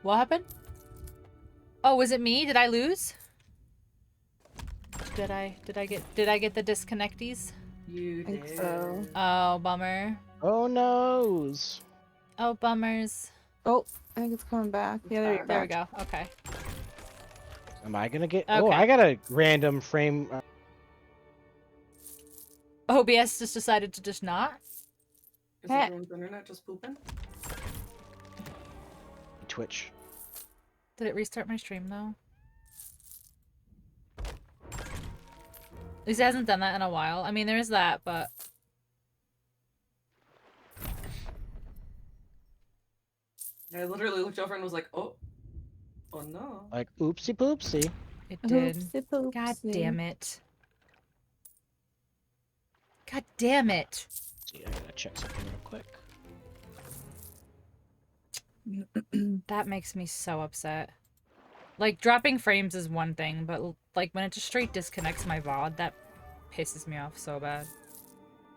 What happened? Oh, was it me? Did I lose? Did I get the disconnecties? You I think did. so. Oh, bummer. Oh noes. Oh, bummers. Oh, I think it's coming back. Yeah, there you're There we back. go. Okay. Am I gonna get? Okay. Oh, I got a random frame. OBS just decided to just not. Is Hey. everyone's internet just pooping? Twitch. Did it restart my stream though? At least it hasn't done that in a while. I mean, there's that, but I literally looked over and was like, oh no. Like oopsie poopsie. it did. Oopsie poopsie. God damn it. God damn it. See, I gotta check something real quick. That makes me so upset. Like, dropping frames is one thing, but like when it just straight disconnects my VOD, that pisses me off so bad.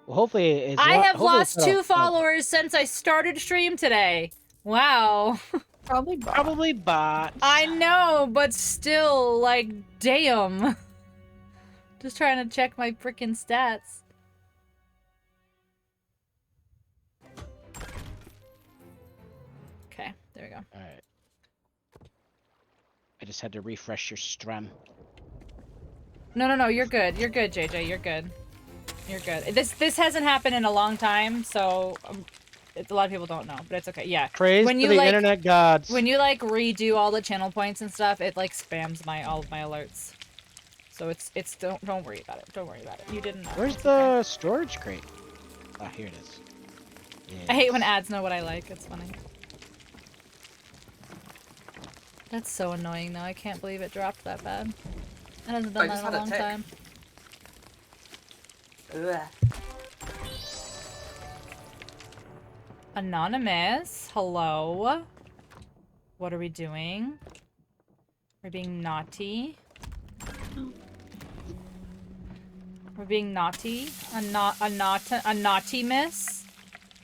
Well, hopefully it's. I have hopefully lost it's 2 not- followers since I started stream today. Wow. Probably bot. Probably bots. I know, but still, like, damn. Just trying to check my freaking stats. Okay, there we go. All right. I just had to refresh your stream. No, you're good. You're good, JJ. You're good. You're good. This hasn't happened in a long time, so a lot of people don't know, but it's okay. Yeah. Praise When to you, the like- internet gods. When you like redo all the channel points and stuff, it like spams all of my alerts. So it's don't worry about it. Don't worry about it. You didn't know. Where's It's okay. the storage crate? Oh, here it is. I hate when Yes. ads know what I like. It's funny. That's so annoying though. I can't believe it dropped that bad. It hasn't I done just that in a had a long tick. time. Ugh. Anonymous, hello. What are we doing? We're being naughty. We're being naughty. A naughty miss.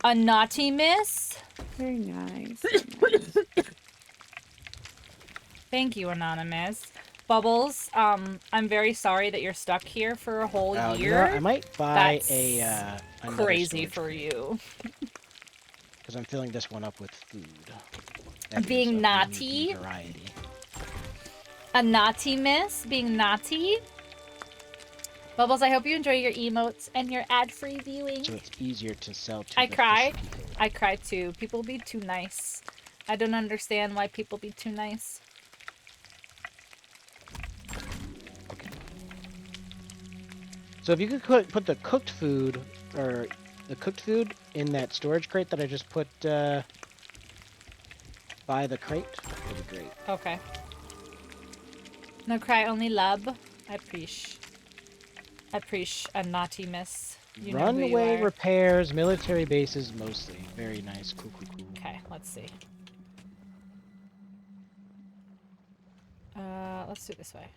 A naughty miss. Very nice. Thank you, Anonymous. Bubbles, I'm very sorry that you're stuck here for a whole You know, year. I might buy That's another Crazy storage for you. because I'm filling this one up with food. Being is a naughty? meaty variety. A naughty miss, being naughty. Bubbles, I hope you enjoy your emotes and your ad-free viewing. So it's easier to sell to I the cry. fishy people. I cry too. People be too nice. I don't understand why people be too nice. Okay. So if you could put the cooked food in that storage crate that I just put by the crate, that'd be great. Okay. No cry, only love. I appreciate a naughty miss. You know who you Runway are. repairs, military bases mostly. Very nice. Cool. Okay, let's see. Let's do it this way.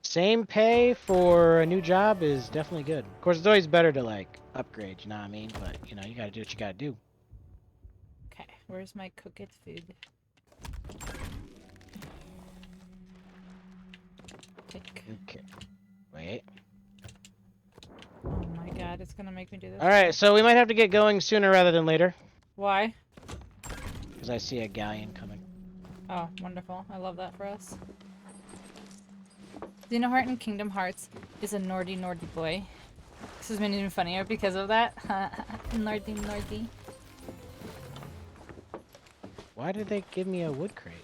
Same pay for a new job is definitely good. Of course, it's always better to like upgrade, you know what I mean? But you know, you gotta do what you gotta do. Okay, where's my cooked food? Tick. Okay. Wait. Oh my god, it's gonna make me do this. Alright, so we might have to get going sooner rather than later. Why? Because I see a galleon coming. Oh, wonderful. I love that for us. Xenoheart in Kingdom Hearts is a Nordy boy. This has been even funnier because of that. Nordy. Why did they give me a wood crate?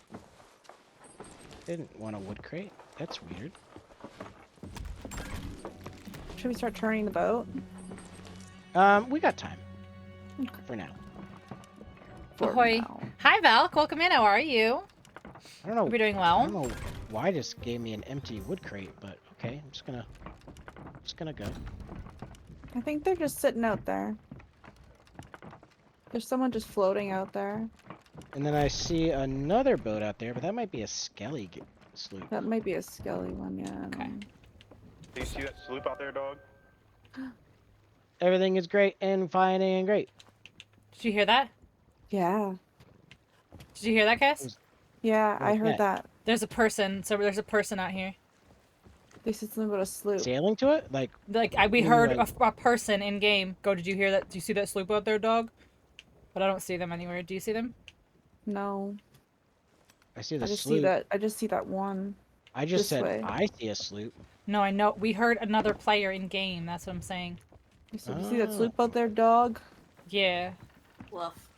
Didn't want a wood crate. That's weird. Should we start turning the boat? We got time. For now. For Ahoy. now. Hi Val, welcome in. How are you? I don't know. Are we doing I well? don't know why this gave me an empty wood crate, but okay, I'm just gonna go. I think they're just sitting out there. There's someone just floating out there. And then I see another boat out there, but that might be a skelly sloop. That might be a skelly one, yeah. I don't Okay. know. Do you see that sloop out there, dog? Everything is great and fine and great. Did you hear that? Yeah. Did you hear that, Cass? Yeah, I heard Okay. that. There's a person. So there's a person out here. They said something about a sloop. Sailing to it? Like, Like we Ooh, heard like- a person in game. Go. Did you hear that? Do you see that sloop out there, dog? But I don't see them anywhere. Do you see them? No, I see I the just see sloop. that. I just see that one. I just this said way. I see a sloop. No, I know. We heard another player in game. That's what I'm saying. You said you see that Ah. sloop out there, dog? Yeah. Bluff.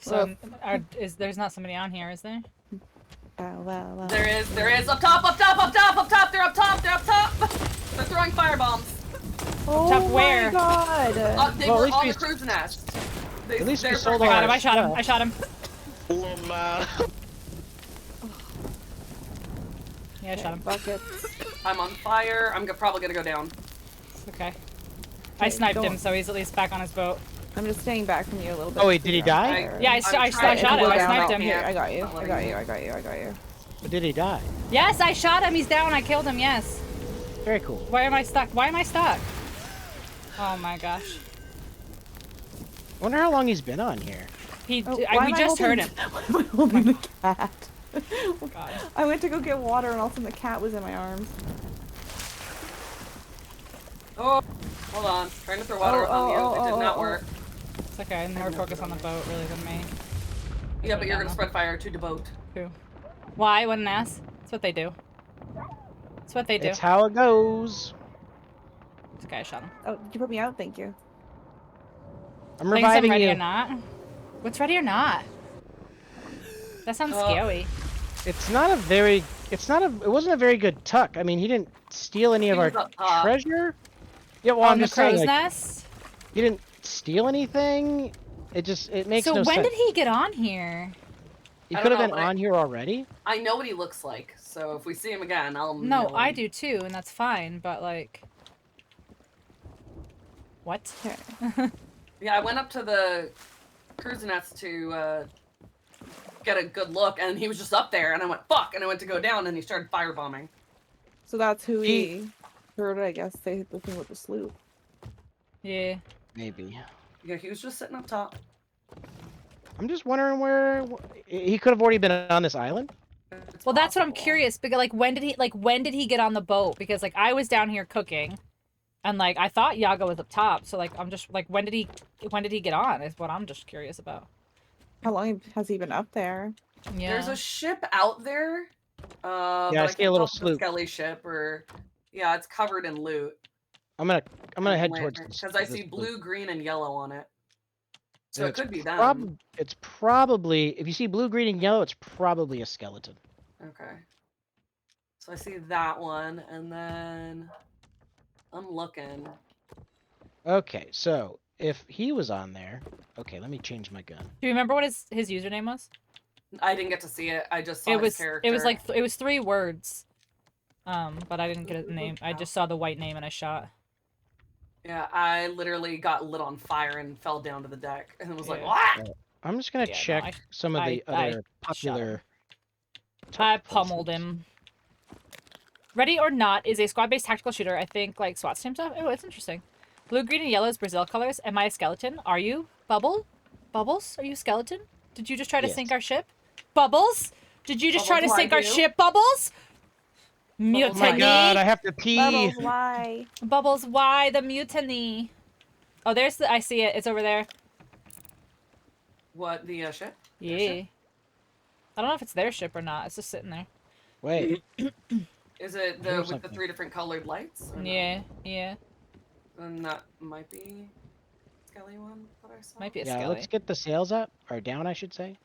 So there's not somebody on here, is there? Wow. There is. Up top, up top, up top, up top. They're up top, they're up top. They're throwing firebombs. Oh Top my where? god! They Well, at were least on we- the cruise nest. At least we they're sold I freaking- got him. our I shot him. stuff. I shot him. Oh, man. Yeah, I shot him. Buckets. I'm on fire. I'm probably gonna go down. Okay. I Okay, sniped don't- him, so he's at least back on his boat. I'm just staying back from you a little bit. Oh, wait, did he so you're on die? fire. Yeah, I I'm shot trying him. to go I down sniped out him. here. Here, I got you. Not I letting got me. you. I got you. I got you. But did he die? Yes, I shot him. He's down. I killed him. Yes. Very cool. Why am I stuck? Why am I stuck? Oh my gosh. Wonder how long he's been on here. He. Oh, why we am I just heard holding- him. Why am I holding the cat? God. I went to go get water and all of a sudden the cat was in my arms. Oh, hold on. Trying to throw water on you. It did not work. It's okay. I'm more focused on the boat really than me. Yeah, but you're gonna spread fire to the boat. Who? Why? What an ass. That's what they do. That's what they do. It's how it goes. This guy shot him. Oh, did you put me out? Thank you. I'm Things I'm reviving ready you. or not. What's ready or not? That sounds scary. It's not a very. It's not a. It wasn't a very good tuck. I mean, he didn't steal any of He our was up top. treasure. Yeah, well, On I'm the just saying, crow's like, nest? he didn't steal anything. It just. It makes So no when sense. did he get on here? He I could don't have know, been but on here already. I know what he looks like, so if we see him again, I'll No, know I him. do too, and that's fine, but like... What? Okay. Yeah, I went up to the cruise nest to get a good look, and he was just up there, and I went, fuck, and I went to go down, and he started firebombing. So that's who He- he heard, I guess. They hit the thing with the sloop. Yeah. Maybe. Yeah, he was just sitting up top. I'm just wondering where he could have already been on this island. It's Well, that's what I'm possible. curious, because like when did he get on the boat? Because like I was down here cooking, and like I thought Yaga was up top, so like I'm just like when did he get on is what I'm just curious about. How long has he been up there? Yeah. There's a ship out there. But I see a little tell if it's sloop. Skelly ship or yeah, it's covered in loot. I'm gonna head towards because I see blue, green, and yellow on it. So it It's could be them. It's probably, if you see blue, green, and yellow, it's probably a skeleton. Okay. So I see that one, and then I'm looking. Okay, so if he was on there, okay, let me change my gun. Do you remember what his username was? I didn't get to see it. I just saw It his was character. it was like it was 3 words. But I didn't get a name. I just saw the white name and I shot. Yeah, I literally got lit on fire and fell down to the deck, and was like, Yeah. "What?" I'm just gonna Yeah, no, check some of the I other popular. I top pummeled places. him. Ready or Not is a squad-based tactical shooter. I think like SWAT team stuff. Oh, it's interesting. Blue, green, and yellow is Brazil colors. Am I a skeleton? Are you? Bubbles? Are you a skeleton? Did you just try to Yes. sink our ship? Bubbles? Did you just try to Bubbles, sink why our do? ship, Bubbles? Bubbles, Oh my Mutiny. god, I have to pee. Bubbles, why? Bubbles, why the mutiny? Oh, there's the. I see it. It's over there. What the ship? Their Yeah. ship? I don't know if it's their ship or not. It's just sitting there. Wait, Is it Here's with the something. 3 different colored lights? or no? Yeah, yeah. Then that might be Skelly one that I saw. Might be a yeah, skelly. let's get the sails up or down, I should say.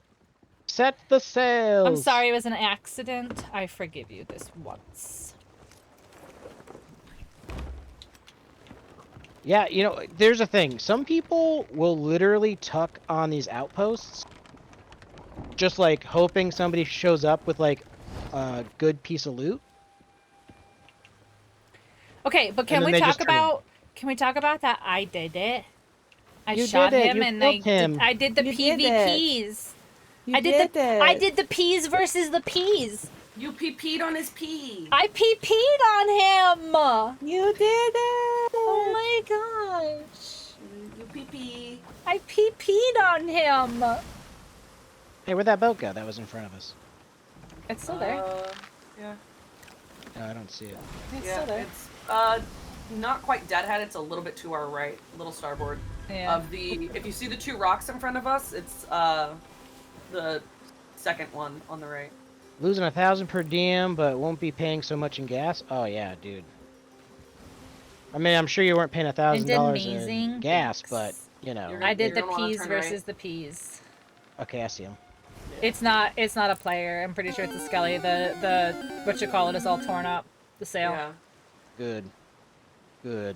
Set the sails. I'm sorry, it was an accident. I forgive you this once. Yeah, you know, there's a thing. Some people will literally tuck on these outposts, just like hoping somebody shows up with like a good piece of loot. Okay, but can then we they talk just turn. about that? I did it. I You shot did it, him you and killed him. I did the You did it. PvPs. You I did the it. I did the P's versus the P's. You pee-peed on his pee. I PP'd on him. You did it. Oh my gosh. You pee-pee. I PP'd on him. Hey, where'd that boat go? That was in front of us. It's still there. Yeah. No, I don't see it. It's Yeah. still there. It's not quite deadhead. It's a little bit to our right, a little starboard. Yeah. Of the, if you see the 2 rocks in front of us, it's the second one on the right. Losing 1,000 per diem, but won't be paying so much in gas. Oh yeah, dude. I mean, I'm sure you weren't paying $1,000 amazing. in gas, but you know. You're I did You're the gonna wanna peas turn versus right. the peas. Okay, I see him. It's not a player. I'm pretty sure it's a Skelly. The what you call it is all torn up. The sail. Yeah. Good. Good.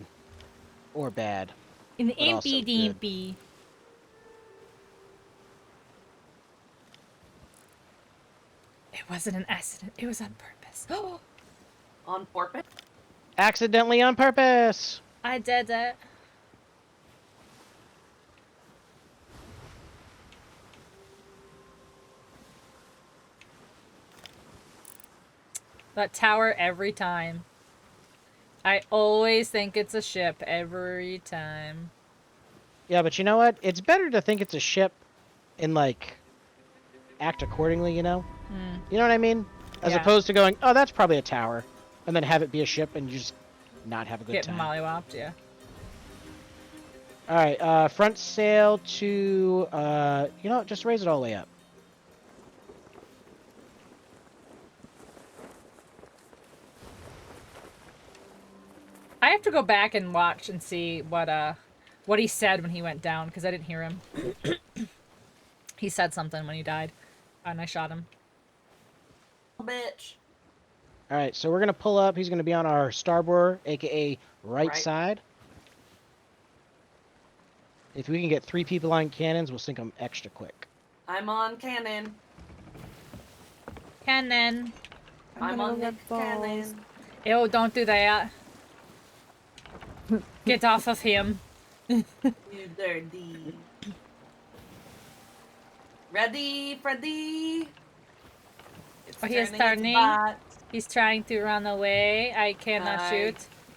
Or bad. In the But also good. MPDB. It wasn't an accident. It was on purpose. Oh, On porpoise. Accidentally on purpose! I did it. That tower every time. I always think it's a ship every time. Yeah, but you know what? It's better to think it's a ship and, like, act accordingly, you know? Hmm. You know what I mean? As Yeah. opposed to going, oh, that's probably a tower, and then have it be a ship and you just not have a good Get time. mollywopped, yeah. Alright, front sail to, you know what? Just raise it all the way up. I have to go back and watch and see what he said when he went down because I didn't hear him. He said something when he died, and I shot him. Bitch. Alright, so we're gonna pull up. He's gonna be on our starboard, aka right Right. side. If we can get 3 people on cannons, we'll sink them extra quick. I'm on cannon. Cannon. I'm gonna on go the get balls. cannon. Ew, don't do that. Get off of him. You dirty. Ready, Freddy? It's Oh, he is it's turning. bot. He's trying to run away. I cannot I shoot.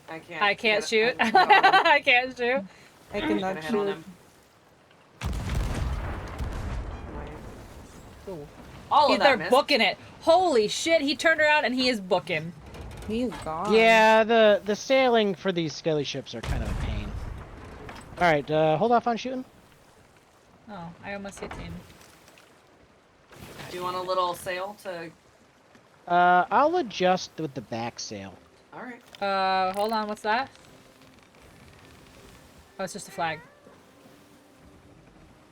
I can't. I can't get- shoot. I'm gonna hit on him. I can't shoot. I I'm gonna cannot hit on shoot. him. Ooh. All of that They're missed. booking it. Holy shit, he turned around and he is booking. He's gone. Yeah, the sailing for these skelly ships are kind of a pain. Alright, hold off on shooting. Oh, I almost hit him. Do you want a little sail to? I'll adjust with the back sail. All right. Hold on, what's that? Oh, it's just a flag.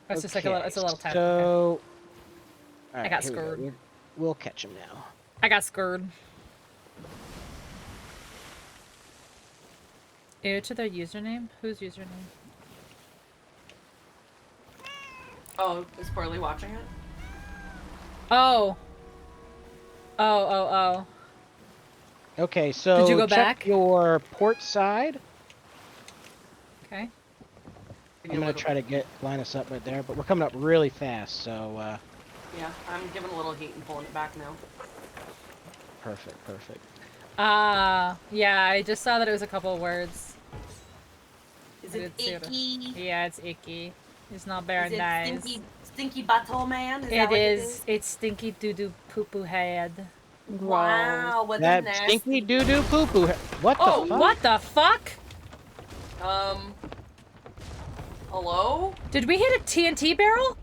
Oh, it's just like a little, it's a little tap. Okay. So, alright, got here we go. screwed. We'll catch him now. I got screwed. Ew to their username? Whose username? Oh, is Porley watching it? Oh. Oh. Okay, so Did you go check back? your port side. Okay. I'm gonna try to line us up right there, but we're coming up really fast, so Yeah, I'm giving a little heat and pulling it back now. perfect. Yeah, I just saw that it was a couple words. Is I it did see it. icky? Yeah, it's icky. It's not very Is it nice. stinky butthole man? Is that It what is. It's stinky doo doo poo poo head. Gross. Wow, what a That nasty. stinky doo doo poo poo. What Oh, the fuck? What the fuck? Hello? Did we hit a TNT barrel?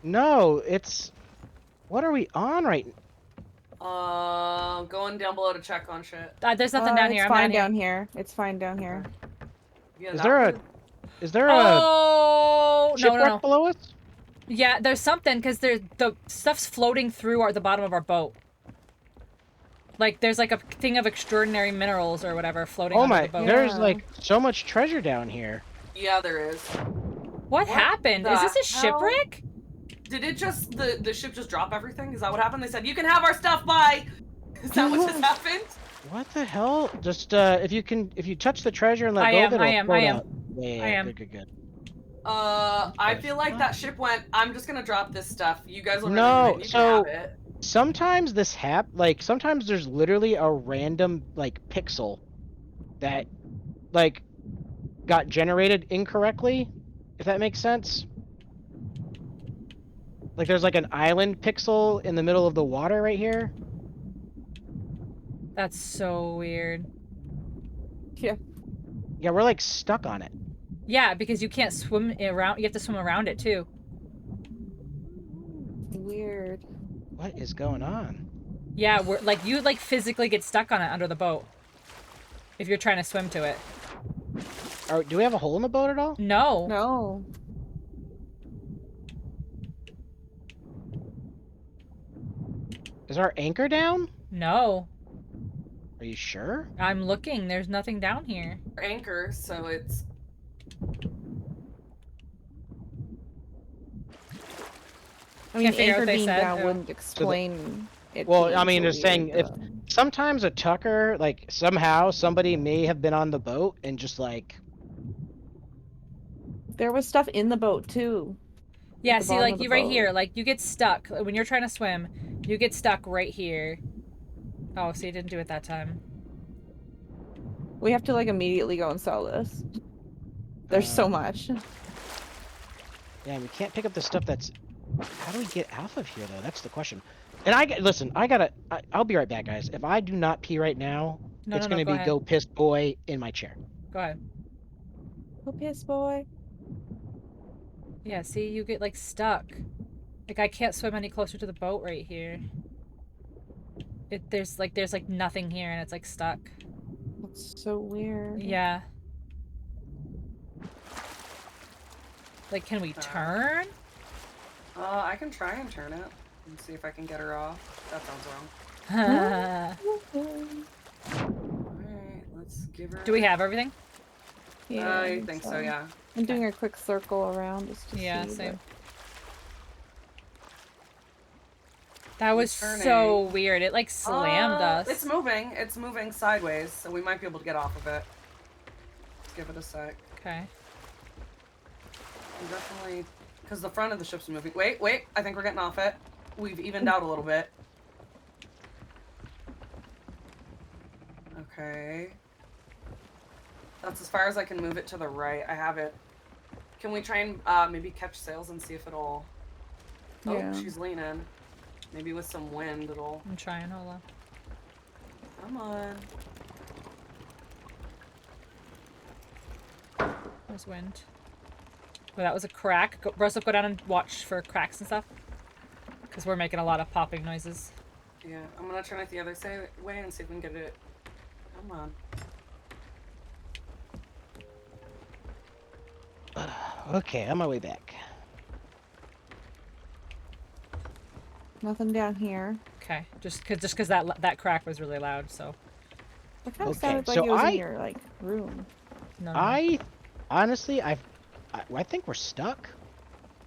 No, it's. What are we on right? Going down below to check on shit. There's nothing down here. It's I'm fine down down here. It's fine down here. Yeah, Is that there a? would- Is there Oh a no shipwreck no. below us? Yeah, there's something because there's the stuff's floating through the bottom of our boat. Like there's like a thing of extraordinary minerals or whatever floating Oh under my! the boat. There's Yeah. like so much treasure down here. Yeah, there is. What happened? Is the this a hell? shipwreck? Did it just the ship just drop everything? Is that what happened? They said you can have our stuff. Bye. Is that what just happened? What the hell? Just if you touch the treasure and let I go am, of it, I it'll am, float I am. out. Yeah, I am. Good. I feel like that ship went. I'm just gonna drop this stuff. You guys will No, you so- can have it. Sometimes this sometimes there's literally a random like pixel that like got generated incorrectly, if that makes sense. Like there's like an island pixel in the middle of the water right here. That's so weird. Yeah. Yeah, we're like stuck on it. Yeah, because you can't swim around. You have to swim around it too. Weird. What is going on? Yeah, we're like you like physically get stuck on it under the boat if you're trying to swim to it. Do we have a hole in the boat at all? No. No. Is our anchor down? No. Are you sure? I'm looking. There's nothing down here. Anchor, so it's. I mean, Can't figure out anchor what they being said, down though. wouldn't explain it. Well, being I mean, so it's saying weird, if but- sometimes a tucker, like somehow somebody may have been on the boat and just like There was stuff in the boat too. Yeah, the see, bottom like of the you right boat. here, like you get stuck when you're trying to swim. You get stuck right here. Oh, so you didn't do it that time. We have to like immediately go and sell this. There's so Uh, much. yeah, we can't pick up the stuff that's. How do we get off of here though? That's the question. And listen. I'll be right back, guys. If I do not pee right now, No, it's no, no, gonna go be ahead. go piss boy in my chair. Go ahead. Oh, piss boy. Yeah, see, you get like stuck. Like I can't swim any closer to the boat right here. There's like nothing here and it's like stuck. That's so weird. Yeah. Like, can we turn? I can try and turn it and see if I can get her off. That sounds wrong. Alright, let's give her. Do we have everything? Yeah, I think so, yeah. I'm doing a quick circle around just to Yeah, see. same. but- That was turning. so weird. It like slammed us. It's moving. It's moving sideways, so we might be able to get off of it. Give it a sec. Okay. I'm definitely. Because the front of the ship's moving. Wait. I think we're getting off it. We've evened out a little bit. Okay. That's as far as I can move it to the right. I have it. Can we try and maybe catch sails and see if it'll. Oh, Yeah. she's leaning. Maybe with some wind it'll. I'm trying. Hold on. Come on. There's wind. Oh, that was a crack. Rosa, go down and watch for cracks and stuff. Because we're making a lot of popping noises. Yeah, I'm gonna turn it the other way and see if we can get it. Come on. Okay, on my way back. Nothing down here. Okay. Just cause that crack was really loud, so. It kind of Okay, sounded like so it was I- in your like room. No. I honestly, I think we're stuck.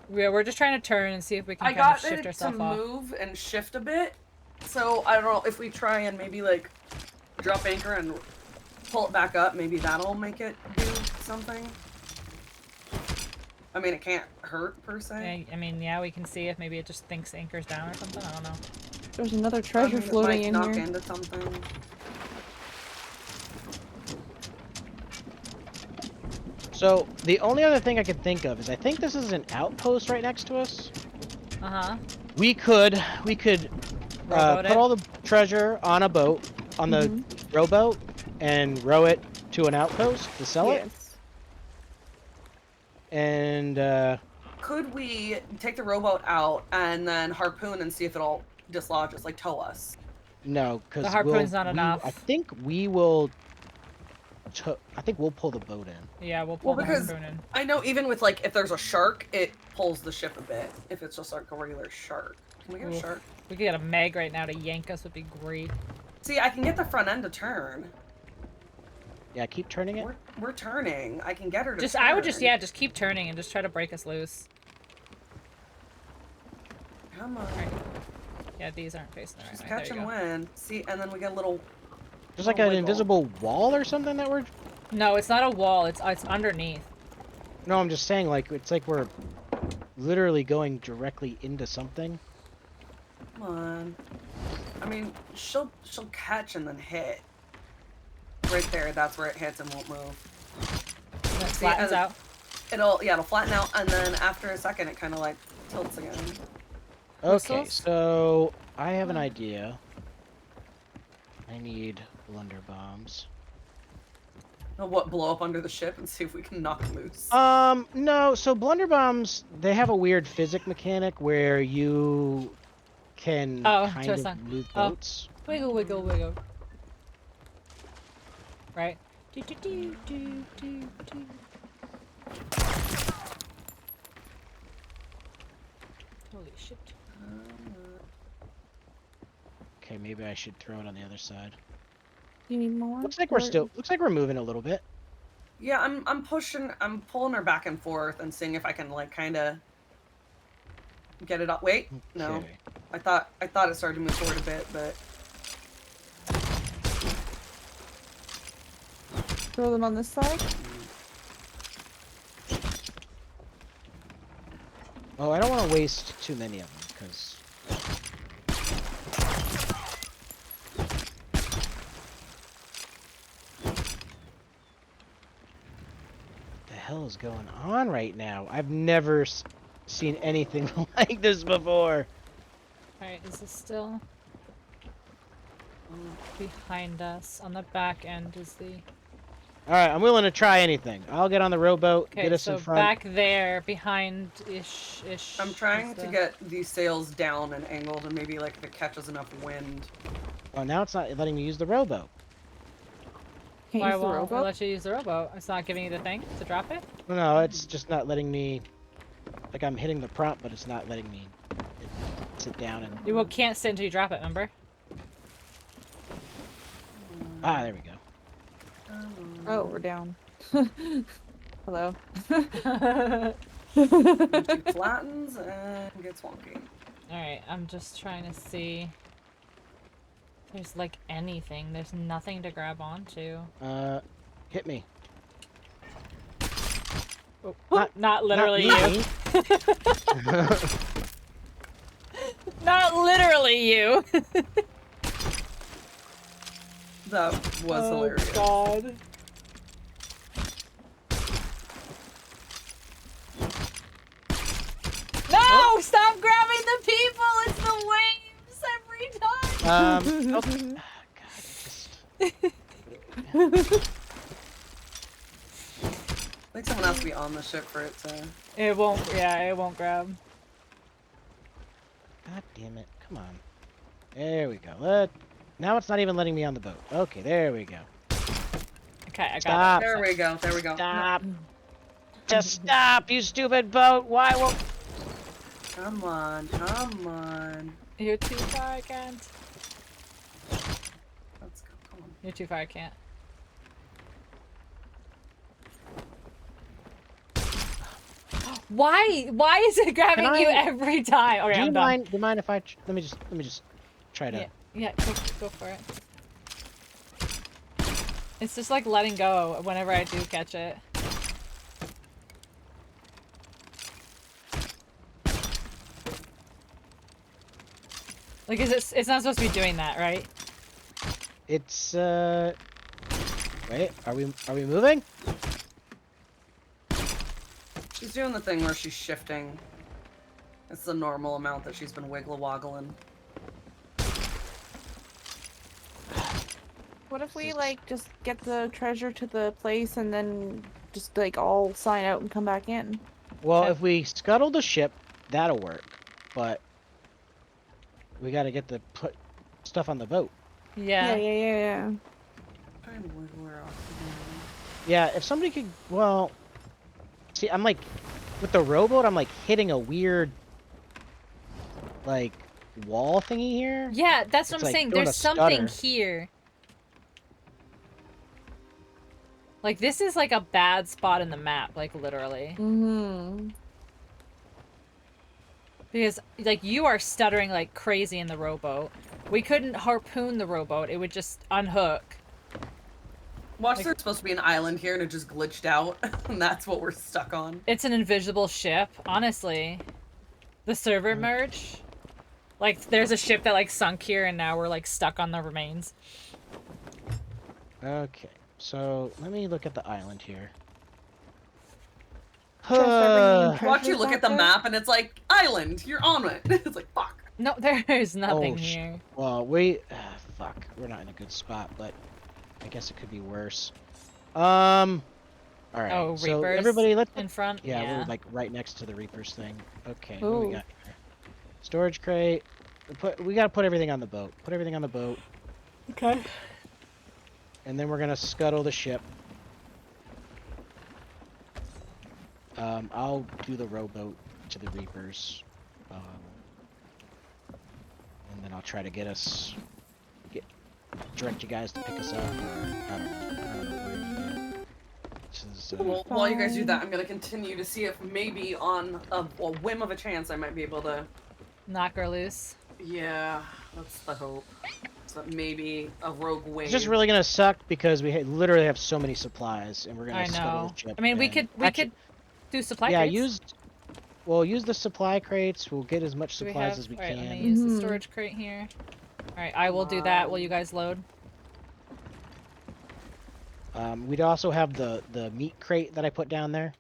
We're just trying to turn and see if we can I kind got of shift it to ourselves off. move and shift a bit, so I don't know if we try and maybe like drop anchor and pull it back up. Maybe that'll make it do something. I mean, it can't hurt per se. I mean, yeah, we can see if maybe it just thinks anchor's down or something. I don't know. There's another I treasure mean, it floating might in knock here. into something. So the only other thing I could think of is I think this is an outpost right next to us. Uh-huh. We could Rowboat put it? all the treasure on a boat, on the rowboat, and row it to an outpost to sell it. Yes. And Could we take the rowboat out and then harpoon and see if it'll dislodge us, like tow us? no, because The harpoon's not enough. I think we will. I think we'll pull the boat in. Yeah, we'll pull Well, the because- harpoon in. I know even with like if there's a shark, it pulls the ship a bit. If it's just like a regular shark. Can we get a Oof. shark? We could get a Meg right now to yank us would be great. See, I can get the front end to turn. Yeah, keep turning it. We're turning. I can get her to I would turn. just keep turning and just try to break us loose. Come on. Alright. Yeah, these aren't facing the right She's way. There you catching go. wind. See, and then we get a little. There's like little an wiggle. invisible wall or something that we're. No, it's not a wall. It's underneath. No, I'm just saying, like it's like we're literally going directly into something. Come on. I mean, she'll catch and then hit. Right there. That's where it hits and won't move. And it See, flattens and- out. It'll flatten out, and then after a second, it kind of like tilts again. Okay, Missiles? so I have an idea. I need blunder bombs. Oh, what, blow up under the ship and see if we can knock them loose? No. So blunder bombs, they have a weird physic mechanic where you can Oh, kind to a of sun. move Oh. boats. Wiggle, wiggle, wiggle. Right. Do, do, do, do, do, do. Holy shit. Okay, maybe I should throw it on the other side. You need more? Looks like Or- we're moving a little bit. Yeah, I'm pulling her back and forth and seeing if I can like kind of get it up. Wait, no. Okay. I thought it started to move forward a bit, but Throw them on this side? Oh, I don't want to waste too many of them because. The hell is going on right now? I've never seen anything like this before. Alright, is this still behind us? On the back end is the... All right, I'm willing to try anything. I'll get on the rowboat, Okay, get us so in front. back there, behind-ish. I'm trying is to the- get these sails down and angled, and maybe like if it catches enough wind. Oh, now it's not letting me use the rowboat. Can't Why use the won't it rowboat? let you use the rowboat? It's not giving you the thing to drop it? No, it's just not letting me. Like I'm hitting the prompt, but it's not letting me sit down and. You can't sit until you drop it, remember? Ah, there we go. Oh, we're down. Hello. It flattens and gets wonky. Alright, I'm just trying to see if there's like anything. There's nothing to grab onto. Hit me. Oh, not literally Not you. me. Not literally you. That was hilarious. God. No! Stop grabbing the people! It's the waves every time! Okay. God, just. I think someone has to be on the ship for it to. It won't, yeah, it won't grab. God damn it! Come on. There we go. Now it's not even letting me on the boat. Okay, there we go. Okay, I got Stop. There we go. There we go. Stop. Just stop, you stupid boat. Why won't? Come on. Come on. it. You're too far, I can't. Let's go. Come on. You're too far, I can't. Why? Why is it grabbing Can you I- every time? Okay, Do you I'm done. mind? Do you mind if I? Let me just try to. Yeah, yeah, go for it. It's just like letting go whenever I do catch it. Like, it's not supposed to be doing that, right? It's Wait, are we moving? She's doing the thing where she's shifting. It's the normal amount that she's been wiggle woggling. What if we like just get the treasure to the place and then just like all sign out and come back in? Well, Okay. if we scuttle the ship, that'll work. But we got to get the put stuff on the boat. Yeah. Yeah. Trying to wiggle her off again. Yeah, if somebody could, well, see, I'm like, with the rowboat, I'm like hitting a weird, like, wall thingy here. Yeah, that's what It's I'm like saying. doing There's a something stutter. here. Like, this is like a bad spot in the map, like, literally. Mm-hmm. Because, like, you are stuttering like crazy in the rowboat. We couldn't harpoon the rowboat. It would just unhook. Watch, Like- there's supposed to be an island here and it just glitched out. And that's what we're stuck on. It's an invisible ship, honestly. The server merge. Like, there's a ship that, like, sunk here and now we're, like, stuck on the remains. Okay, so let me look at the island here. Should I start bringing in Watch you treasures look out at the there? map and it's like, island, you're on it. It's like, fuck. No, there's nothing Oh, here. Well, fuck, we're not in a good spot, but I guess it could be worse. All right. Oh, So Reapers everybody, let's. in front. Yeah, Yeah. we're like right next to the Reapers thing. Okay, what do we Ooh. got here? Storage crate. We gotta put everything on the boat. Put everything on the boat, Okay. and then we're gonna scuttle the ship. I'll do the rowboat to the Reapers, and then I'll try to direct you guys to pick us up. Or, I don't know where you get. This is, Well, while you guys do that, I'm gonna continue to see if maybe on a whim of a chance I might be able to. Knock her loose. Yeah, that's the hope. So that maybe a rogue wave. It's just really gonna suck because we literally have so many supplies, and we're gonna I scuttle know. the ship. I mean, we and- could Actually, do supply yeah, crates. we'll use the supply crates. We'll get as much Do we supplies have? as we Alright, let me can. use the Mhm. storage crate here. Alright, I will do that while you guys load. We'd also have the meat crate that I put down there.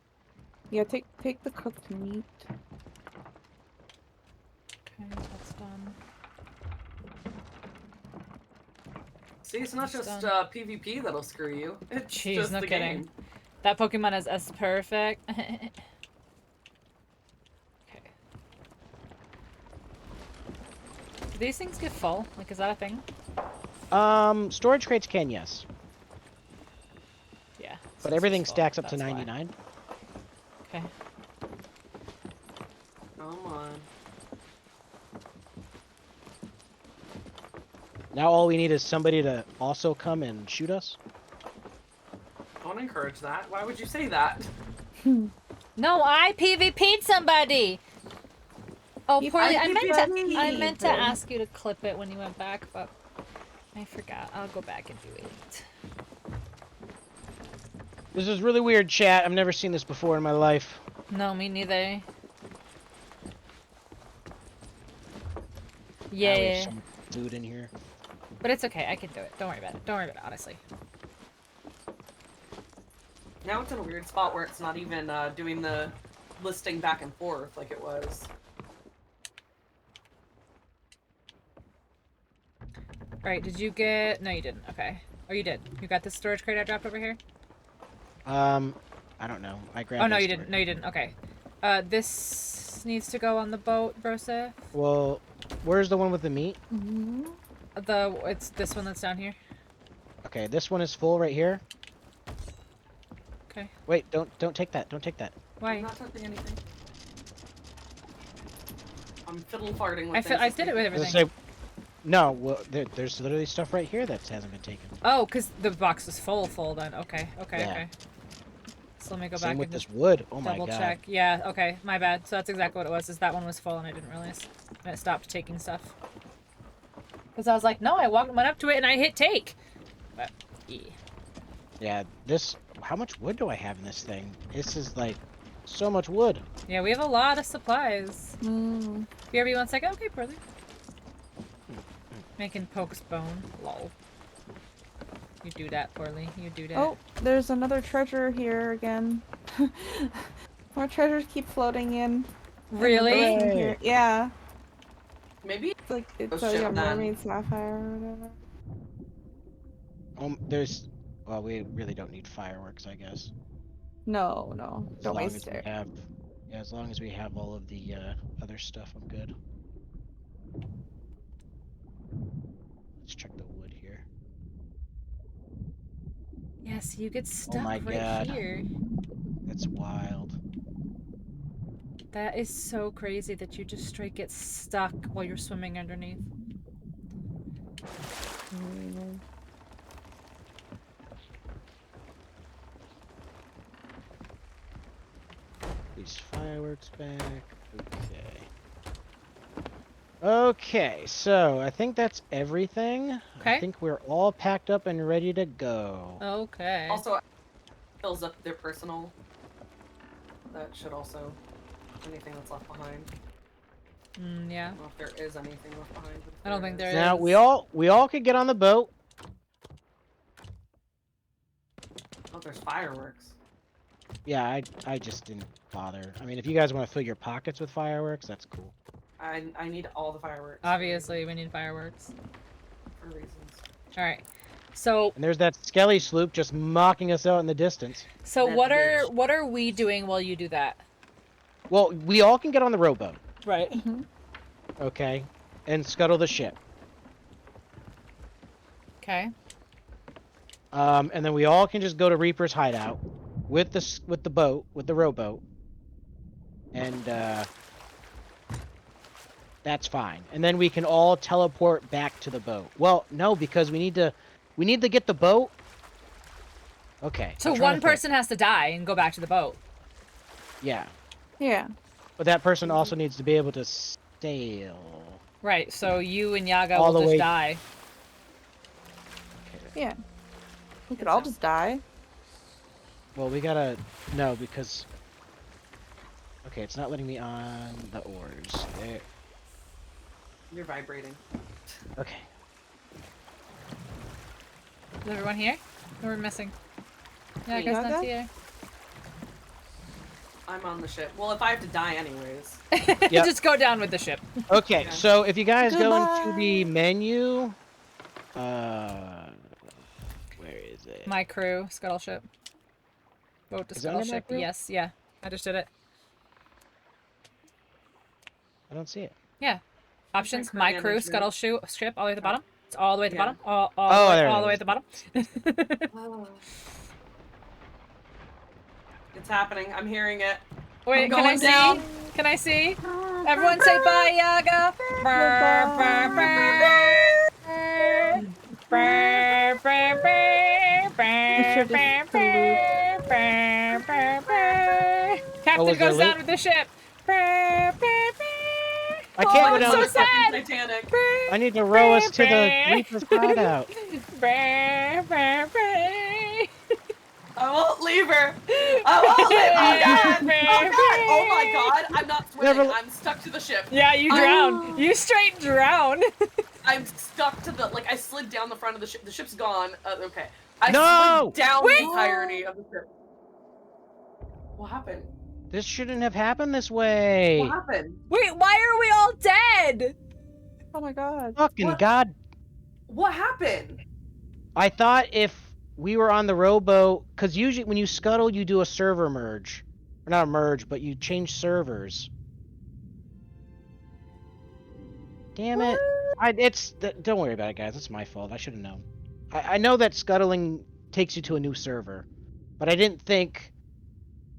Yeah, take the cooked meat. Okay, that's done. See, it's not Almost just done. PvP that'll screw you. It's Jeez, just no the kidding. game. That Pokemon is as perfect. Okay. Do these things get full? Like, is that a thing? Storage crates can, yes, Yeah. but it's everything full, stacks up to that's why. 99. Okay. Come on. Now all we need is somebody to also come and shoot us. Don't encourage that. Why would you say that? No, I PvP'd somebody! Oh, You poorly. I PvP'd. meant to ask you to clip it when you went back, but I forgot. I'll go back and do it. This is really weird, chat. I've never seen this before in my life. No, me neither. Now we have Yeah. some food in here. But it's okay. I can do it. Don't worry about it. Don't worry about it, honestly. Now it's in a weird spot where it's not even doing the listing back and forth like it was. Right, did you get... No, you didn't. Okay. Oh, you did. You got the storage crate I dropped over here? I don't know. I grabbed. Oh, no, the you storage- didn't. No, you didn't. Okay. This needs to go on the boat, Broseph. Well, where's the one with the meat? Mhm. It's this one that's down here. Okay, this one is full right here. Okay. Wait, don't take that. Don't take that. Why? I'm not touching anything. I'm fiddle farting with I things. did it with I was everything. gonna say, no, well, there's literally stuff right here that hasn't been taken. Oh, because the box is full then. Okay, okay, Yeah. okay. So let me go Same back with and this just wood. Oh my double god. check. Yeah, okay, my bad. So that's exactly what it was, is that one was full and I didn't realize. And it stopped taking stuff. Because I was like, no, I went up to it and I hit take. But, yeah. Yeah, this. How much wood do I have in this thing? This is like so much wood. Yeah, we have a lot of supplies. Mm. BRB 1 second? Okay, brother. Making Poke's bone. Lol. You do that, Poorly. You do that. Oh, there's another treasure here again. More treasures keep floating in. Really? In here. Yeah. Maybe It's like Oh, it's shit, like a man. mermaid sapphire or whatever. There's. Well, we really don't need fireworks, I guess. No, As don't long waste as we it. have. Yeah, as long as we have all of the other stuff, I'm good. Let's check the wood here. Yes, you get stuck my right God. here. That's wild. That is so crazy that you just straight get stuck while you're swimming underneath. Mm. These fireworks back. Okay. Okay, so I think that's everything. Okay. I think we're all packed up and ready to go. Okay. also fills up their personal. That should also anything that's left behind. Yeah. I don't know if there is anything left behind. but if I don't think there Now is. we all could get on the boat. Oh, there's fireworks. Yeah, I just didn't bother. I mean, if you guys want to fill your pockets with fireworks, that's cool. I need all the fireworks. Obviously, we need fireworks. For reasons. All right. So, And there's that skelly sloop just mocking us out in the distance. so That what bitch. are we doing while you do that? Well, we all can get on the rowboat, Right. okay, and scuttle the ship. Okay. And then we all can just go to Reaper's hideout with the rowboat, and that's fine. And then we can all teleport back to the boat. Well, no, because we need to get the boat. Okay. So I'm trying one to think. person has to die and go back to the boat. Yeah, Yeah. but that person also needs to be able to sail. Right. So you and Yaga All will the just way- die. Yeah. We could all just die. Well, we gotta no because. Okay, it's not letting me on the oars. There. You're vibrating. Okay. Is everyone here? Who are we missing? Yaga's Yaga? not here. I'm on the ship. Well, if I have to die anyways. Yep. Just go down with the ship. Okay, Yeah. so if you guys go into Goodbye. the menu, where is it? My crew, scuttle ship. Boat to Is it scuttle under my ship. crew? Yes, yeah. I just did it. I don't see it. Yeah. Options, crew my management. crew, scuttle ship, all the way at the bottom. It's all the way at the Yeah. bottom. All Oh, there all it the way is. at the bottom. Oh. It's happening. I'm hearing it. Wait, I'm can I going see? down. Can I see? Everyone say bye, Yaga. Brr, brr, brr, brr, brr, brr, ship is brr, brr, brr, brr, brr. Captain was there goes down loot? with the ship. Brr, brr, brr. I can't Oh, go I'm down. so the- sad. Titanic. I need to row us to the Reaper's hideout. Brr, brr, brr. I won't leave her. I won't leave. Oh god. Oh god. Oh my god. I'm not swimming. Never- I'm stuck to the ship. Yeah, you drown. You straight drown. I'm stuck to the I slid down the front of the ship. The ship's gone. Okay. I No! slid down Wait! the entirety of the ship. What happened? This shouldn't have happened this way. What happened? Wait, why are we all dead? Oh my god. Fucking What? god. What happened? I thought if we were on the rowboat, because usually when you scuttle, you do a server merge. Or not a merge, but you change servers. Damn it. Don't worry about it, guys. It's my fault. I should have known. I know that scuttling takes you to a new server, but I didn't think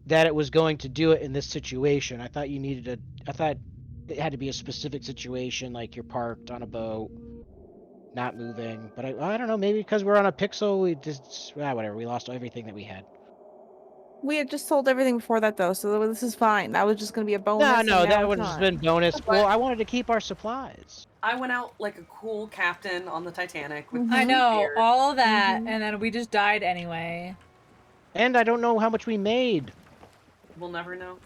that it was going to do it in this situation. I thought I thought it had to be a specific situation, like you're parked on a boat, not moving. But I don't know, maybe because we're on a pixel, we just whatever. We lost everything that we had. We had just sold everything before that though, so this is fine. That was just gonna be a bonus. No, and no, now that it's would have just not. been bonus. But- Well, I wanted to keep our supplies. I went out like a cool captain on the Titanic with I know, beard. all that, Mhm. and then we just died anyway. And I don't know how much we made. We'll never know.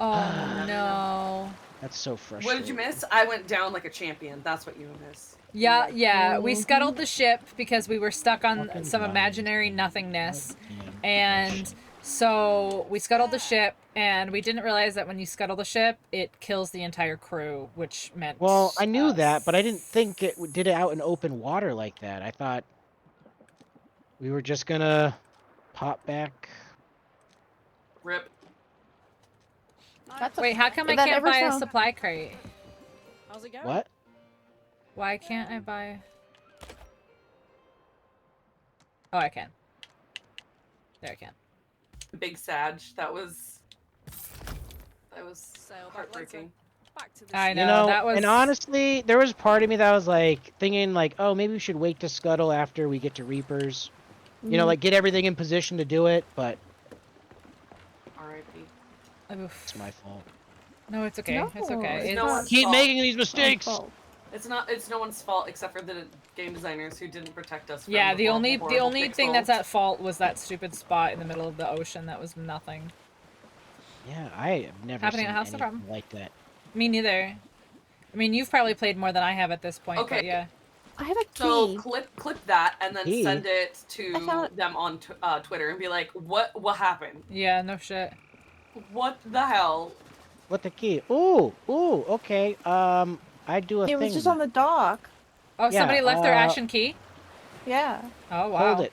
Oh no. That's so frustrating. What did you miss? I went down like a champion. That's what you missed. Yeah, yeah. We Mhm. scuttled the ship because we were stuck on Fucking some God. imaginary nothingness. And so we scuttled the ship, and we didn't realize that when you scuttle the ship, it kills the entire crew, which meant. Well, I knew us. that, but I didn't think it did it out in open water like that. I thought we were just gonna pop back. Rip. That's Wait, how come I That can't never buy a sound- supply crate? How's it going? What? Why can't I buy? Oh, I can. There I can. Big Sag. That was Sail back heartbreaking. Back to the I ship. know, You know, that was- and honestly, there was part of me that was like thinking like, oh, maybe we should wait to scuttle after we get to Reapers. You know, Mhm. like get everything in position to do it, but R.I.P. Oof. it's my fault. No, it's okay. It's No, okay. it's It's, no one's Keep fault. making these Oh, mistakes. fault. It's no one's fault except for the game designers who didn't protect us. From yeah, the horrible, only horrible thing that's pixels. at fault was that stupid spot in the middle of the ocean that was nothing. Yeah, I have never Happening seen at House of anything Rum. like that. Me neither. I mean, you've probably played more than I have at this point, but Okay. yeah. I have a key. So clip that and then Key? send it I to found- them on Twitter and be like, what happened? Yeah, no shit. What the hell? What the key? Ooh, okay. I do a It thing. was just on the dock. Oh, Yeah, somebody left their ashen key? Yeah. Oh, wow.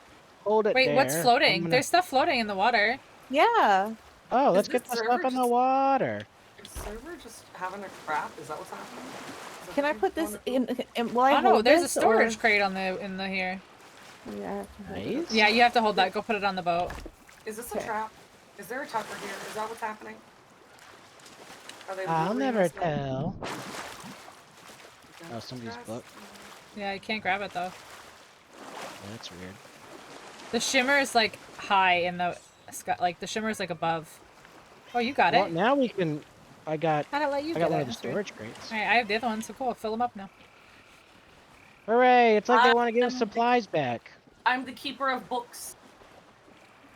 Hold it Wait, there. what's I'm floating? gonna- There's stuff floating in the water. Yeah. Oh, let's this get the server stuff in the just- water. Is server just having a crap? Is that what's happening? Is that Can I what put you this wanna in? Will I Oh no, hold there's a this, storage or- crate on the in the here. Yeah, I have to hold it. Nice. Yeah, you have to hold that. Go put it on the boat. do? Is this a Okay. trap? Is there a trapper here? Is that what's happening? Are they I'll luring never us in? tell. Against Oh, somebody's us? book. Yeah, you can't grab it though. Oh, that's weird. The shimmer is like high in the sky, like the shimmer is like above. Oh, you got Well, it. now we can. I got How'd I let you I get got one it? of the That's weird. storage crates. All right, I have the other one, so cool. Fill them up now. Hooray! It's like they want to give us Um, supplies back. I'm the keeper of books.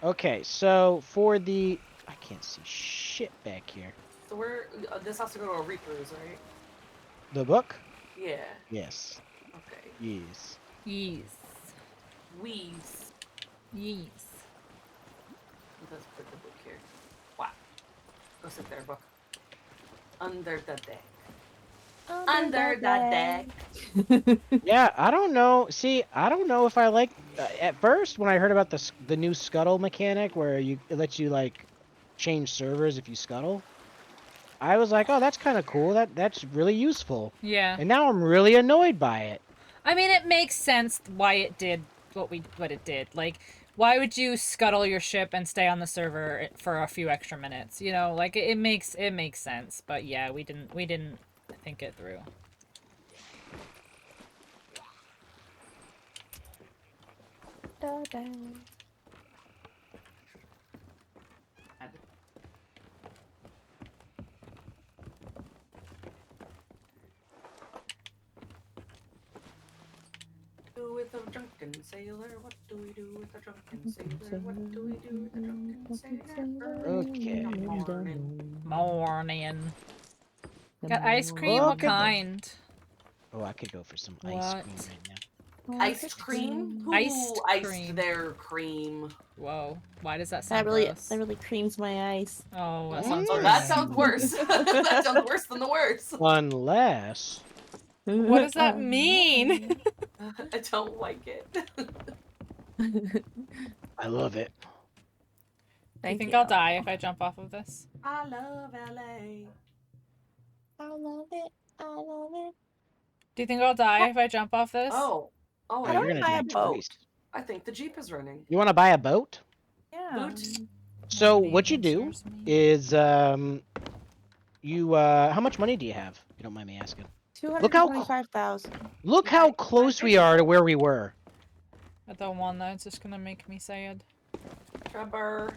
Okay, so for the I can't see shit back here. So we're this has to go to a Reaper's, right? The book? Yeah. Yes. Okay. Yes. Yes. Weaves. Yes. Let's put the book here. Wow. Go sit there, book. Under the deck. Under the deck. Yeah, I don't know. See, I don't know if I like. At first, when I heard about the new scuttle mechanic, where it lets you like change servers if you scuttle, I was like, oh, that's kind of cool. That's really useful. Yeah. And now I'm really annoyed by it. I mean, it makes sense why it did what it did. Like, why would you scuttle your ship and stay on the server for a few extra minutes? You know, like it makes sense. But yeah, we didn't think it through. Do with a drunken sailor? What do we do with a drunken sailor? What do we do with a drunken sailor? Okay. Morning. Got ice cream? What Okay. kind? Oh, I could go for some ice What? cream right now. Ice cream? Who Iced iced cream. their cream? Whoa. Why does that That sound really, gross? that really creams my eyes. Oh, that Mm. sounds Oh, gross. that sounds worse. That sounds worse than the worst. Unless What does that mean? I don't like it. I love it. Do you think I'll die if I jump off of this? I love LA. I love it. I love it. Do you think I'll die if I jump off this? Oh. Oh, Oh, I you're don't gonna buy die a boat. twice. I think the Jeep is running. You want to buy a boat? Yeah. Boot. So Nobody what you do answers me. is you how much money do you have? If you don't mind me asking. Look how- 225,000. Look how close we are to where we were. I don't want that. It's just gonna make me sad. Trevor.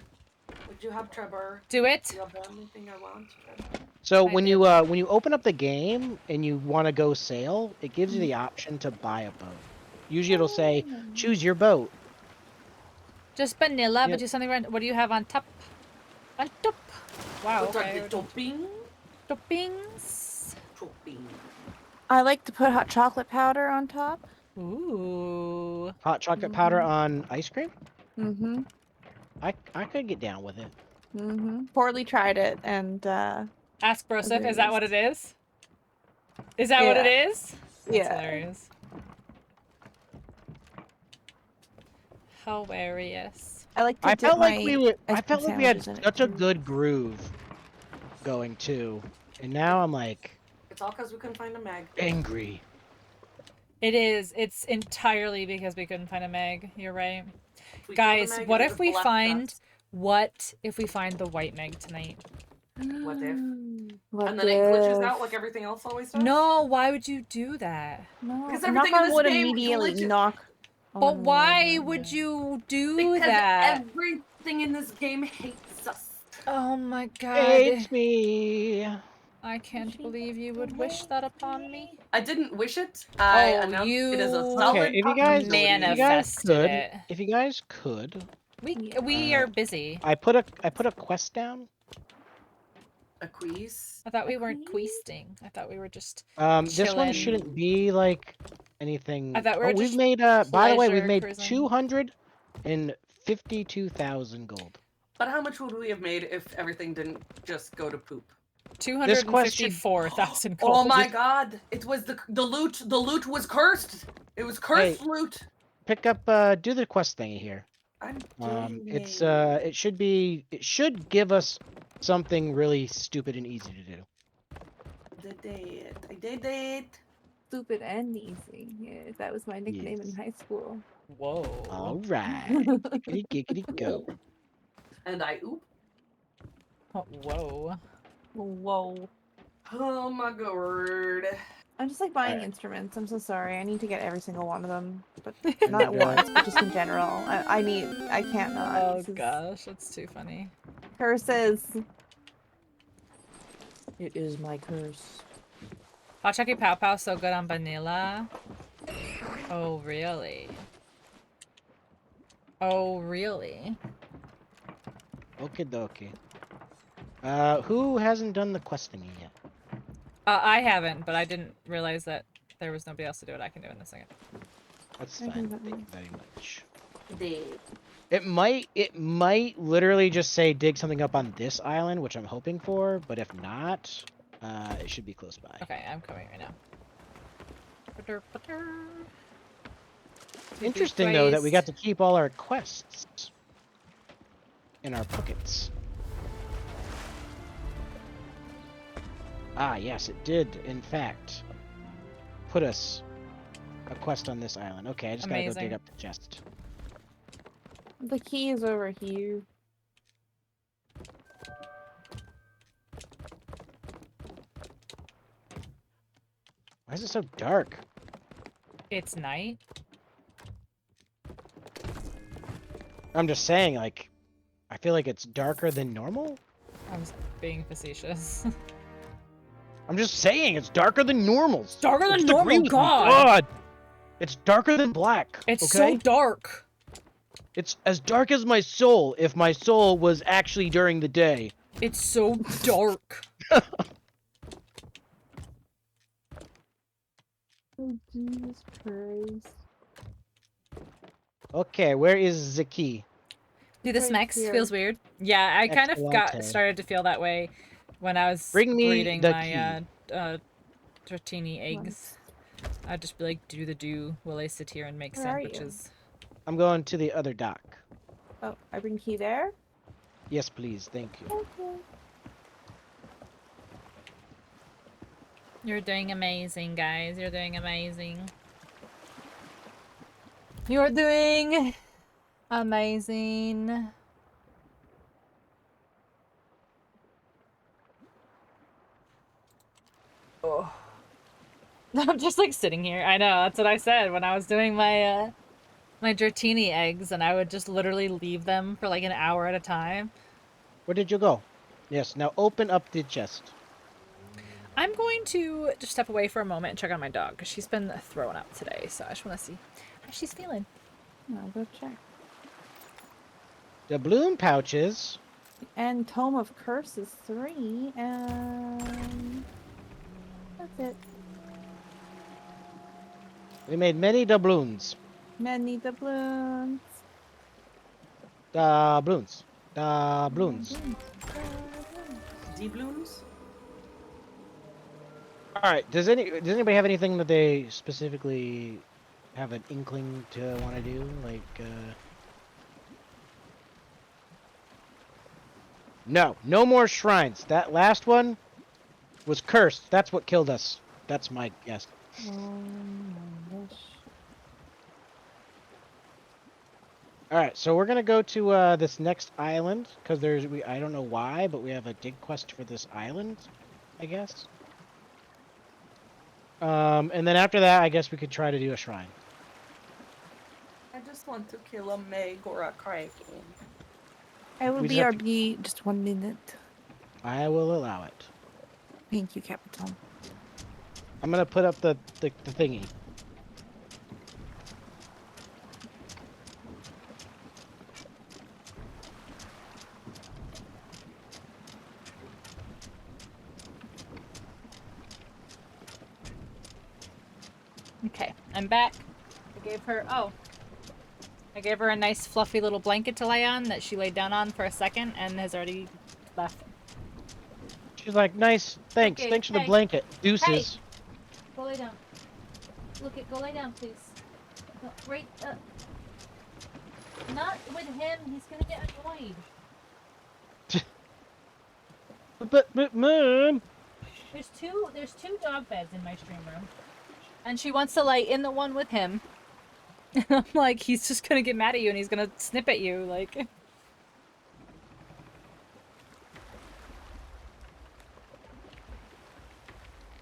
Would you have Trevor? Do it. Do you have anything I want? Trevor? So I when do. you open up the game and you want to go sail, it gives you the option to buy a boat. Usually it'll say choose your boat. Just vanilla, Yeah. but do something right. What do you have on top? On top. Wow. What are Okay. the topping? Toppings. Topping. I like to put hot chocolate powder on top. Ooh. Hot chocolate powder on ice cream. Mm-hmm. I could get down with it. Mm-hmm. Poorly tried it, and Ask Broseph, is that what it is? Is that what it is? That's Yeah. hilarious. Hilarious. I like to I dip felt like my we were. I ice felt cream like we had sandwiches in it, such a too. good groove going too, and now I'm like It's all because we couldn't find a mag. angry. It is. It's entirely because we couldn't find a Meg. You're right. If we Guys, killed the mag, what it if would've we left find us. what if we find the white Meg tonight? What if? What And then it glitches if? out like everything else always does? No, why would you do that? No, Because knock everything in on this wood game immediately glitches. knock. But on why wood. would you do Because that? everything in this game hates us. Oh my god. Hates me. I can't believe you would wish that upon me. I didn't wish it. I Oh, announced it as a you- solid Okay, if you guys- possibility. Manifested could- it. If you guys could, We are busy. I put a quest down. A quiz. I thought we weren't queasting. I thought we were just This one Chillin'. shouldn't be like anything. I thought we were we've just made by the way, we've pleasure made cruising. 252,000 gold. But how much would we have made if everything didn't just go to poop? 254,000 gold. Oh my god! It was the loot. The loot was cursed. It was cursed Hey. loot. Pick up, do the quest thingy here. I'm doing It's, it. it should give us something really stupid and easy to do. I did it. I did it. Stupid and easy. Yeah, that was my nickname in Yes. high school. Whoa. Alright. Giggity giggity go. And I oop. Oh, whoa. Whoa. Oh my god. I'm just like buying Alright. instruments. I'm so sorry. I need to get every single one of them, but And, not at once, but just in general. I can't not. Oh This is gosh, that's too funny. curses. It is my curse. Hot Chucky Pow Pow so good on vanilla. Oh really? Oh really? Okie dokie. Who hasn't done the quest thingy yet? I haven't, but I didn't realize that there was nobody else to do it. I can do it in a second. That's I fine. can do Thank you that. very much. Did. It might literally just say dig something up on this island, which I'm hoping for, but if not, it should be close by. Okay, I'm coming right now. Ba-dur, ba-dur. Interesting though that we got Placed. to keep all our quests in our pockets. Ah, yes, it did, in fact, put us a quest on this island. Okay, I just gotta go dig Amazing. up the chest. The key is over here. Why is it so dark? It's night. I'm just saying, like, I feel like it's darker than normal. I'm just being facetious. I'm just saying, it's darker than normal. Darker than Just agree normal, with me. God! It's darker than black. It's okay? so dark. It's as dark as my soul if my soul was actually during the day. It's so dark. Oh, Jesus Christ. Okay, where is the key? Dude, this Right next here. feels weird. Yeah, I kind of Excellente. started to feel that way when I was Bring me breeding the my Dratini eggs. I'd just be like, do will I sit here and make Where are you? sandwiches? I'm going to the other dock. Oh, I bring key there? Yes, please. Thank you. Okay. You're doing amazing, guys. You're doing amazing. You're doing amazing. Oh. I'm just like sitting here. I know, that's what I said when I was doing my my Dratini eggs, and I would just literally leave them for like an hour at a time. Where did you go? Yes, now open up the chest. I'm going to just step away for a moment and check on my dog because she's been throwing up today, so I just want to see how she's feeling. I'll go check. The bloom pouches. And Tome of Curses 3, and that's it. We made many doubloons. Many doubloons. Doubloons. Doubloons. D-blooms? Alright, does anybody have anything that they specifically have an inkling to want to do? Like, No more shrines. That last one was cursed. That's what killed us. That's my guess. Oh my gosh. Alright, so we're gonna go to this next island, because I don't know why, but we have a dig quest for this island, I guess. And then after that, I guess we could try to do a shrine. I just want to kill a Meg or a Kraken. I will We just have BRB just 1 minute. I will allow it. Thank you, Capitan. I'm gonna put up the thingy. Okay, I'm back. I gave her a nice fluffy little blanket to lay on that she laid down on for a second and has already left. She's like, nice, thanks. Okay, Thanks for the hey. blanket. Deuces. Go lay down. Go lay down, please. No, right, not with him. He's gonna get annoyed. But Mom. There's two dog beds in my stream room, and she wants to lay in the one with him. I'm like, he's just gonna get mad at you and he's gonna snip at you, like.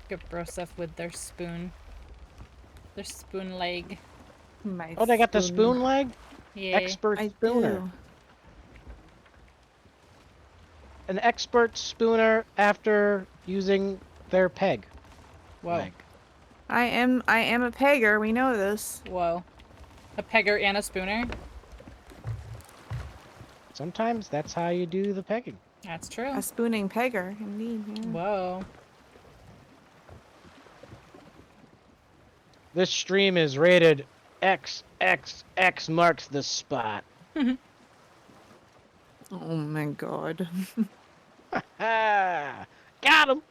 Good bro stuff with their spoon leg. My Oh, they got the spoon leg? Yeah. Expert I spooner. do. An expert spooner after using their peg. Whoa. Leg. I am a pegger. We know this. Whoa. A pegger and a spooner. Sometimes that's how you do the pegging. That's true. A spooning pegger, indeed. Yeah. Whoa. This stream is rated XXX marks the spot. Oh my god. Got him!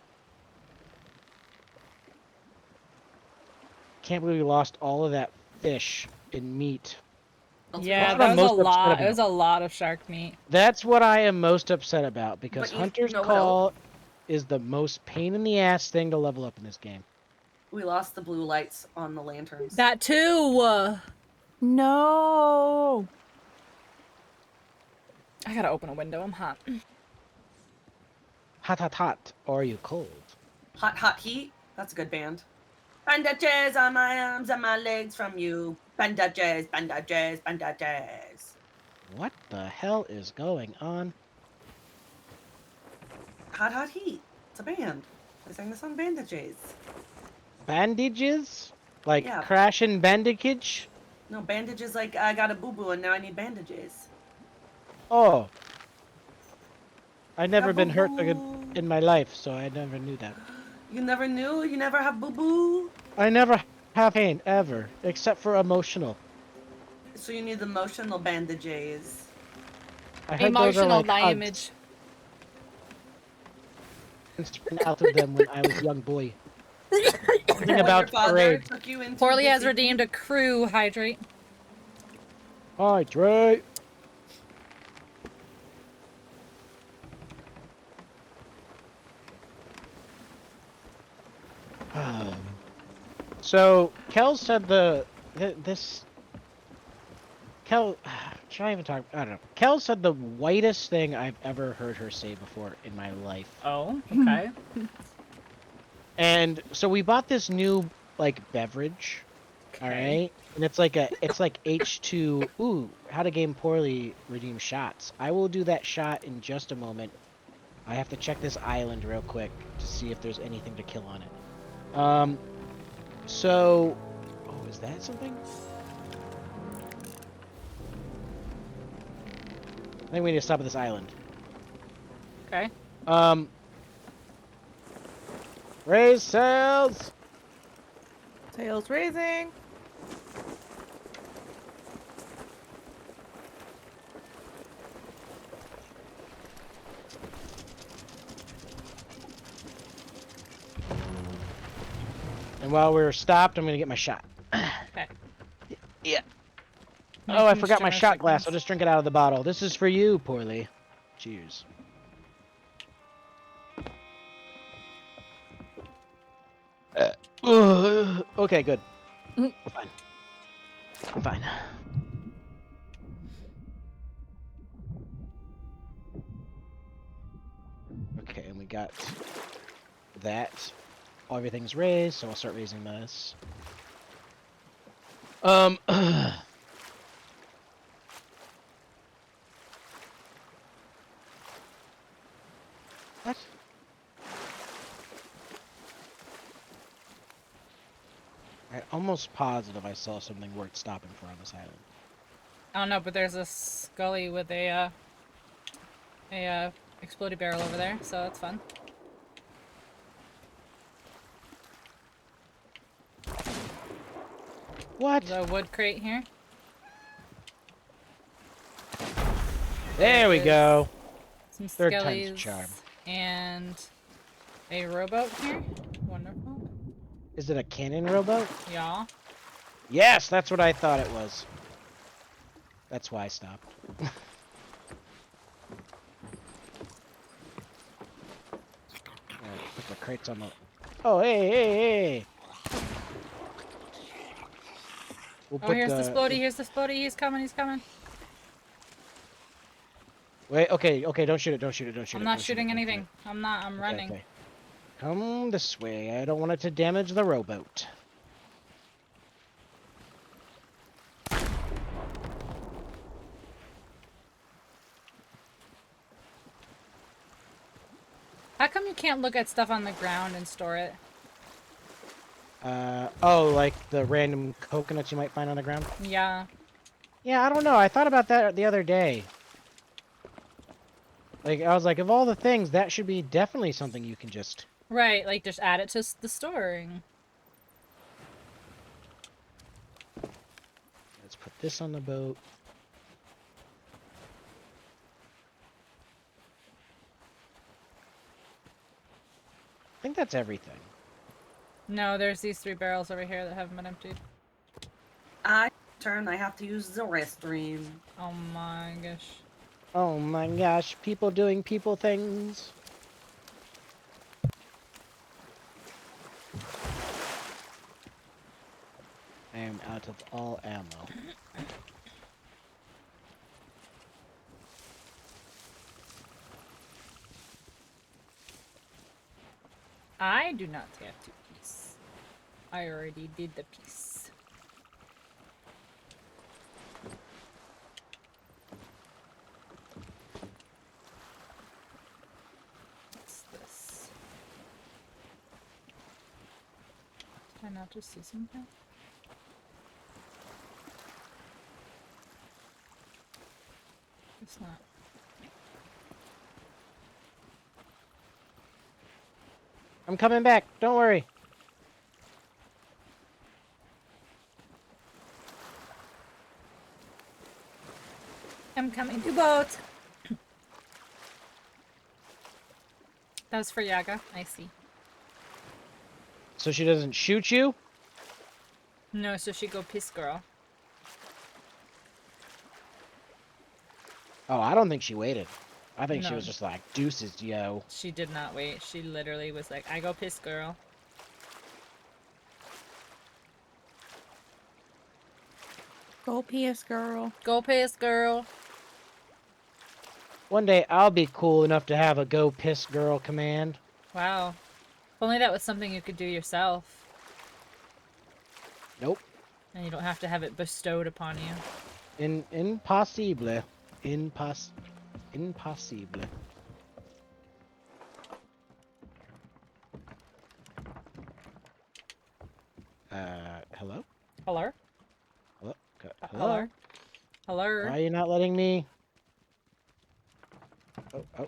Can't believe we lost all of that fish and meat. Yeah, That's what I'm that was a most upset lot. about. It was a lot of shark meat. That's what I am most upset about, because But you Hunter's know what Call is the most pain in the ass thing to level up in this game. We lost the blue lights on the lanterns. That too! No. I gotta open a window. I'm hot. Hot, hot, hot. Or are you cold? Hot, hot heat. That's a good band. Bandages on my arms and my legs from you. Bandages, bandages, bandages. What the hell is going on? Hot, hot heat. It's a band. They sang the song Bandages. Bandages? Like Yeah. Crash and Bandagage? No, bandages like I got a boo-boo and now I need bandages. Oh. I've never been hurt boo-boo. in my life, so I never knew that. You never knew? You never have boo-boo? I never have pain, ever. Except for emotional. So you need emotional bandages. I heard Emotional those are like hugs. damage. Out of them when I was a young boy. Something When about your father parade. took you into Poorly has Disney- redeemed a crew. Hydrate. Hi, Trey. So, Kel said this. Kel, should I even talk? I don't know. Kel said the whitest thing I've ever heard her say before in my life. Oh, okay. And so we bought this new like beverage. All right, and it's like H2. Ooh, how to game poorly redeem shots. I will do that shot in just a moment. I have to check this island real quick to see if there's anything to kill on it. So, oh, is that something? I think we need to stop at this island. Okay. Raise sails. Tails raising. And while we're stopped, I'm gonna get my shot. Okay. Yeah. Nice Oh, I and forgot my generous shot glass. seconds. I'll just drink it out of the bottle. This is for you, Poorly. Cheers. Okay, good. We're fine. I'm fine. Okay, and we got that. Everything's raised, so I'll start raising this. What? I'm almost positive I saw something worth stopping for on this island. I don't know, but there's a Scully with a exploded barrel over there, so that's fun. What? There's a wood crate here. There we is go. Some Third time's a Skellies charm. and A rowboat here? Wonderful. Is it a cannon rowboat? Yeah. Yes, that's what I thought it was. That's why I stopped. Alright, put the crates on the... Oh, hey, hey, hey! We'll Oh, put here's the Splody, here's the Splody, he's coming, he's coming. Wait, okay, okay, don't shoot it, don't shoot it, don't shoot it. I'm not don't shoot it, shooting don't shoot it. anything. I'm not, I'm Okay, running. okay. Come this way. I don't want it to damage the rowboat. How come you can't look at stuff on the ground and store it? Oh, like the random coconuts you might find on the ground? Yeah. Yeah, I don't know. I thought about that the other day. Like, I was like, of all the things, that should be definitely something you can just... Right, like just add it to the storing. Let's put this on the boat. I think that's everything. No, there's these 3 barrels over here that haven't been emptied. I turn. I have to use the restroom. Oh my gosh. Oh my gosh, people doing people things. I am out of all ammo. I do not have to piece. I already did the piece. What's this? Did I not just see something? It's not. I'm coming back. Don't worry. I'm coming to boat. That was for Yaga. I see. So she doesn't shoot you? No, so she go piss girl. Oh, I don't think she waited. I think she No. was just like, deuces, yo. She did not wait. She literally was like, I go piss girl. Go PS girl. Go piss girl. One day I'll be cool enough to have a go piss girl command. Wow. If only that was something you could do yourself. Nope. And you don't have to have it bestowed upon you. Impossible. Impossible. Hello? Hello? Hello? Hello? Hello? Hello? Why are you not letting me? Oh, oh.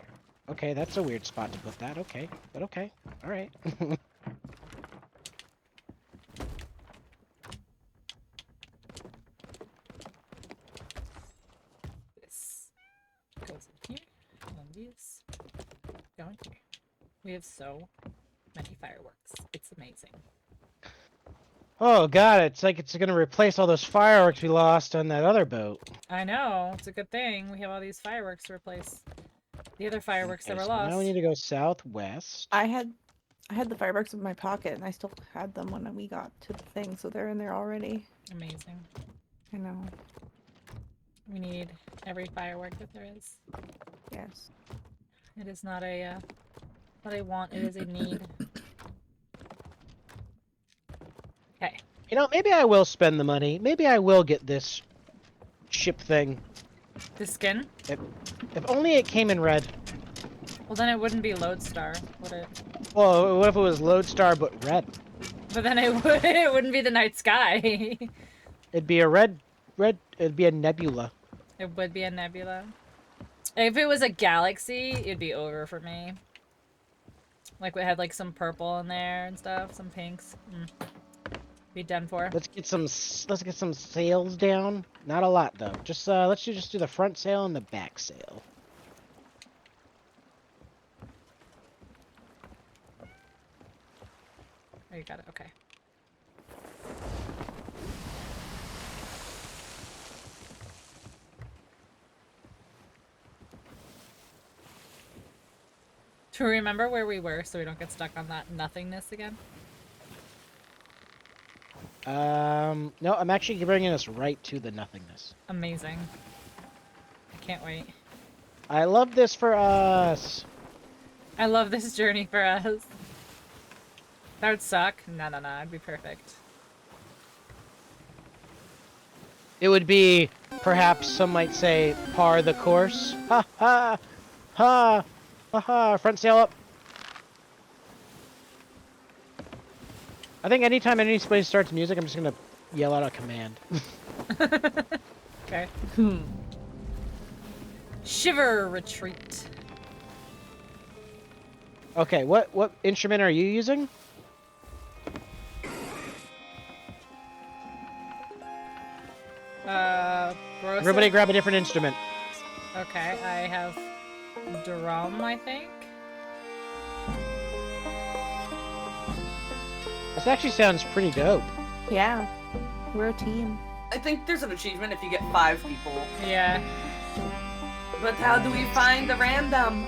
Okay, that's a weird spot to put that. Okay, but okay. All right. This goes in here. And these go in here. We have so many fireworks. It's amazing. Oh god, it's like it's gonna replace all those fireworks we lost on that other boat. I know. It's a good thing. We have all these fireworks to replace the other fireworks that Okay, were so lost. now we need to go southwest. I had the fireworks in my pocket, and I still had them when we got to the thing, so they're in there already. Amazing. I know. We need every firework that there is. Yes. It is not a want, it is a need. Okay. You know, maybe I will spend the money. Maybe I will get this ship thing. The skin? If only it came in red. Well, then it wouldn't be Lodestar, would it? Well, what if it was Lodestar but red? But then it would. It wouldn't be the night sky. It'd be a red. It'd be a nebula. It would be a nebula. If it was a galaxy, it'd be over for me. Like we had like some purple in there and stuff, some pinks. Be done for. Let's get some sails down. Not a lot though. Just let's just do the front sail and the back sail. you got it. Okay. To remember where we were so we don't get stuck on that nothingness again. No, I'm actually bringing us right to the nothingness. Amazing. I can't wait. I love this for us. I love this journey for us. That would suck. No, it'd be perfect. It would be, perhaps some might say, par the course. Ha ha! Ha! Ha ha! Front sail up! I think anytime anybody starts music, I'm just gonna yell out a command. Okay. Shiver retreat. Okay, what instrument are you using? Brosa? Everybody grab a different instrument. Okay, I have drum, I think. This actually sounds pretty dope. Yeah. We're a team. I think there's an achievement if you get 5 people. Yeah. But how do we find the random?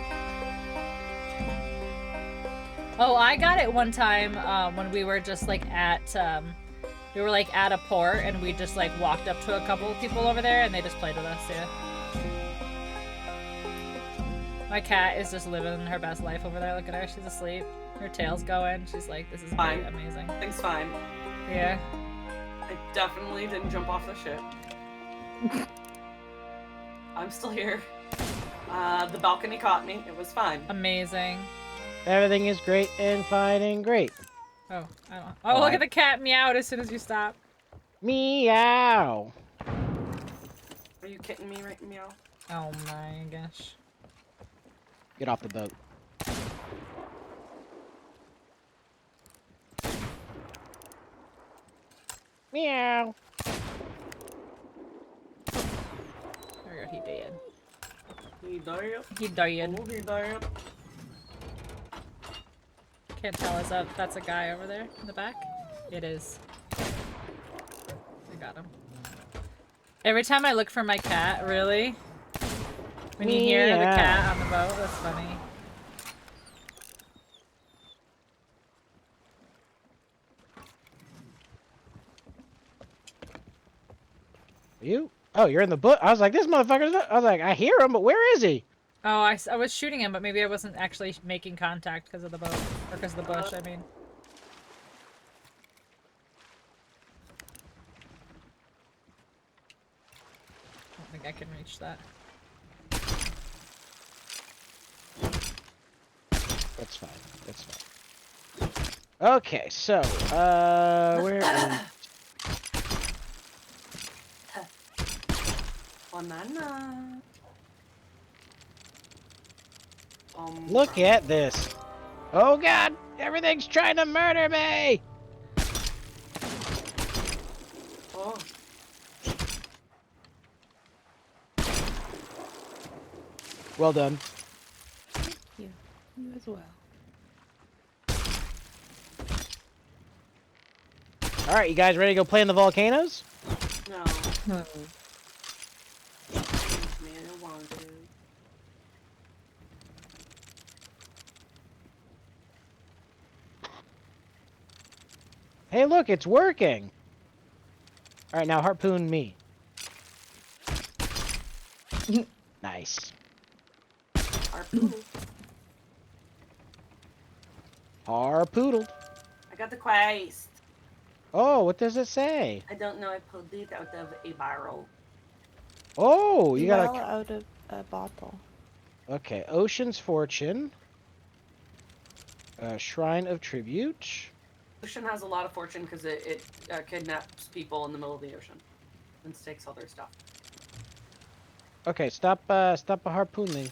Oh, I got it one time when we were just like at we were like at a port and we just like walked up to a couple of people over there and they just played with us. Yeah. My cat is just living her best life over there. Look at her, she's asleep. Her tail's going. She's like, this is Fine. amazing. Things fine. Yeah. I definitely didn't jump off the ship. I'm still here. The balcony caught me. It was fine. Amazing. Everything is great and fine and great. Oh, I don't know. Oh, look at the cat meowed as soon as you stop. Meow. Are you kidding me right meow? Oh my gosh. Get off the boat. Meow. There we go, he did. He died. He died. Oh, he died. Can't tell us if that's a guy over there in the back. It is. I got him. Every time I look for my cat, really? When you hear the cat on the boat, that's funny. You? Oh, you're in the book. I was like, this motherfucker's. I was like, I hear him, but where is he? Oh, I was shooting him, but maybe I wasn't actually making contact because of the boat. Or because of the bush, I mean. I don't think I can reach that. That's fine. That's fine. Okay, so, where is... Banana. Look at this. Oh god, everything's trying to murder me! Oh. Well done. You as well. Alright, you guys ready to go play in the volcanoes? No. Man, I want to. Hey look, it's working! Alright, now harpoon me. Nice. Harpoon. Harpoodled. I got the quest. Oh, what does it say? I don't know. I pulled it out of a barrel. Oh, you got Well out of a bottle. a... Okay, Ocean's Fortune. Shrine of Tribute. Ocean has a lot of fortune because it kidnaps people in the middle of the ocean and takes all their stuff. Okay, stop harpooning.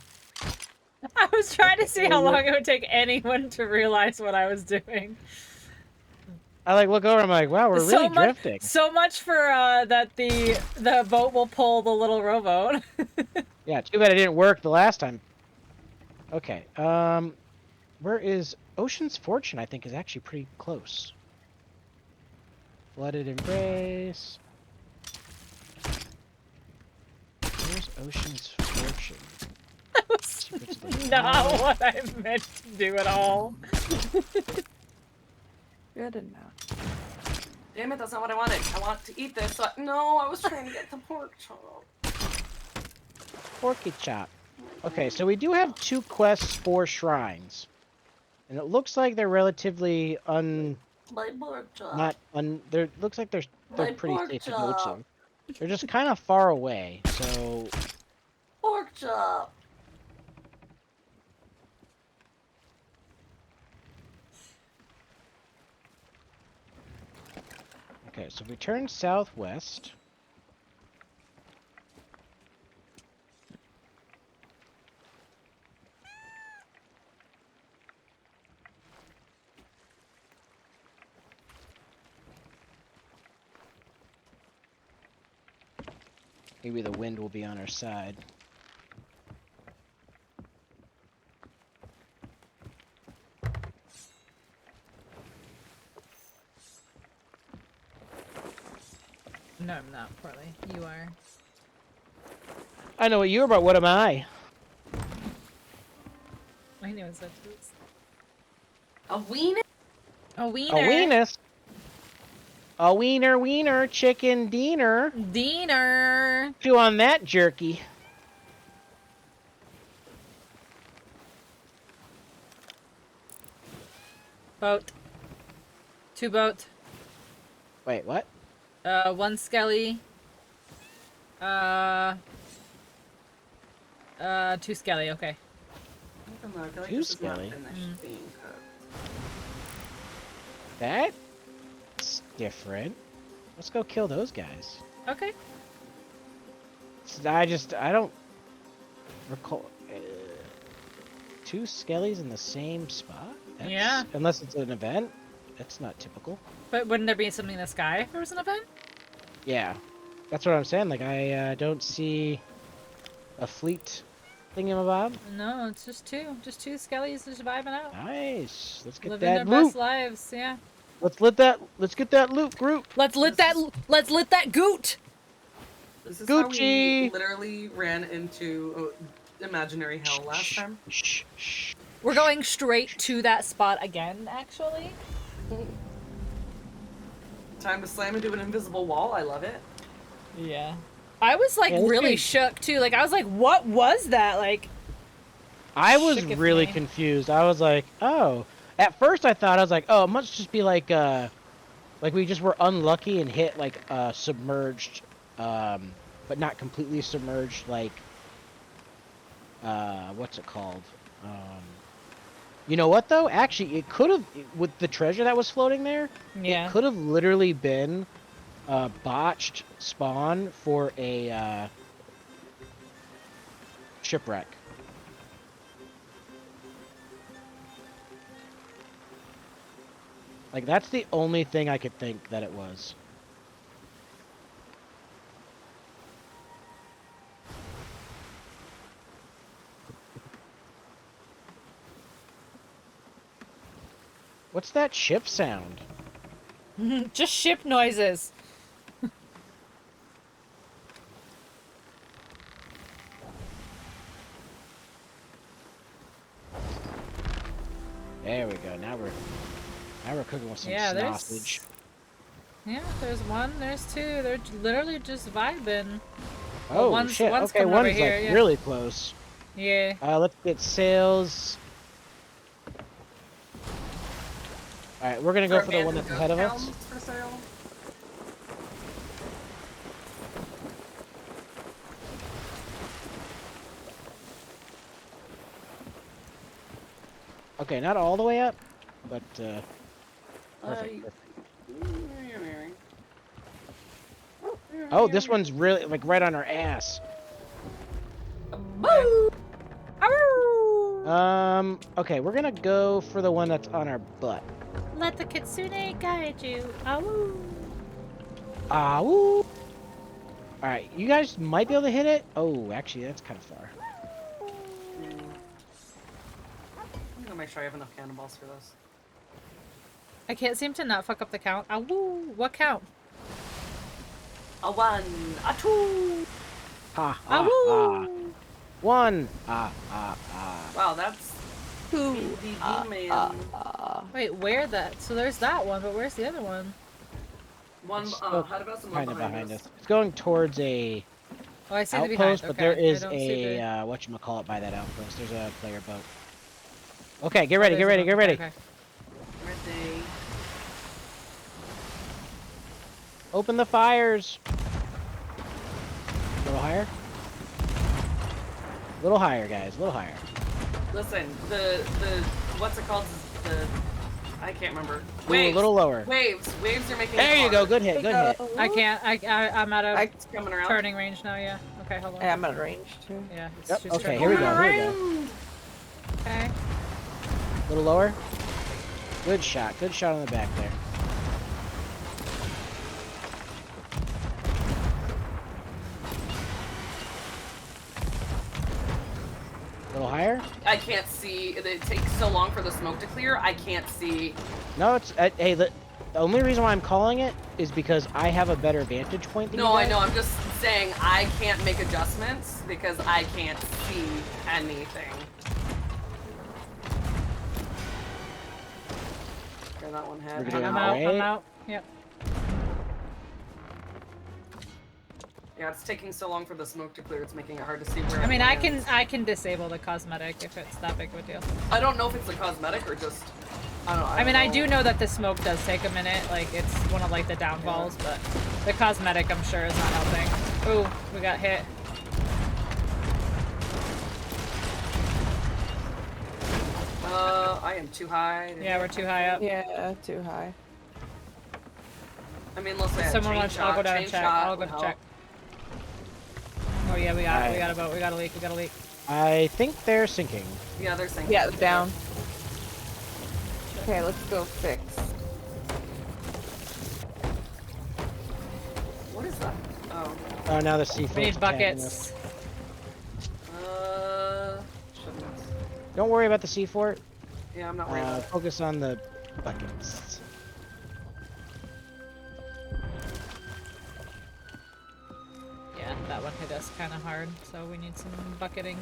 I was trying to see how long it would take anyone to realize what I was doing. I like look over, I'm like, wow, we're really drifting. So much for that the boat will pull the little rowboat. Yeah, too bad it didn't work the last time. Okay, where is Ocean's Fortune? I think is actually pretty close. Flooded Embrace. Where's Ocean's Fortune? Secrets of the Not Wild. what I meant to do at all. Good enough. Damn it, that's not what I wanted. I want to eat this. So no, I was trying to get the pork chop. Porky Chop. Okay, so we do have 2 quests for shrines. And it looks like they're relatively My pork chop. looks like they're My pretty pork safe to go chop. to. They're just kind of far away, so Pork chop. okay, so we turn southwest. Maybe the wind will be on our side. No, I'm not, Portly. You are. I know what you're about. What am I? I knew it was A wiener? a wiener. A weenus. A wiener, chicken diener. Diener. Chew on that jerky. Boat. 2 boat. Wait, what? 1 skelly. 2 skelly, okay. I don't know, I feel like Too this is not skelly. finished being cooked. That's different. Let's go kill those guys. Okay. I don't recall 2 skellies in the same spot. Yeah. Unless it's an event, that's not typical. But wouldn't there be something in the sky if there was an event? Yeah, that's what I'm saying. Like I don't see a fleet thingamabob. No, it's just 2. Just 2 skellies just vibing out. Nice. Let's get Living their that loot. best lives, yeah. Let's get that loot, group. Let's lit that goot! This is how we Gucci. literally ran into imaginary hell last time. Shh, shh. We're going straight to that spot again, actually. Time to slam into an invisible wall. I love it. Yeah. I was like Yeah, this really game- shook too. Like I was like, what was that? Like I was Shooketh really me. confused. I was like, oh. At first I thought, I was like, oh, it must just be like we just were unlucky and hit like submerged, but not completely submerged, like, what's it called? You know what though? Actually, it could have, with the treasure that was floating there, yeah. it could have literally been a botched spawn for a shipwreck. Like, that's the only thing I could think that it was. What's that ship sound? Just ship noises. There we go. Now we're cooking with some Yeah, sausage. Yeah, there's 1, there's 2. They're literally just vibing. Oh one's- shit! one's Okay, coming over one's here, like yeah. really close. Yeah. Let's get sails. All right, we're gonna go for the one that's ahead of us. For sale. Okay, not all the way up, but perfect. perfect. Oh, this one's really like right on our ass. Boo! Okay, we're gonna go for the one that's on our butt. Let the kitsune guide you. Awoo. Ah, woo! Alright, you guys might be able to hit it. Oh, actually, that's kind of far. I'm gonna make sure I have enough cannonballs for this. I can't seem to not fuck up the count. Ah, woo! What count? A 1, a 2. Ha Ah, ha ha. woo! 1. Ah ah ah. Wow, that's Who? BDD man. Wait, where that? So there's that one, but where's the other one? One. It's How about some more Kind of behind us? us. It's going towards a Oh, I see the behind. outpost, but there Okay, I is don't see a the- whatchamacallit by that outpost. There's a player boat. Okay, get oh, ready, there's get a ready, one. get ready. Okay. Ready. Open the fires. A little higher. A little higher, guys. A little higher. Listen, the what's it called? The I can't remember. Ooh, Waves. a little lower. Waves are making. There it you go. hard. Good hit. Good hit. I can't. I'm out of It's coming around. turning range now. Yeah. Okay, hold on. Yeah, I'm out of range too. Yeah. It's Yep, just okay, turning here we go. around. Here we go. Okay. A little lower. Good shot. Good shot on the back there. A little higher. I can't see. It takes so long for the smoke to clear. I can't see. No, it's hey. The only reason why I'm calling it is because I have a better vantage point than you No, I guys. know. I'm just saying I can't make adjustments because I can't see anything. Okay, that one We're had. gonna I'm do out. I'm Alright. out. Yep. Yeah, it's taking so long for the smoke to clear. It's making it hard to see where. I mean, it I lands. can disable the cosmetic if it's that big of a deal. I don't know if it's a cosmetic or just. I don't know. I mean, I do know that the smoke does take a minute. Like, it's one of like the downfalls, but the cosmetic, I'm sure, is not helping. Ooh, we got hit. I am too high. to Yeah, hit. we're too high up. Yeah, too high. I mean, let's say Someone chain wants. shot. I'll go down and chain check. shot I'll go would to help. check. Oh yeah, we got it. We Alright. got a boat. We got a leak. We got a leak. I think they're sinking. Yeah, they're sinking. Yeah, down. Okay, let's go fix. What is that? Oh. Oh, now the sea We float's need attacking us. buckets. Shouldn't. Don't worry about the sea fort. Yeah, I'm not worried about it. Focus on the buckets. Yeah, that one hit us kind of hard, so we need some bucketing.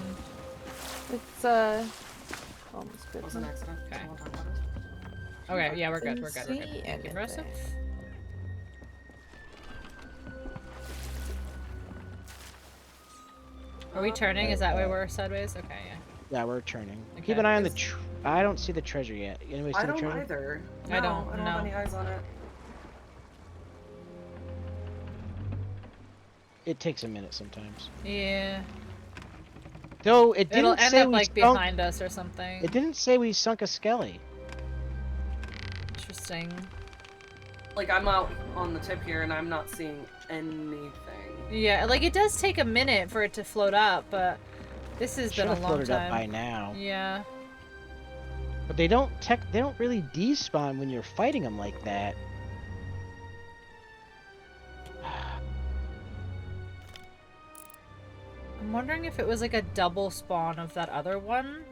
It's almost good. That was an accident. Okay. Don't wanna talk about it. Okay, yeah, we're good. We're good. We're See good. anything. Aggressive. Are we turning? Is that way we're sideways? Okay, yeah. Yeah, we're turning. Okay, Keep an eye on the. is- I don't see the treasure yet. Anybody see I the don't treasure? either. I No, don't, I don't have no. any eyes on it. It takes a minute sometimes. Yeah. Though it didn't It'll end say up we like sunk. behind us or something. It didn't say we sunk a skelly. Interesting. Like I'm out on the tip here and I'm not seeing anything. Yeah, like it does take a minute for it to float up, but this has Should been a have long floated up time. by now. Yeah. But they don't really despawn when you're fighting them like that. I'm wondering if it was like a double spawn of that other one.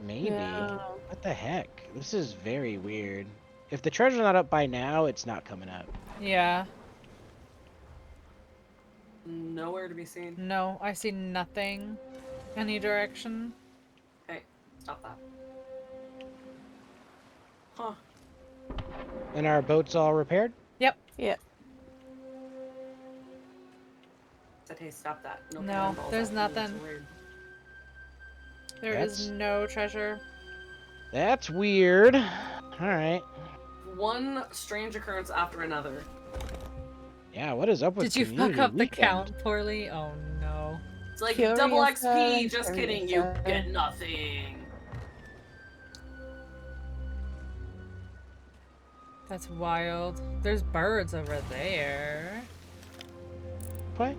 Maybe. Yeah. What the heck? This is very weird. If the treasure's not up by now, it's not coming up. Yeah. Nowhere to be seen. No, I see nothing. Any direction. Hey, stop that. Huh. And our boat's all repaired? Yep. Yeah. Said, hey, stop that. No, cannonballs there's after me, it's nothing. weird. There is no treasure. That's weird. Alright. One strange occurrence after another. Yeah, what is up with Did you fuck Community up the Weekend? count poorly? Oh no. It's like Curious double XP. eye, Just curious kidding. You eye. get nothing. That's wild. There's birds over there. What?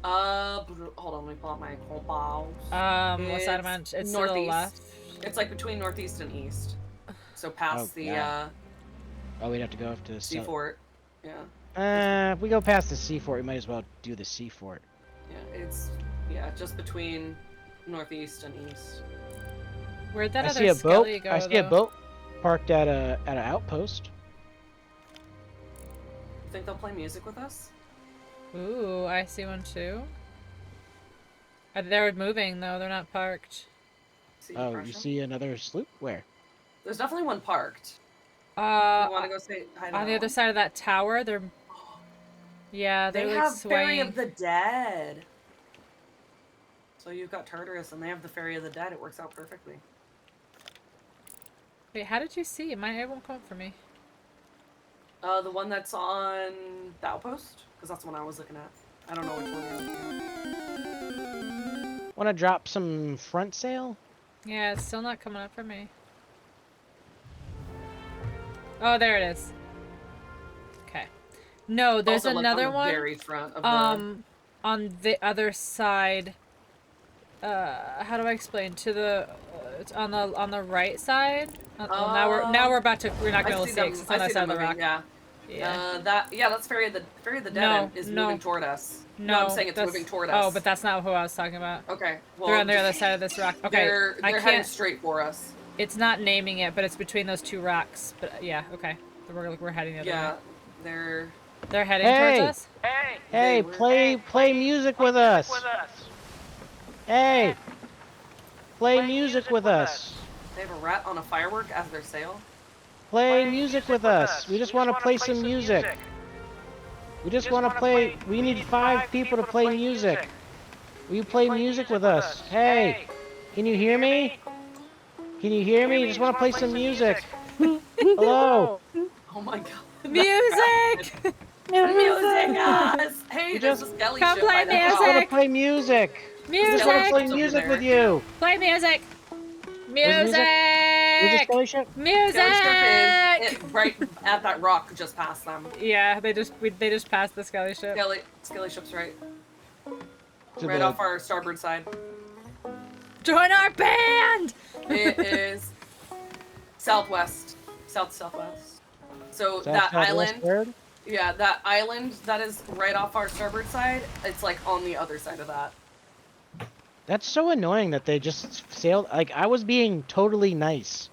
Hold on. Let me pull out my compass. What side am I on? It's to the northeast. left. It's like between northeast and east. So past Oh, the God. Oh, we'd have to go up to the sea south. fort. Yeah. If we go past the sea fort, we might as well do the sea fort. Yeah. It's just between northeast and east. Where'd that I other see a boat. skelly go, I see a though? boat. parked at an outpost. You think they'll play music with us? Ooh, I see one too. They're moving though. They're not parked. See Oh, crush you 'em? see another sloop? Where? There's definitely one parked. You Uh, want to go say hi to on the that other one? side of that tower, they're yeah, They they're like have Ferry swaying. of the Dead. So you've got Tartarus and they have the Ferry of the Dead. It works out perfectly. Wait, how did you see? It won't come up for me. The one that's on the outpost? Because that's the one I was looking at. I don't know which one you're looking at. Want to drop some front sail? Yeah, it's still not coming up for me. Oh, there it is. Okay. No, there's Also, look on another the one. very front of the... On the other side. How do I explain? To the it's on the right side. Well, now we're about to. We're not I gonna see see it them. 'cause it's on I that see side them of the moving. rock. Yeah. Yeah. That's Ferry of the Dead No, is no. moving toward us. No, I'm saying it's that's- moving toward us. Oh, but that's not who I was talking about. Okay. Well, They're on the just- other side of this rock. Okay, They're I heading can't. straight for us. It's not naming it, but it's between those two rocks. But yeah, okay. We're heading the other Yeah. way. They're... They're heading Hey! towards us. Hey, They were- play music with us. Hey, play music with us. They have a rat on a firework as their sail. Play music with us. We just want to play some music. We just want to play. We need 5 people to play music. Will you play music with us? Hey, can you hear me? Can you hear me? Just want to play some music. Hello. Oh my god. Music! Music us! Hey, there's a skelly Come ship play by the I just dock. want to music. play music. I just want to Music! play Over music there. with you. Play music! There's a Music! skelly ship. Skelly ship is Music! right at that rock just past them. Yeah, they just passed the skelly ship. Skelly ship's right. To Right the- off our starboard side. Join our band! It is southwest. Southwest. So that Southwest island, third? yeah, that island that is right off our starboard side, it's like on the other side of that. That's so annoying that they just sailed. Like, I was being totally nice.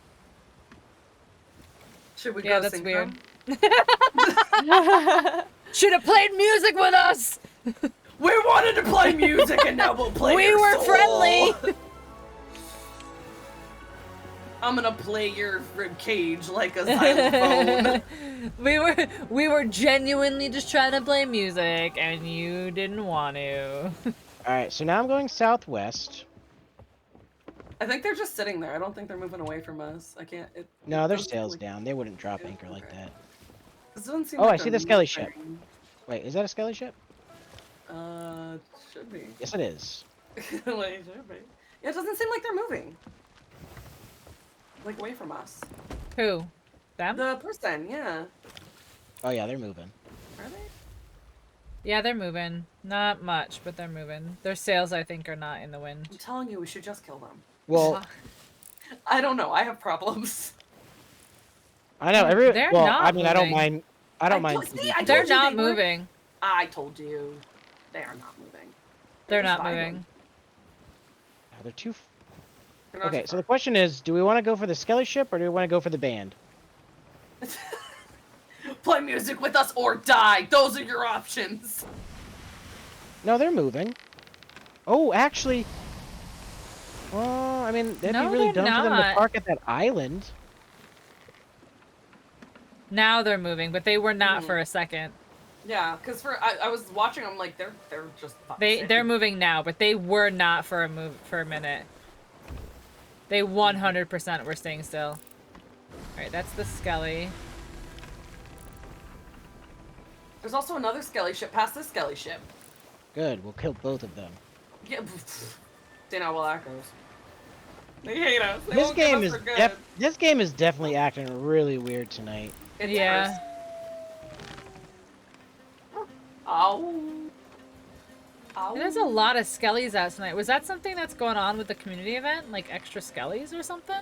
Should we Yeah, go that's sing weird. them? Should have played music with us! We wanted to play music and now we'll play We your were soul. friendly! I'm gonna play your rib cage like a xylophone. we were genuinely just trying to play music and you didn't want to. Alright, so now I'm going southwest. I think they're just sitting there. I don't think they're moving away from us. I can't. No, their doesn't sails seem down. They wouldn't drop anchor like Okay. that. This doesn't seem Oh, like I see they're the skelly ship. moving. Wait, is that a skelly ship? Should be. Yes, it is. Like, should be. Yeah, it doesn't seem like they're moving. Like away from us. Who? Them? The person, yeah. Oh yeah, they're moving. Are they? Yeah, they're moving. Not much, but they're moving. Their sails, I think, are not in the wind. I'm telling you, we should just kill them. Well, I don't know. I have problems. I know every. They're well, not I mean, I don't moving. mind. I don't I mind. told- see, keeping- I They're told you not they were- moving. I told you. They are not moving. They're just not vibing. moving. They're too. They're not Okay, too so the question is, do we want to go for the skelly ship or do we want to go for the band? far. Play music with us or die. Those are your options. No, they're moving. Oh, actually. Well, I mean, that'd No, be really they're dumb for them to not. park at that island. Now they're moving, but they were not Mhm. for a second. Yeah, because I was watching. I'm like, they're just. They're moving now, but they were not for a minute. They 100% were staying still. Alright, that's the skelly. There's also another skelly ship past this skelly ship. Good, we'll kill both of them. Yeah, they know how well that goes. They hate us. They This won't give game us is for good. this game is definitely acting really weird tonight. It's Yeah. worse. Ow. Ow. There's a lot of skellies out tonight. Was that something that's going on with the community event? Like extra skellies or something?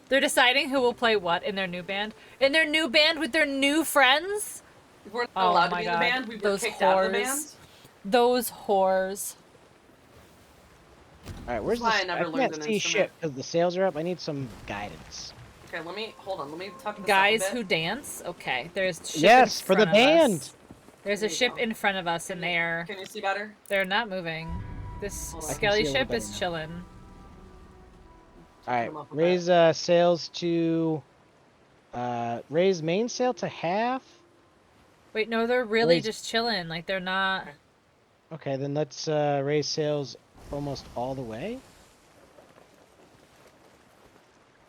They're deciding who will play what in their new band? In their new band with their new friends? We weren't Oh allowed to my be in God. the band. We were Those kicked out of the whores. band. Those whores. All right, where's That's why the? I never I learned can't an see instrument. shit because the sails are up. I need some guidance. Okay, hold on. Let me tuck this Guys up a who bit. dance. Okay, there's ship Yes, in for the front of us. band. There's There a you ship go. in front of us, and Can you see better? they're not moving. This Hold on. I can skelly see a little ship better is now. chilling. All right, them up a raise sails to raise mainsail to half. Wait, no, they're really Raise- just chilling. Like they're not. Okay. Okay, then let's raise sails almost all the way.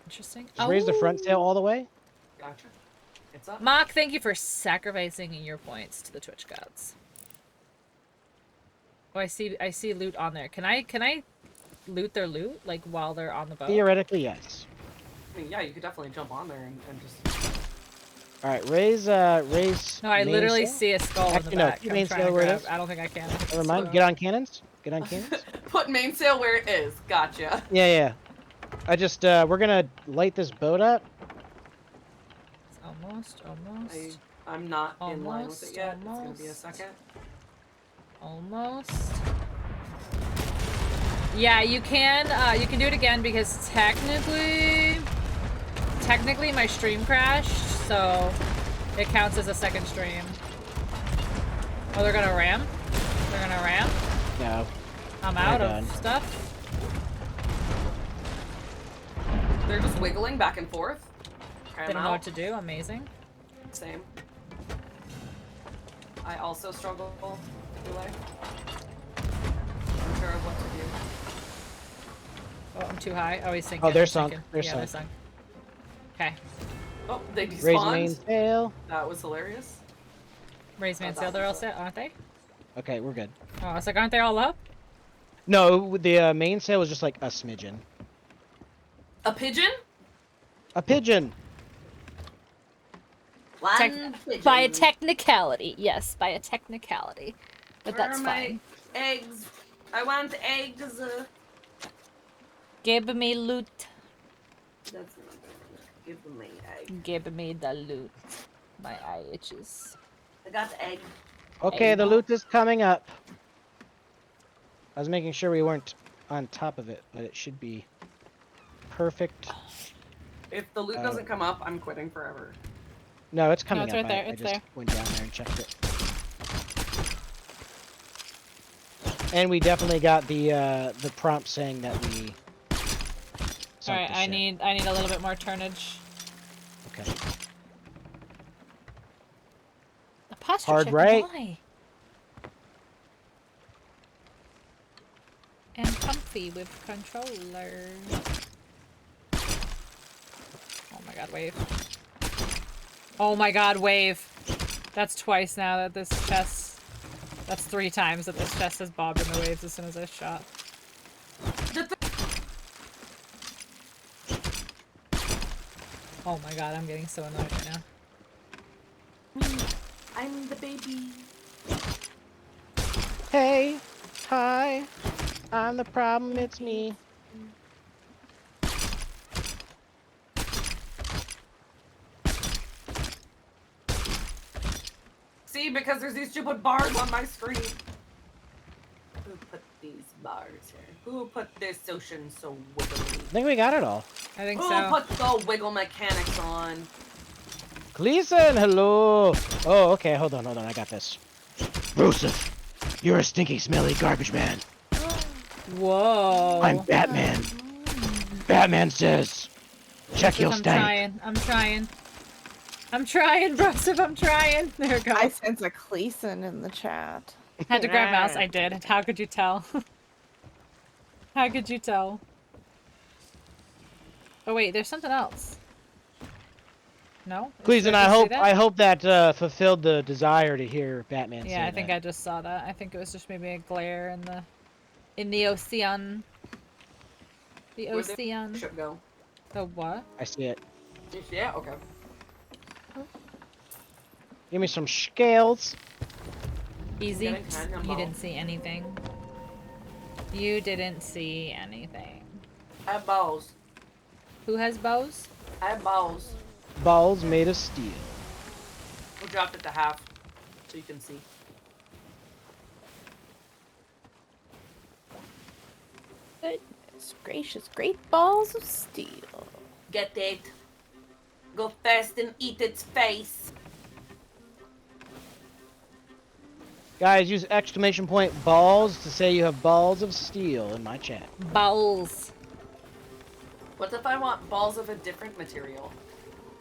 Interesting. Just raise the front sail all the way. Gotcha. It's up. Mock, thank you for sacrificing your points to the Twitch gods. Oh, I see loot on there. Can I loot their loot like while they're on the boat? Theoretically, yes. I mean, yeah, you could definitely jump on there and just. All right, raise. No, I literally mainsail. see a skull Actually, in no, the back. keep I'm mainsail trying to where it grab. is. I don't think I can. Never mind. So- Get on cannons. Get on cannons. Put mainsail where it is. Gotcha. Yeah. I just we're gonna light this boat up. It's almost. I'm not in line with it yet. Almost. It's gonna be a second. Almost. Yeah, you can do it again because technically my stream crashed, so it counts as a second stream. Oh, they're gonna ram? They're gonna ram? No. I'm They're out of done. stuff. They're just wiggling back and forth. Okay, They I'm don't know out. what to do. Amazing. Same. I also struggle with delay. I'm sure of what to do. Oh, I'm too high. Oh, he's sinking. Oh, they're he's sunk. sinking. They're Yeah, sunk. they're sunk. Okay. Oh, they Raise despawned. mainsail. That was hilarious. Raise mainsail. They're all set, aren't they? Okay, we're good. Oh, I was like, aren't they all up? No, the mainsail was just like a smidgen. A pigeon? A pigeon. One pigeon. By a technicality. Yes, by a technicality. But Where that's are my fine. eggs? I want eggs. Give me loot. That's not good. Give me egg. Give me the loot. My eye itches. I got the egg. Okay, Hey, the Bob. loot is coming up. I was making sure we weren't on top of it, but it should be perfect. If the loot doesn't come up, I'm quitting forever. No, it's coming it's up. right there, I it's just there. went down there and checked it. And we definitely got the prompt saying that we. All right, sunk the I ship. need a little bit more turnage. Okay. The posture Hard check, right. why? And comfy with controller. Oh my god, wave. Oh my god, wave. That's twice now that this chest. That's 3 times that this chest has bobbed in the waves as soon as I shot. Oh my god, I'm getting so annoyed right now. I'm the baby. Hey, hi, I'm the problem. It's me. See, because there's these stupid bars on my screen. Who put these bars here? Who put this ocean so wiggly? I think we got it all. I think Who so. put the wiggle mechanics on? Gleason, hello. Oh, okay. Hold on. I got this. Brusif, you're a stinky, smelly garbage man. Whoa. I'm Batman. Batman says, check your I'm stank. trying, Broseph, I'm trying. There we go. I sense a Cleason in the chat. Had to grab mouse, I did. How could you tell? How could you tell? Oh wait, there's something else. No? Gleason, Did I just say hope that? that fulfilled the desire to hear Batman say Yeah, I think that. I just saw that. I think it was just maybe a glare in the ocean. The Where'd the ocean. ship go? The what? I see it. Yeah, okay. Give me some scales. Easy. Getting kinda You low. didn't see anything. You didn't see anything. I have balls. Who has bows? I have balls. Balls made of steel. We dropped it to half so you can see. Goodness gracious, great balls of steel. Get it? Go fast and eat its face. Guys, use exclamation point balls to say you have balls of steel in my chat. Bowls. What if I want balls of a different material?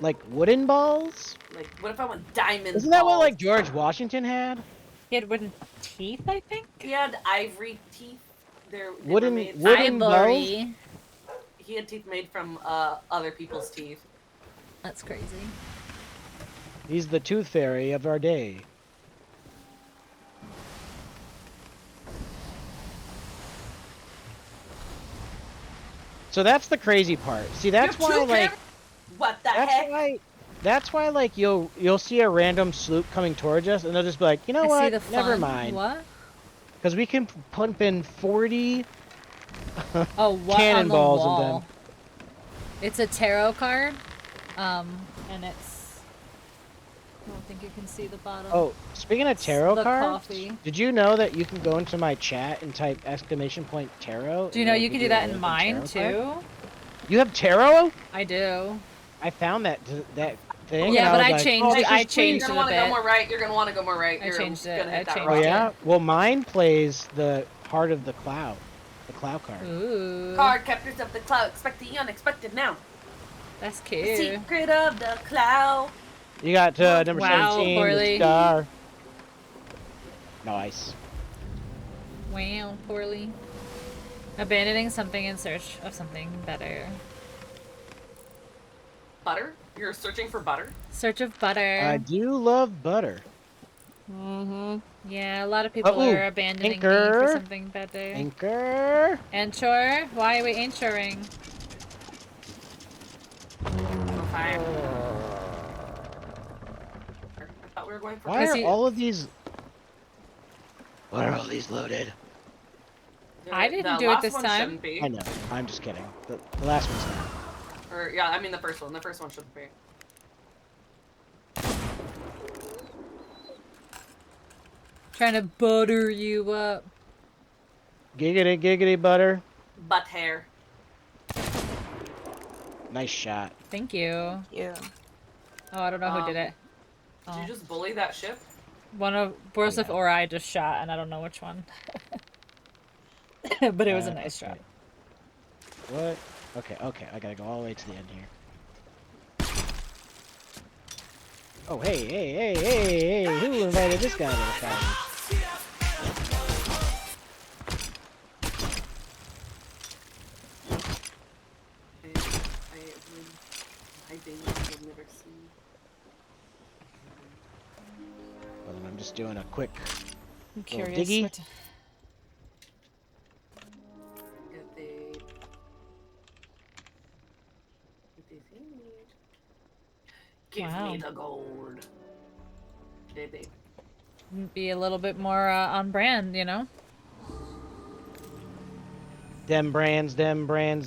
Like wooden balls? Like, what if I want diamond Isn't that what balls? like George Washington had? He had wooden teeth, I think. He had ivory teeth. They were Wooden made. wooden balls? Ivory. He had teeth made from other people's teeth. That's crazy. He's the tooth fairy of our day. So that's the crazy part. See, that's You have why two like cameras? What the that's heck? why that's why like you'll see a random sloop coming towards us and they'll just be like, you know I see what? the Never fun. mind. What? Because we can pump in 40 Oh, what on the cannonballs in wall? them. It's a tarot card, and it's. I don't think you can see the bottom. Oh, speaking of tarot the cards, coffee. did you know that you can go into my chat and type exclamation point tarot? Do you and know it'll you can give do that a in random mine tarot card? too? You have tarot? I do. I found that thing. Yeah, and but was I like, changed oh, it- this I is changed You're it gonna a want to go bit. more right. You're gonna want to go more right. I You're changed it. gonna hit I that changed Oh rock. yeah. Well, mine plays the heart of the cloud card. Ooh. Card captors of the cloud. Expect the unexpected now. That's The cute. secret of the cloud. You got number Wow, 17, the Corley. star. Nice. Wow, poorly. Abandoning something in search of something better. Butter? You're searching for butter? Search of butter. I do love butter. Mm-hmm. Yeah, a lot of people ooh, are abandoning me Anchor. for something better. Anchor. Anchor? Why are we anchoring? Oh, fine. I thought we were going for Why are he- all of these? Why are all these loaded? I didn't the do it last this one time. shouldn't be. I know. I'm just kidding. The last one's not. Or yeah, I mean the first one. The first one shouldn't be. Trying to butter you up. Giggity giggity butter. Butt hair. Nice shot. Thank you. Yeah. Oh, I don't know who did it. Did Oh. you just bully that ship? One of Borisov yeah. or I just shot, and I don't know which one. But it was a nice shot. What? Okay, I gotta go all the way to the end here. Oh, hey, who invited this guy to the party? I think I've never seen. Well, then I'm just doing a quick I'm little curious. diggy. What... Get the. Get the thing. Give Wow. me the gold. Baby. Be a little bit more on brand, you know? Them brands,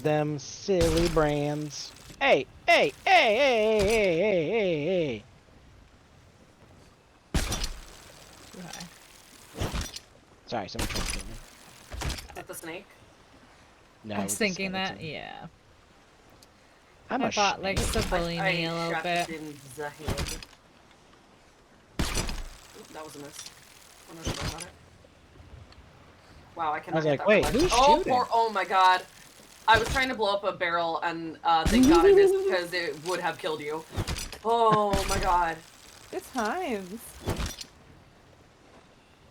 them silly brands. Hey. Okay. Sorry, someone tried to kill me. Is that the snake? No, I it was the thinking that, skeleton. yeah. I'm I a thought like snake. to bully me a little shot bit. it in the head. Oop, that was a miss. I'm not sure about it. Wow, I cannot was hit like, that wait, for life. who's oh, shooting? oh my god. I was trying to blow up a barrel and thank god I missed because it would have killed you. Oh my god. Good times.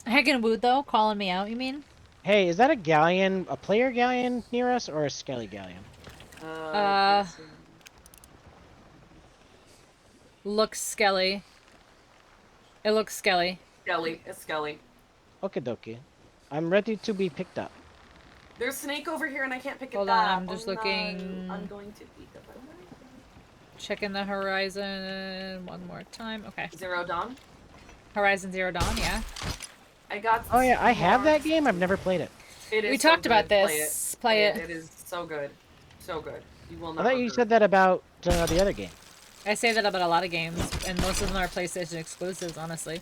Hagen Wood though, calling me out, you mean? Hey, is that a galleon, a player galleon near us, or a skelly galleon? Uh, Looks skelly. It looks skelly. Skelly. It's Skelly. Okie dokie. I'm ready to be picked up. There's Snake over here and I can't pick Hold it on, up. I'm just Oh, no. looking. I'm going to beat the Checking the horizon one more time. Okay. Zero Dawn. Horizon Zero Dawn, yeah. I got. Oh yeah, I have that Mars. game. I've never played it. It is We so talked about good. this. Play it. It is so good. So good. You will I not. thought you said that about the other game. I say that about a lot of games, and most of them are PlayStation exclusives, honestly.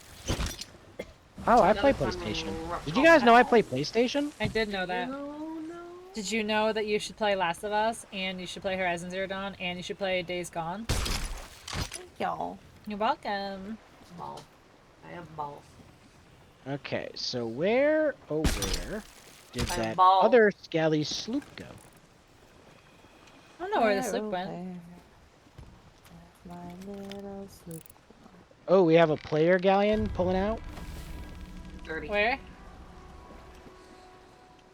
Oh, I Another play fun PlayStation. rock Did you guys know I ball. play PlayStation? I did know that. No. Did you know that you should play Last of Us, and you should play Horizon Zero Dawn, and you should play Days Gone? y'all. You're welcome. Ball. I have balls. Okay, so where, oh where, did I that ball. other scally sloop go? I don't know where the sloop went. My little sloop. Oh, we have a player galleon pulling out? Dirty. Where?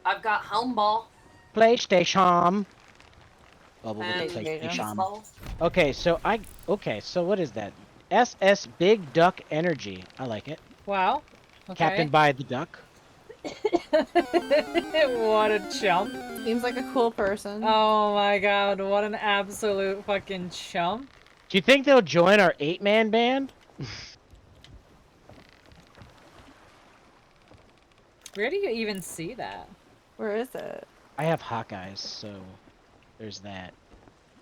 I've got home ball PlayStation. Bubble with and the PlayStation. peace PlayStation. balls. Okay, so what is that? SS Big Duck Energy. I like it. Wow. Okay. Captained by the duck. What a chump. Seems like a cool person. Oh my god, what an absolute fucking chump. Do you think they'll join our 8-man band? Where do you even see that? Where is it? I have Hawkeyes, so there's that.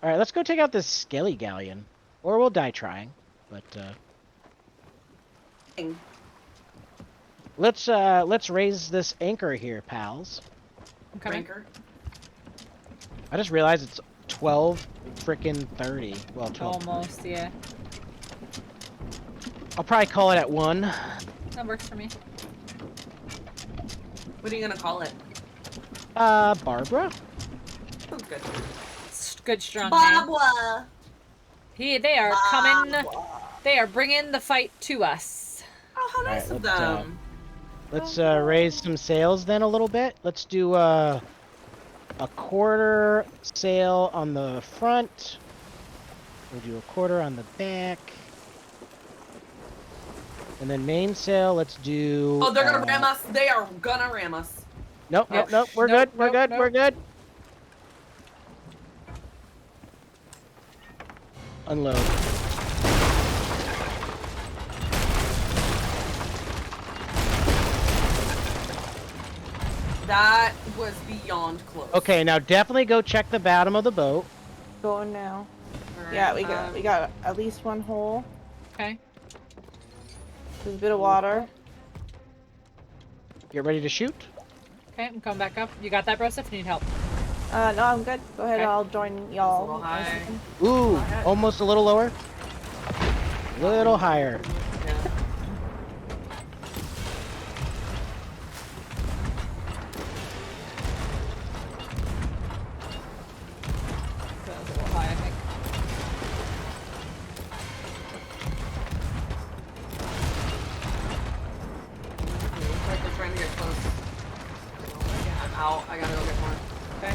Alright, let's go take out this Skelly Galleon. Or we'll die trying. But Ding. let's raise this anchor here, pals. I'm coming. Ranker. I just realized it's 12 frickin' 30. Well, 12. Almost, yeah. I'll probably call it at 1. That works for me. What are you gonna call it? Barbara? Oh, good. Good strong name. Barbara. They are coming. They are bringing the fight to us. Oh, how nice Alright, of let's, them. Let's raise some sails then a little bit. Let's do a quarter sail on the front. We'll do a quarter on the back. And then mainsail, let's do... Oh, they're gonna ram us. They are gonna ram us. Nope, Nope. nope, nope. We're Nope, good, we're nope, good, nope. we're good. Unload. That was beyond close. Okay, now definitely go check the bottom of the boat. Going now. Alright, Yeah, we got at least one hole. Okay. There's a bit of water. Get ready to shoot. Okay, I'm coming back up. You got that, Broseph? You need help. No, I'm good. Go ahead, Okay. I'll join a y'all. little high. Ooh, ahead. almost a little lower. Little higher. Yeah. That was a little high, I think. Looks like they're trying to get close. Yeah, I'm out. I gotta go get more. Okay.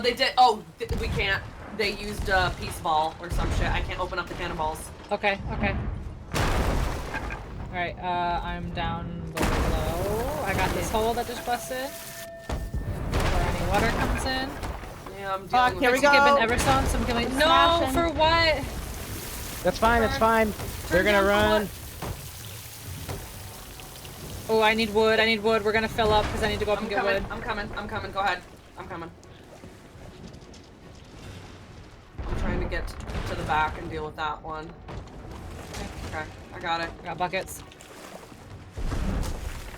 They did. Oh, we can't. They used a peace ball or some shit. I can't open up the cannonballs. Okay, okay. Alright, I'm down below. I got this hole that just busted. Before any water comes in. Yeah, I'm Fuck, dealing here with we this. go. Given Everstone, so I'm killing. It's No, smashing. for what? That's fine, that's fine. They're Turn gonna down run. for Oh, I need wood. I need wood. We're gonna fill up because I need to go up I'm and get coming. wood. I'm coming. I'm coming. Go ahead. I'm coming. I'm trying to get to the back and deal with that one. Okay, I got it. Got buckets.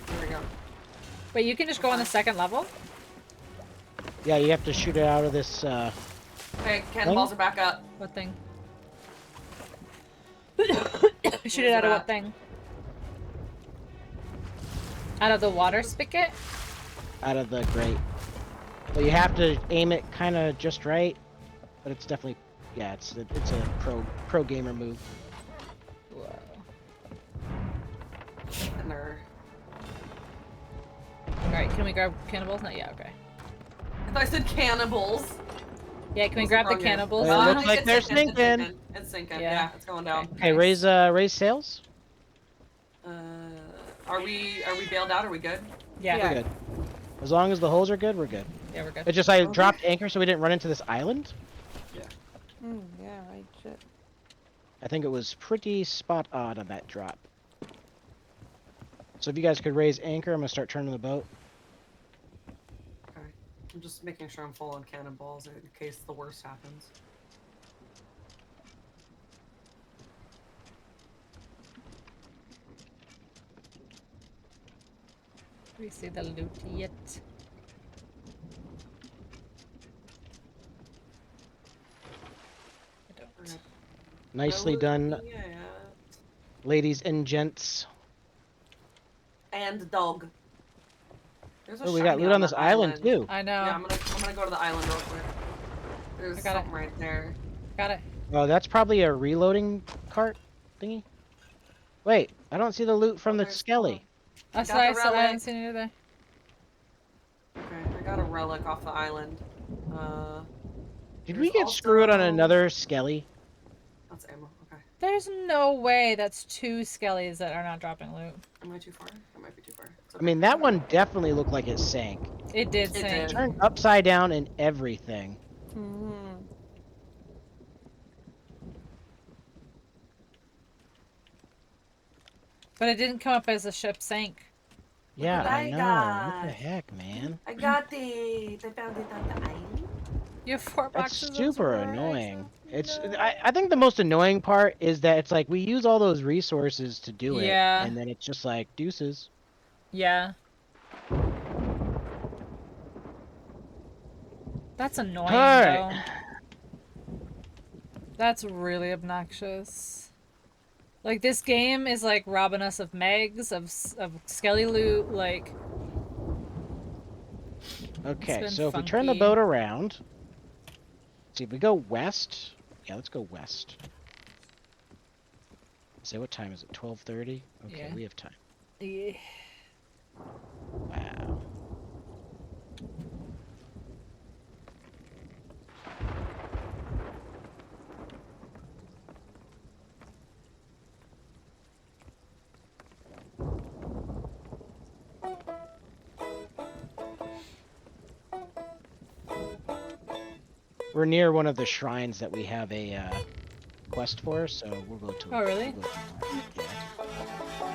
Here we go. Wait, you can just go on the second level? Yeah, you have to shoot it out of this, Okay, cannonballs are back up. What thing? Shoot it out of what thing? Out of the water spigot? out of the grate. Well, you have to aim it kind of just right, but it's definitely, yeah, it's a pro gamer move. Whoa. And they're... Alright, can we grab cannibals? Not yet, okay. I thought I said cannibals. Yeah, can we What's grab the wrong here? cannibals? It looks like it's they're sinking, it's sinking. sinking. It's sinking. Yeah. Yeah, it's going down. Okay, Nice. raise sails. Are we bailed out? Are we good? Yeah, Yeah. We're good. As long as the holes are good, we're good. yeah, we're good. It's just I Okay. dropped anchor so we didn't run into this island. Yeah, right, shit. I think it was pretty spot on that drop. So if you guys could raise anchor, I'm gonna start turning the boat. Okay. I'm just making sure I'm full on cannonballs in case the worst happens. We see the loot yet. Nicely done, Looking at- ladies and gents. And dog. There's a Oh, we got shiny loot on this island too. I know. Yeah, I'm gonna go to the island real quick. There's I got it. something right there. Got it. Oh, that's probably a reloading cart thingy. Wait, I don't see the loot from the There's Skelly. That's Got what I the said. I relic. haven't seen it either. Okay, I got a relic off the island. Did There's we get screwed on also- another Skelly? That's ammo. Okay. There's no way that's 2 skellies that are not dropping loot. Am I too far? That might be too far. It's I okay. mean, that one definitely looked like it sank. It did It sink. did. Turned upside down and everything. Mm-hmm. But it didn't come up as the ship sank. Yeah, what I I know. got. What the heck, man? I got it. I found it on the island. You have 4 That's boxes. of super supplies. annoying. It's No. I think the most annoying part is that it's like we use all those resources to do it, Yeah. and then it's just like deuces. Yeah. That's annoying, Alright. though. That's really obnoxious. Like, this game is, like, robbing us of megs, of skelly loot, like... Okay, been so if we turn the funky. boat around, let's see if we go west. Yeah, let's go west. Say what time is it? 12:30. Okay, Yeah. we have time. Yeah. Wow. We're near one of the shrines that we have a quest for, so we'll go to. Oh, really? We'll go to yeah.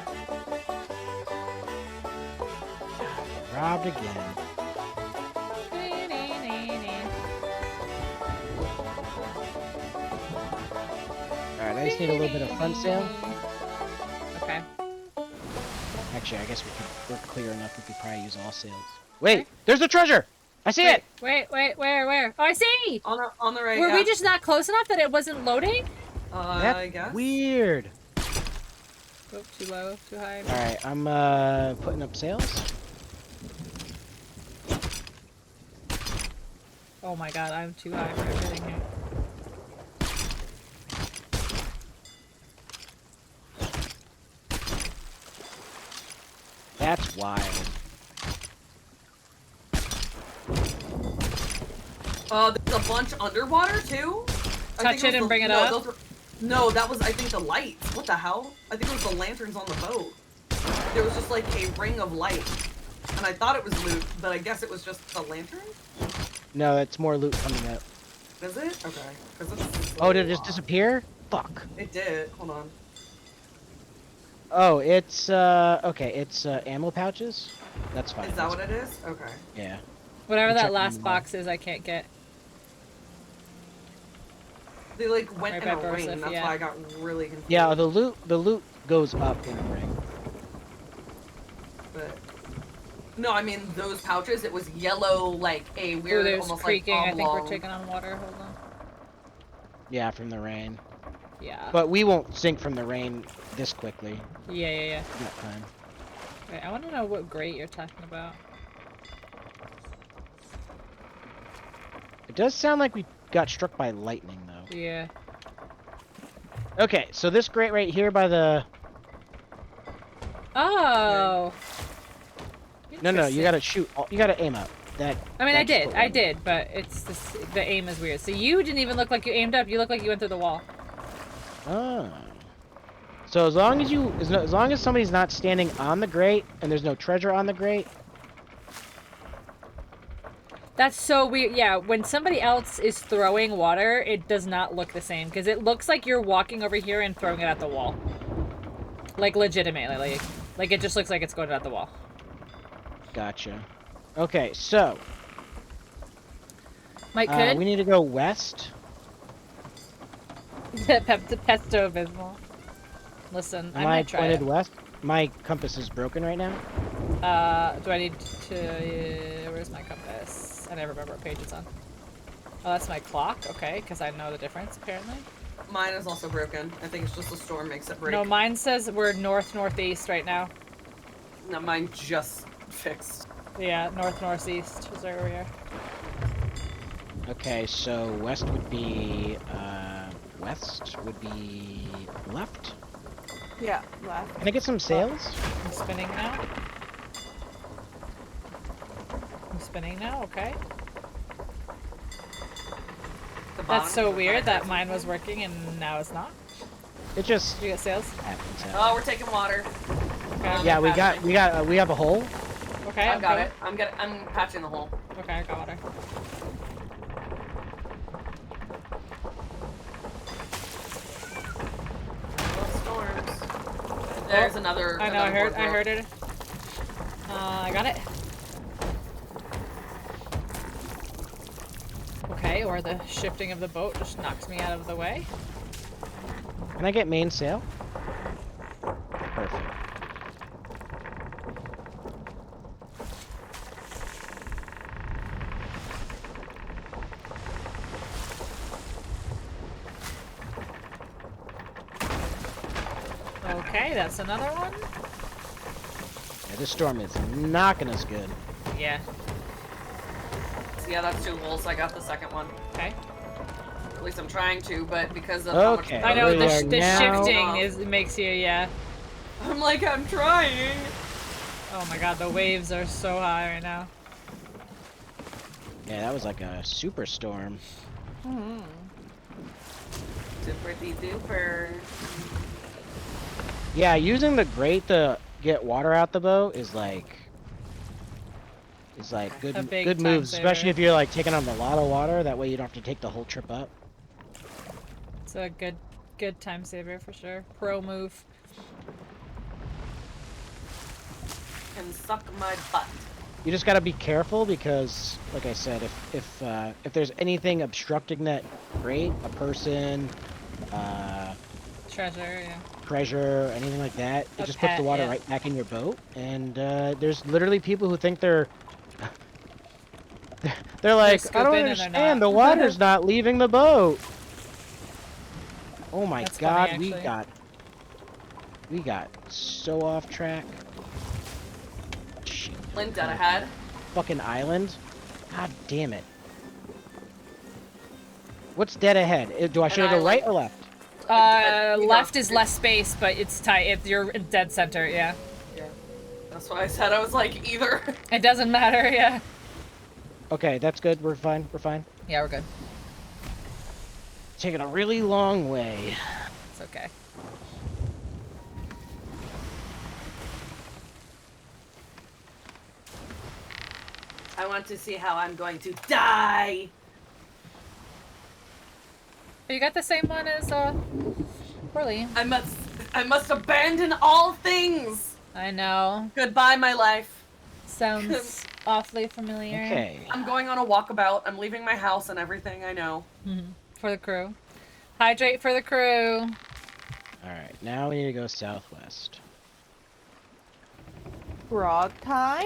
Robbed again. Alright, I just need a little bit of front sail. Okay. Actually, I guess we're clear enough. We could probably use all sails. Wait, there's the treasure! I see it! Wait, where? Oh, I see! On the right. Were yeah. we just not close enough that it wasn't loading? That's I guess. weird. Oh, too low, too high. Alright, I'm putting up sails. Oh my god, I'm too high for everything here. That's wild. There's a bunch underwater too. I Touch think it and bring it no, up? those were- no, that was I think the lights. What the hell? I think it was the lanterns on the boat. There was just like a ring of light, and I thought it was loot, but I guess it was just the lantern. No, it's more loot coming up. Is it? Okay. 'Cause it's Oh, did it so just disappear? Fuck. It did. Hold on. Oh, it's okay, it's ammo pouches. That's fine. Is that what it is? Okay. Yeah. Whatever I'm that checking last them box is, I can't get. They like went Right in a by ring. Bursif, That's yeah. why I got really confused. Yeah, the loot goes up in a ring. But no, I mean those pouches. It was yellow, like a Ooh, weird, there's almost creaking. like I think we're oblong. taking on water. Hold on. Yeah, from the rain. Yeah. But we won't sink from the rain this quickly. Yeah. We got time. Wait, I want to know what grate you're talking about. It does sound like we got struck by lightning though. Yeah. Okay, so this grate right here by the Oh. No, you Interesting. gotta shoot. You gotta aim up. That. I mean, I that's did, the I one. did, but it's this, the aim is weird. So you didn't even look like you aimed up. You look like you went through the wall. Ah. So as long as somebody's not standing on the grate and there's no treasure on the grate. That's so weird. Yeah, when somebody else is throwing water, it does not look the same because it looks like you're walking over here and throwing it at the wall. Like legitimately, like it just looks like it's going at the wall. Gotcha. Okay, so Mike could we need to go west. Pesto Bismol. Listen, Am I'm I gonna try pointed it. west? My compass is broken right now. Do I need to? Where's my compass? I never remember what page it's on. Oh, that's my clock. Okay, because I know the difference apparently. mine is also broken. I think it's just the storm makes it break. No, mine says we're north-northeast right now. No, mine just fixed. Yeah, north-northeast is where we are. Okay, so west would be left. Yeah, left. Can I get some sails? I'm spinning now. I'm spinning now, okay. The That's bottom so of the weird fire that mine was hydrant. working and now it's not. It just Did you get sales? happens. Oh, we're taking water. Okay. Yeah, we patching. have a hole. Okay, I've got good. it. I'm patching the hole. Okay, I got water. Storms. There's another. I know, I another heard boardwalk. it. I got it. Okay, or the shifting of the boat just knocks me out of the way. Can I get mainsail? Perfect. Okay, that's another one. Yeah, this storm is knocking us good. Yeah. Yeah, that's 2 holes. I got the second one. Okay. At least I'm trying to, but because of how much Okay. I know we are the now- shifting is makes you I'm like, I'm trying. Oh my god, the waves are so high right now. Yeah, that was like a super storm. Mm-hmm. Super duper. Yeah, using the grate to get water out the boat is like good A big good time moves, saver. especially if you're like taking on a lot of water. That way you don't have to take the whole trip up. It's a good time saver for sure. Pro move. And suck my butt. You just gotta be careful because, like I said, if there's anything obstructing that grate, a person, Treasure, yeah. treasure, anything like that, A it just puts the pet, water yeah. right back in your boat. And there's literally people who think they're like, I don't scooping and they're understand, not." the water's not leaving the boat. Oh my That's god, funny, we actually. got so off track. Shit, Link dead ahead. fucking island. God damn it. What's dead ahead? Do I should I go island. right or left? You Left go. is less space, but it's tight. If you're in dead center, yeah. Yeah. That's why I said I was like either. It doesn't matter, yeah. Okay, that's good. We're fine. We're fine. Yeah, we're good. Taking a really long way. It's okay. I want to see how I'm going to die. You got the same one as Corley. I must abandon all things. I know. Goodbye, my life. Sounds awfully familiar. Okay. I'm going on a walkabout. I'm leaving my house and everything I know. For the crew. Hydrate for the crew. Alright, now we need to go southwest. Grog time?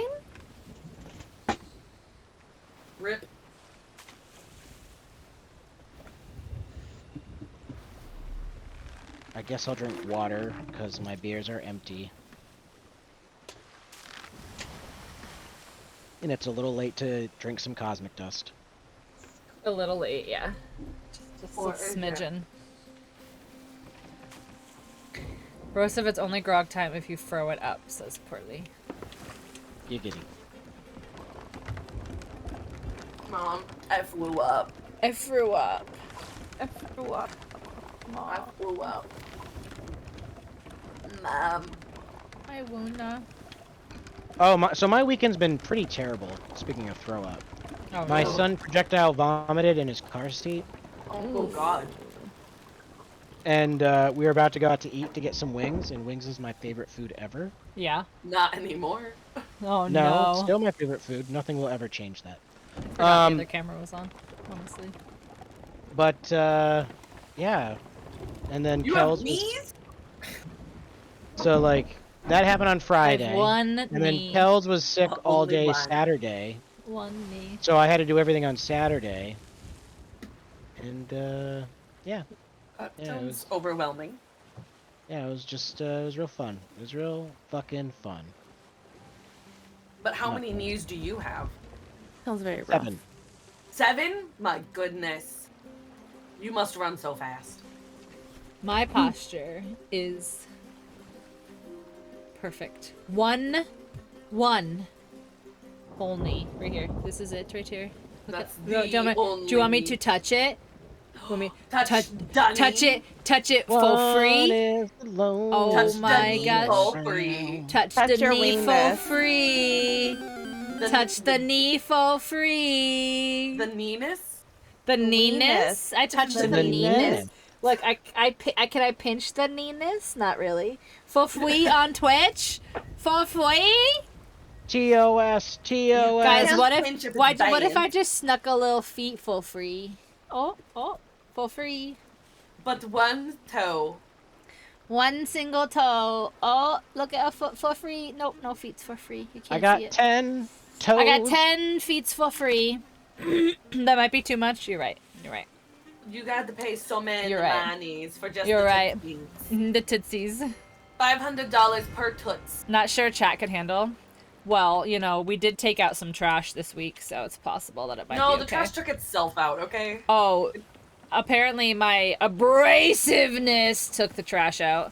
Rip. I guess I'll drink water, because my beers are empty. And it's a little late to drink some cosmic dust. A little late, yeah. Just Or a is it? smidgen. Roast of it's only grog time if you throw it up, says Portly. Giggity. Mom, I flew up. I threw up. I threw up. I Mom. flew up. Mom. I wanna. Oh, so my weekend's been pretty terrible, speaking of throw up. Oh, My no. son projectile vomited in his car seat, Oh God. and we were about to go out to eat to get some wings, and wings is my favorite food ever. Yeah. Not anymore. Oh No, no. it's still my favorite food. Nothing will ever change that. Forgot the other camera was on, honestly. But, yeah. And then You have Kells was... knees? So, like, that happened on I Friday. have one And then knee. Kells was sick all Only day one. Saturday. One knee. So I had to do everything on Saturday. And, yeah. Yeah, it Sounds was- overwhelming. Yeah, it was just it was real fun. It was real fucking fun. But how Not many knees do you have? Sounds very rough. 7. 7? My goodness. You must run so fast. My posture is perfect. One whole knee right here. This is it right here. Look That's at, the do you want me to only- touch it? Want me Touch Dunny. touch it for free? Oh Touch my the gosh. knee for free. Touch Touch the your knee for weenus. free. Touch the knee for free. The knees? The weenus. kneeness. I touched the The kneeness. Look, can I pinch the kneeness? Not really. For free on Twitch. For free. TOS, TOS. Guys, can't what pinch if if it's what if I banned. just snuck a little feet for free? Oh, for free. But one toe. One single toe. Oh, look at a foot for free. Nope, no feet's for free. You I can't got see it. 10 toes. I got 10 feets for free. That might be too much. You're right. You're right. You got to pay so many You're right. monies for just You're the right. tootsies. The tootsies. $500 per toots. Not sure chat can handle. Well, you know, we did take out some trash this week, so it's possible that it might No, be the okay. trash took itself out, okay? Oh, apparently my abrasiveness took the trash out.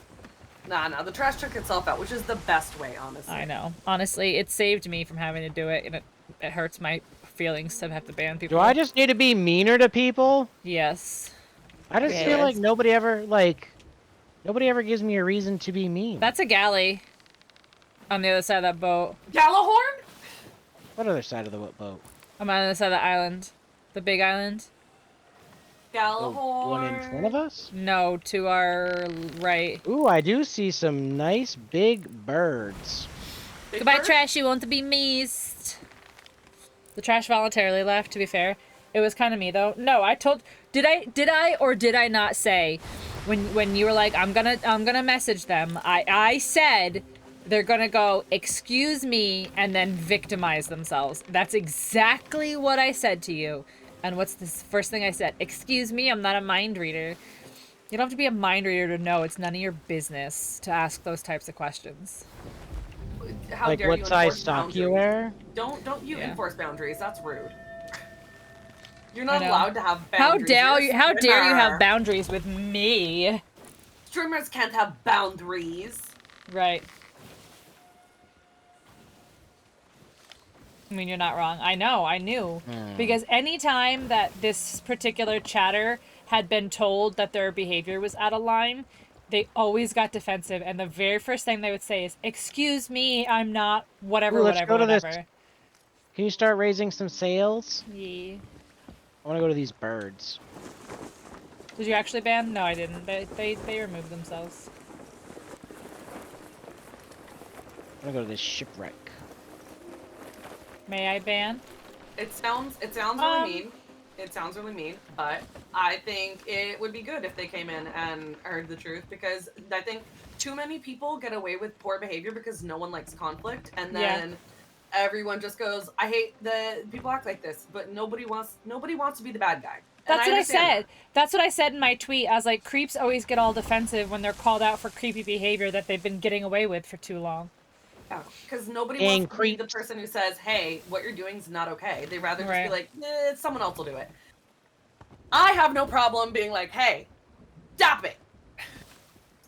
Nah, the trash took itself out, which is the best way, honestly. I know. Honestly, it saved me from having to do it, and it hurts my feelings to have to ban people. Do I just need to be meaner to people? Yes. I just feel like Yes. nobody ever gives me a reason to be mean. That's a galley. On the other side of that boat. Gallahorn? What other side of the boat? I'm on the other side of the island. The big island. The Gallahorn. one in front of us? No, to our right. Ooh, I do see some nice big birds. Big Goodbye, Bird? trash. You want to be missed. The trash voluntarily left, to be fair. It was kind of me, though. No, I told... Did I or did I not say... When you were like, I'm gonna message them, I said... They're gonna go, excuse me, and then victimize themselves. That's exactly what I said to you. And what's the first thing I said? Excuse me, I'm not a mind reader. You don't have to be a mind reader to know it's none of your business to ask those types of questions. How Like dare what you size enforce stock you boundaries. wear? Don't you Yeah. enforce boundaries. That's rude. You're I not know. allowed to have How boundaries. dare You're you? a How dare you have streamer. boundaries with me? Streamers can't have boundaries. Right. I mean, you're not wrong. I know. I knew. Because anytime that this particular chatter had been told that their behavior was out of line, they always got defensive. And the very first thing they would say is, excuse me, I'm not whatever, Ooh, let's whatever, go to this. whatever. Can you start raising some sails? Yeah. I want to go to these birds. Did you actually ban? No, I didn't. They removed themselves. I want to go to this shipwreck. May I ban? It sounds Um, really mean. It sounds really mean, but I think it would be good if they came in and heard the truth, because I think too many people get away with poor behavior because no one likes conflict, and Yeah. then everyone just goes, I hate the people act like this, but nobody wants to be the bad guy. And That's what I understand said. That's what I said in my tweet. I was like, creeps always get all defensive when they're called out for creepy behavior that they've been getting away with for too long. Because nobody Dang wants to be the creeps. person who says, hey, what you're doing is not okay. They rather just Right. be like, someone else will do it. I have no problem being like, hey, stop it.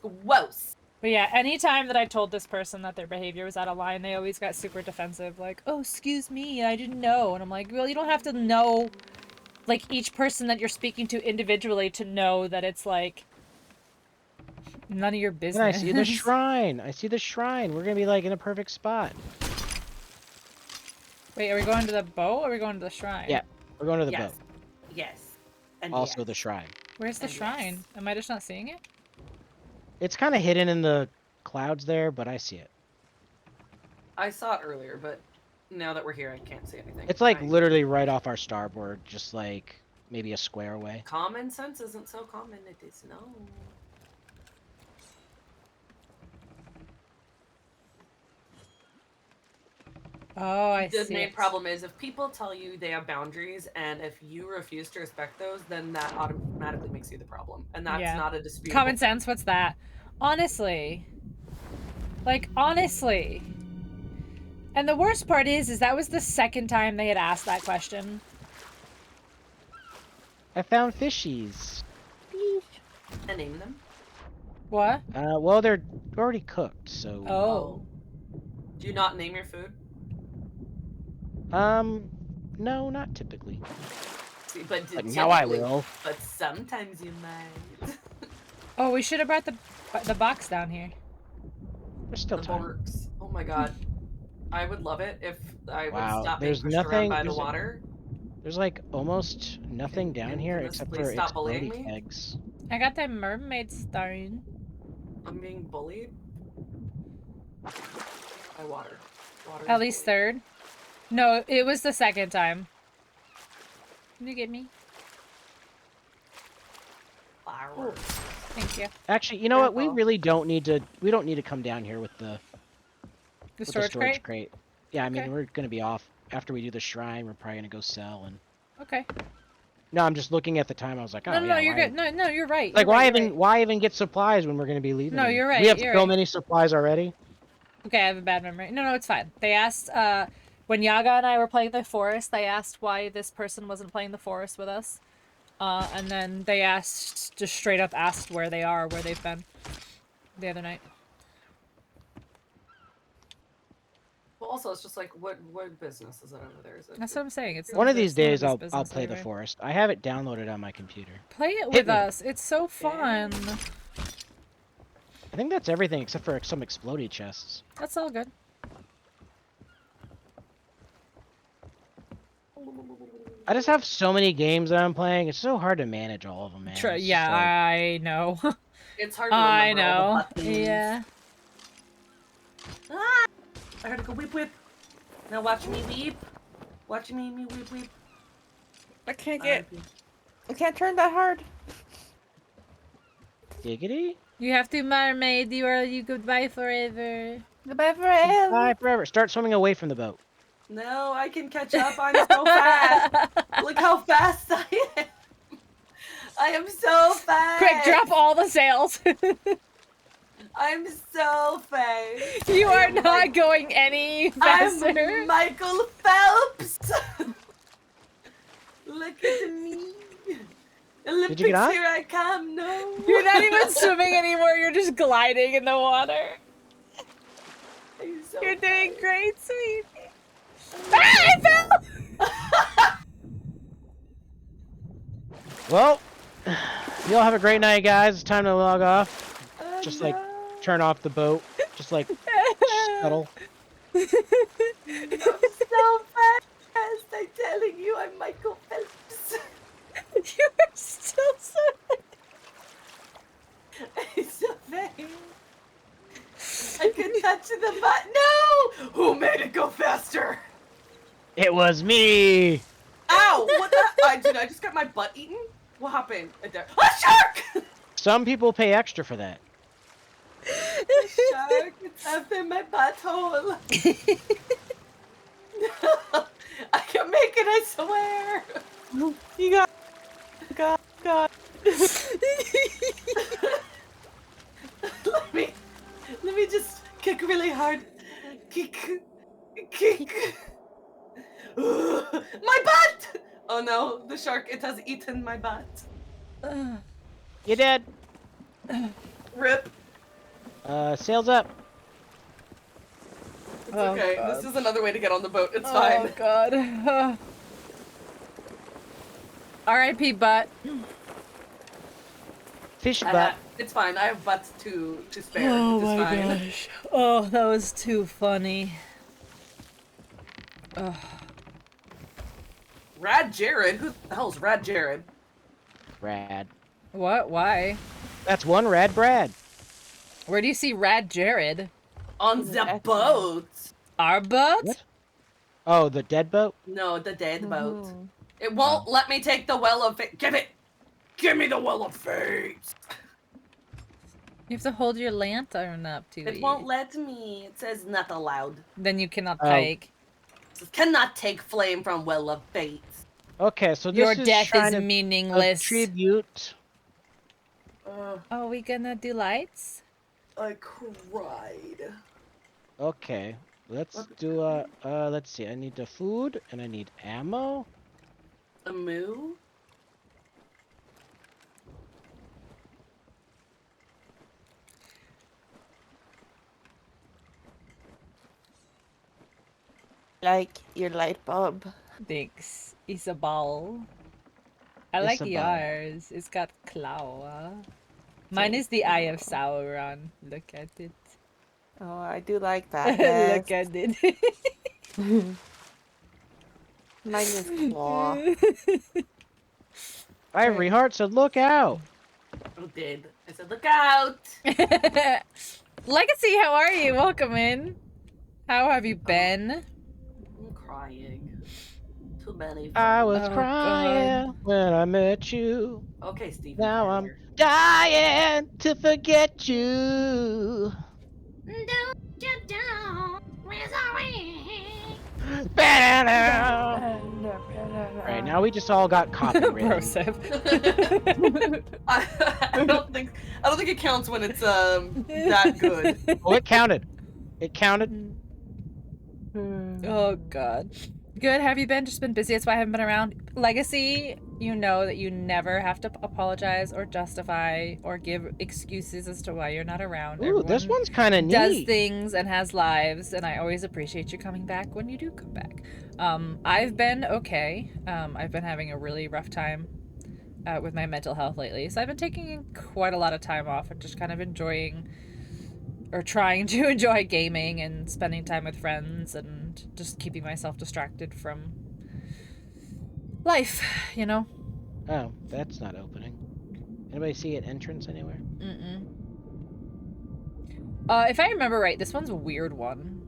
Gross. But yeah, anytime that I told this person that their behavior was out of line, they always got super defensive. Like, oh, excuse me, I didn't know. And I'm like, well, you don't have to know, like, each person that you're speaking to individually to know that it's, like, none of your And business. I see the shrine. I see the shrine. We're gonna be like in a perfect spot. Wait, are we going to the boat or are we going to the shrine? Yeah. We're going to the Yes. boat. Yes. And Also yes. the shrine. Where's the And yes. shrine? Am I just not seeing it? It's kind of hidden in the clouds there, but I see it. I saw it earlier, but now that we're here, I can't see anything. It's like I- literally right off our starboard, just like maybe a square away. Common sense isn't so common, it is no. Oh, I The see main it. problem is if people tell you they have boundaries and if you refuse to respect those, then that automatically automatically makes you the problem, and that's Yeah. not a dispute. Common sense, what's that? Honestly. Like, honestly. And the worst part is that was the second time they had asked that question. I found fishies. And name them. What? Well, they're already cooked, so. Oh. Do you not name your food? No, not typically. See, but But now I typically- will. But sometimes you might. Oh, we should have brought the box down here. There's still The time. works. Oh my god. I would love it if I would Wow, stop there's being pushed nothing- around by the there's a- water. There's like almost nothing down Can here this except please for stop bullying exploding me? eggs. I got the mermaid stone. I'm being bullied. By water. Water At is least bullying. third. No, it was the second time. Can you get me? Flowers. Thank you. Actually, you know what? We Careful. really don't need to. We don't need to come down here with the The storage crate? Yeah, I mean Okay. we're gonna be off after we do the shrine. We're probably gonna go sell and. Okay. No, I'm just looking at the time. I was like, oh No, yeah. no, you're why- good. No, no, you're right. Like you're why right, you're even why even get supplies when we're gonna be leaving? No, them? you're right, We have you're so right. many supplies already. right. Okay, I have a bad memory. No, no, it's fine. They asked, when Yaga and I were playing the forest, they asked why this person wasn't playing the forest with us. And then they asked, just straight up asked where they are, where they've been the other night. Well, also, it's just like, what business is that over there? Is it? That's what I'm saying. It's One none of these none days this I'll business play the anyway. forest. I have it downloaded on my computer. Play it Hit with me. us. It's so fun. I think that's everything except for some explodey chests. That's all good. I just have so many games that I'm playing. It's so hard to manage all of them, man. It's just Yeah, like- I know. It's hard to I remember all the know. buttons. Yeah. Ah! I heard it go whip whip. Now watch me weep. Watch me weep weep. I can't turn that hard. Giggity. You have to mermaid you or you goodbye forever. Goodbye forever. Bye forever. Start swimming away from the boat. No, I can catch up. I'm so fast. Look how fast I am. I am so fast. Quick, drop all the sails. I'm so fast. You I are am not like- going any faster. I'm Michael Phelps. Look at me. Olympics, get on? here I come. No. You're not even swimming anymore. You're just gliding in the water. I'm so You're doing fast. great, sweetie. Ah, I fell! Well, you all have a great night, guys. It's time to log off. Oh, Just like no. turn off the boat. Just like scuttle. I'm so fast. I'm telling you, I'm Michael Phelps. You are still so. I'm so fast. I could touch the butt. No! Who made it go faster? It was me. Ow! What the? Did I just get my butt eaten? What happened? A shark! Some people pay extra for that. A shark! It's after my butthole. I can make it, I swear. You got. God. Let me just kick really hard. Kick. My butt! Oh no, the shark, it has eaten my butt. You did. Rip. Sails up. It's Oh, okay. God. This is another way to get on the boat. It's Oh fine. God. R.I.P. butt. Fish butt. It's fine. I have butts to spare. Oh it's my fine. gosh. Oh, that was too funny. Ugh. Rad Jared? Who the hell's Rad Jared? Rad. What? Why? That's one Rad Brad. Where do you see Rad Jared? On He's an the X-Man. boat. Our boat? What? Oh, the dead boat? No, the dead boat. Mhm. It won't let me take the well of fate. Give it! Give me the well of fate! You have to hold your lantern up to It won't let me. It says not allowed. Then you cannot Oh. take. It says cannot take flame from well of fate. Okay, so this Your is death Shrine is of meaningless. Tribute. Are we gonna do lights? I cried. Okay, let's What do let's see. I need the food and I need ammo. A moo? Like your light bulb. Thanks, Isabel. I like Isabel. yours. It's got claw. Mine is the Eye of Sauron. Look at it. Oh, I do like that. Yes. Look at it. Mine is claw. Ivory Heart said, "Look out!" I did. I said, look out! Legacy, how are you? Welcome in. How have you been? I'm crying. Too many. I was Oh, crying God. when I met you. Okay, Steve. Now I'm dying to forget you. Alright, now we just all got copyrighted. Broseph. I don't think it counts when it's that good. Oh, it counted. It counted. Oh god. Good, have you been? Just been busy, that's why I haven't been around. Legacy, you know that you never have to apologize or justify or give excuses as to why you're not around. Ooh, this Everyone one's kind of neat. does things and has lives, and I always appreciate you coming back when you do come back. I've been okay. I've been having a really rough time with my mental health lately, so I've been taking quite a lot of time off and just kind of enjoying or trying to enjoy gaming and spending time with friends and just keeping myself distracted from life, you know? Oh, that's not opening. Anybody see an entrance anywhere? Mm-mm. If I remember right, this one's a weird one.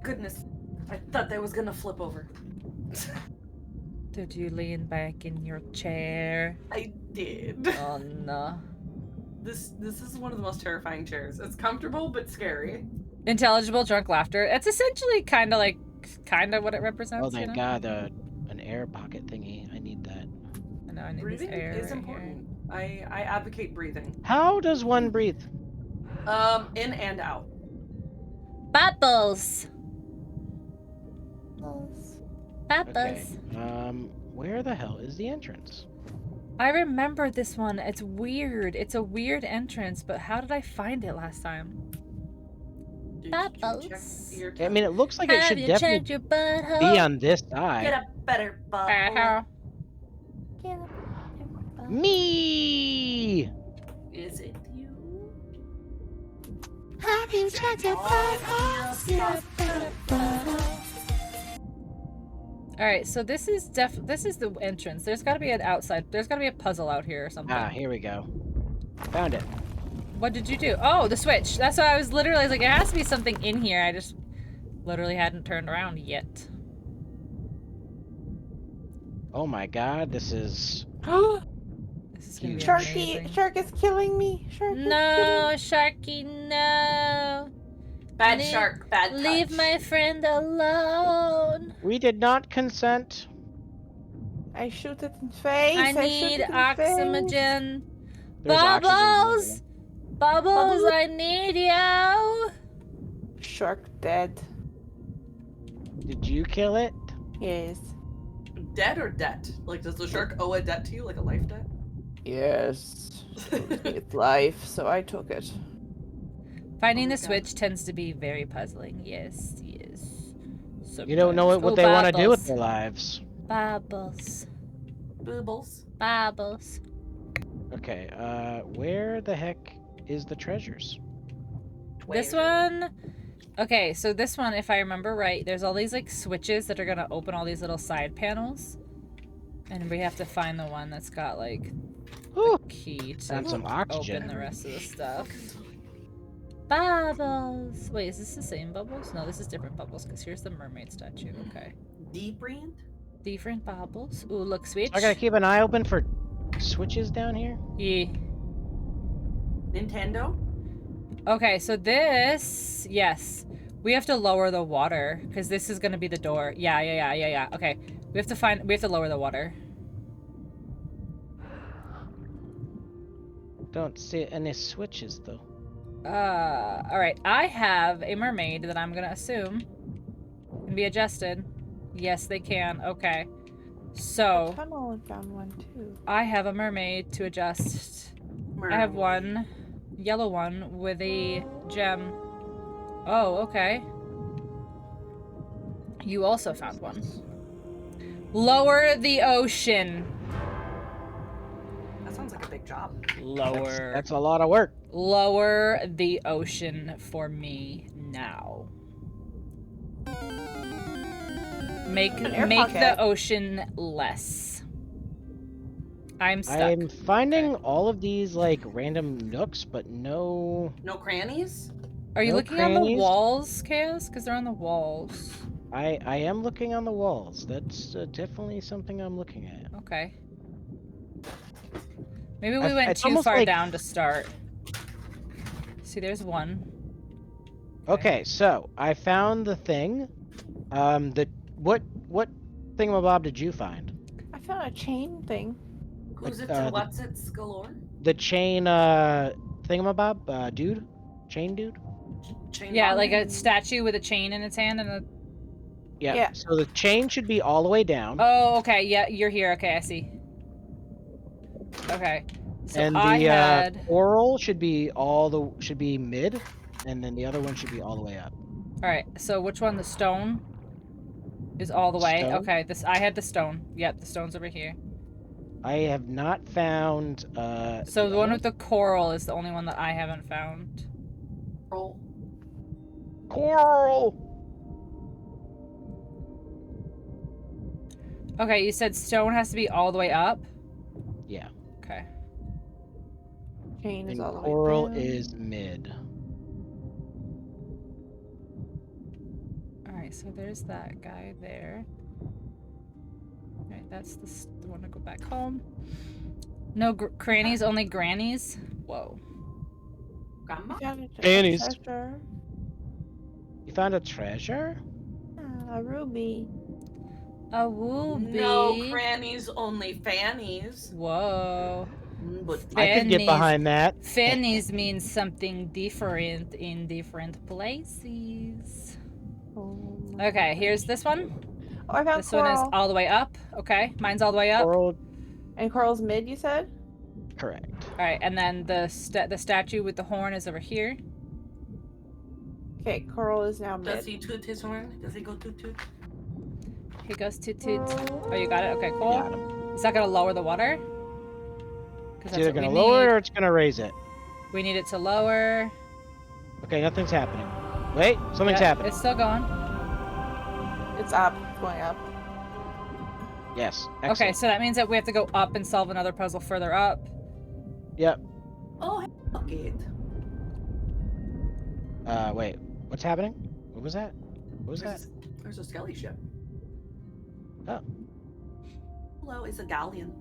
Goodness, I thought that was gonna flip over. Did you lean back in your chair? I did. Oh no. This is one of the most terrifying chairs. It's comfortable but scary. Intelligible drunk laughter. It's essentially kind of what it represents. Oh, thank you know? God, an air pocket thingy. I need that. I know, I need Breathing this air is right important. I advocate breathing. How does one breathe? In and out. Here. Bubbles. Bubbles. Okay. Where the hell is the entrance? I remember this one. It's weird. It's a weird entrance, but how did I find it last time? Did you Bubbles. check your I mean, it looks like it Have should you checked definitely your butthole? be on this Get side. a better bubble. Me! Is it you? Have you checked your All right, so this is the entrance. There's got to be an outside. There's got to be a puzzle out here or something. Ah, here we go. Found it. What did you do? Oh, the switch. That's why I was literally like, there has to be something in here. I just literally hadn't turned around yet. Oh my God, this is... This is gonna be amazing. Shark is killing me. Shark. No, Sharky, no. Bad Leave- shark, bad touch. Leave my friend alone. We did not consent. I shoot it in face. I shoot need it in face. oxygen. There's oxygen Bubbles! in Bubbles, I need you. Shark dead. there. Did you kill it? Yes. Debt or debt? Like, does the shark owe a debt to you, like a life debt? Yes. It's life, so I took it. Finding Oh the my God. switch tends to be very puzzling. Yes, yes. You don't know Sometimes. what Oh, they want to do with Bubbles. their lives. Bubbles. Boobles. Bubbles. Okay, where the heck is the treasures? This one. Okay, so this one, if I remember right, there's all these like switches that are gonna open all these little side panels, and we have to find the one that's got like Ooh, the key to found some oxygen. open the rest of the stuff. Bubbles. Wait, is this the same bubbles? No, this is different bubbles because here's the mermaid statue. Okay, Deep brand? different bubbles. Ooh, look, switch. I gotta keep an eye open for switches down here. Yeah. Nintendo? Okay, so this, yes, we have to lower the water because this is gonna be the door. Yeah. Okay, We have to lower the water. Don't see any switches though. Alright. I have a mermaid that I'm gonna assume can be adjusted. Yes, they can. Okay. So, Tunnel found one too. I have a mermaid to adjust. I have one yellow one with a gem. Oh, okay. You also found one. Lower the ocean. That sounds like a big job. Lower. That's a lot of work. Lower the ocean for me now. Make air the pocket. ocean less. I'm stuck. I'm finding all of these like random nooks, but no. No crannies? Are you no looking on the crannies. walls, Chaos? Because they're on the walls. I am looking on the walls. That's definitely something I'm looking at. Okay. Maybe we I- went it's too almost far like- down to start. See, there's one. Okay, so I found the thing. What thingamabob did you find? I found a chain thing. Who's Like, it the- and what's it's galore? The chain thingamabob dude? Chain dude? Chain Yeah, bomb? like a statue with a chain in its hand and a... Yeah. So the chain should be all the way down. Oh, okay. Yeah, you're here. Okay, I see. Okay. So and the I had... coral should be mid, and then the other one should be all the way up. Alright, so which one? The stone? Is all the way? Stone? Okay, I had the stone. Yep, the stone's over here. I have not found So the one other- with the coral is the only one that I haven't found. Roll. coral. Okay, you said stone has to be all the way up? Yeah. Okay. Chain is And all the way coral down. is mid. Alright, so there's that guy there. Alright, that's the one to go back home. No crannies, only grannies? Whoa. Grandma? I found a Panties. treasure. You found a treasure? Ah, a ruby. A wooby. No crannies, only fannies. Whoa. But I could get Fannies. behind that. Fannies means something different in different places. Oh, Okay, here's this one. I found This one is coral. all the way up. Okay, mine's all the way up. Coral, And coral's mid, you said? correct. Alright, and then the statue with the horn is over here. Okay, coral is now mid. does he toot his horn? Does he go toot toot? He goes toot toot. Oh, you got it? Okay, cool. Got him. Is that gonna lower the water? It's either gonna lower it or it's gonna raise it. We need it to lower. Okay, nothing's happening. Wait, something's Yeah, happening. It's still going. It's up. It's going up. Yes. Okay, Excellent. so that means that we have to go up and solve another puzzle further up. Yep. Oh, look it. Wait. What's happening? What was that? What was that? There's a skelly ship. Oh. Hello, it's a galleon.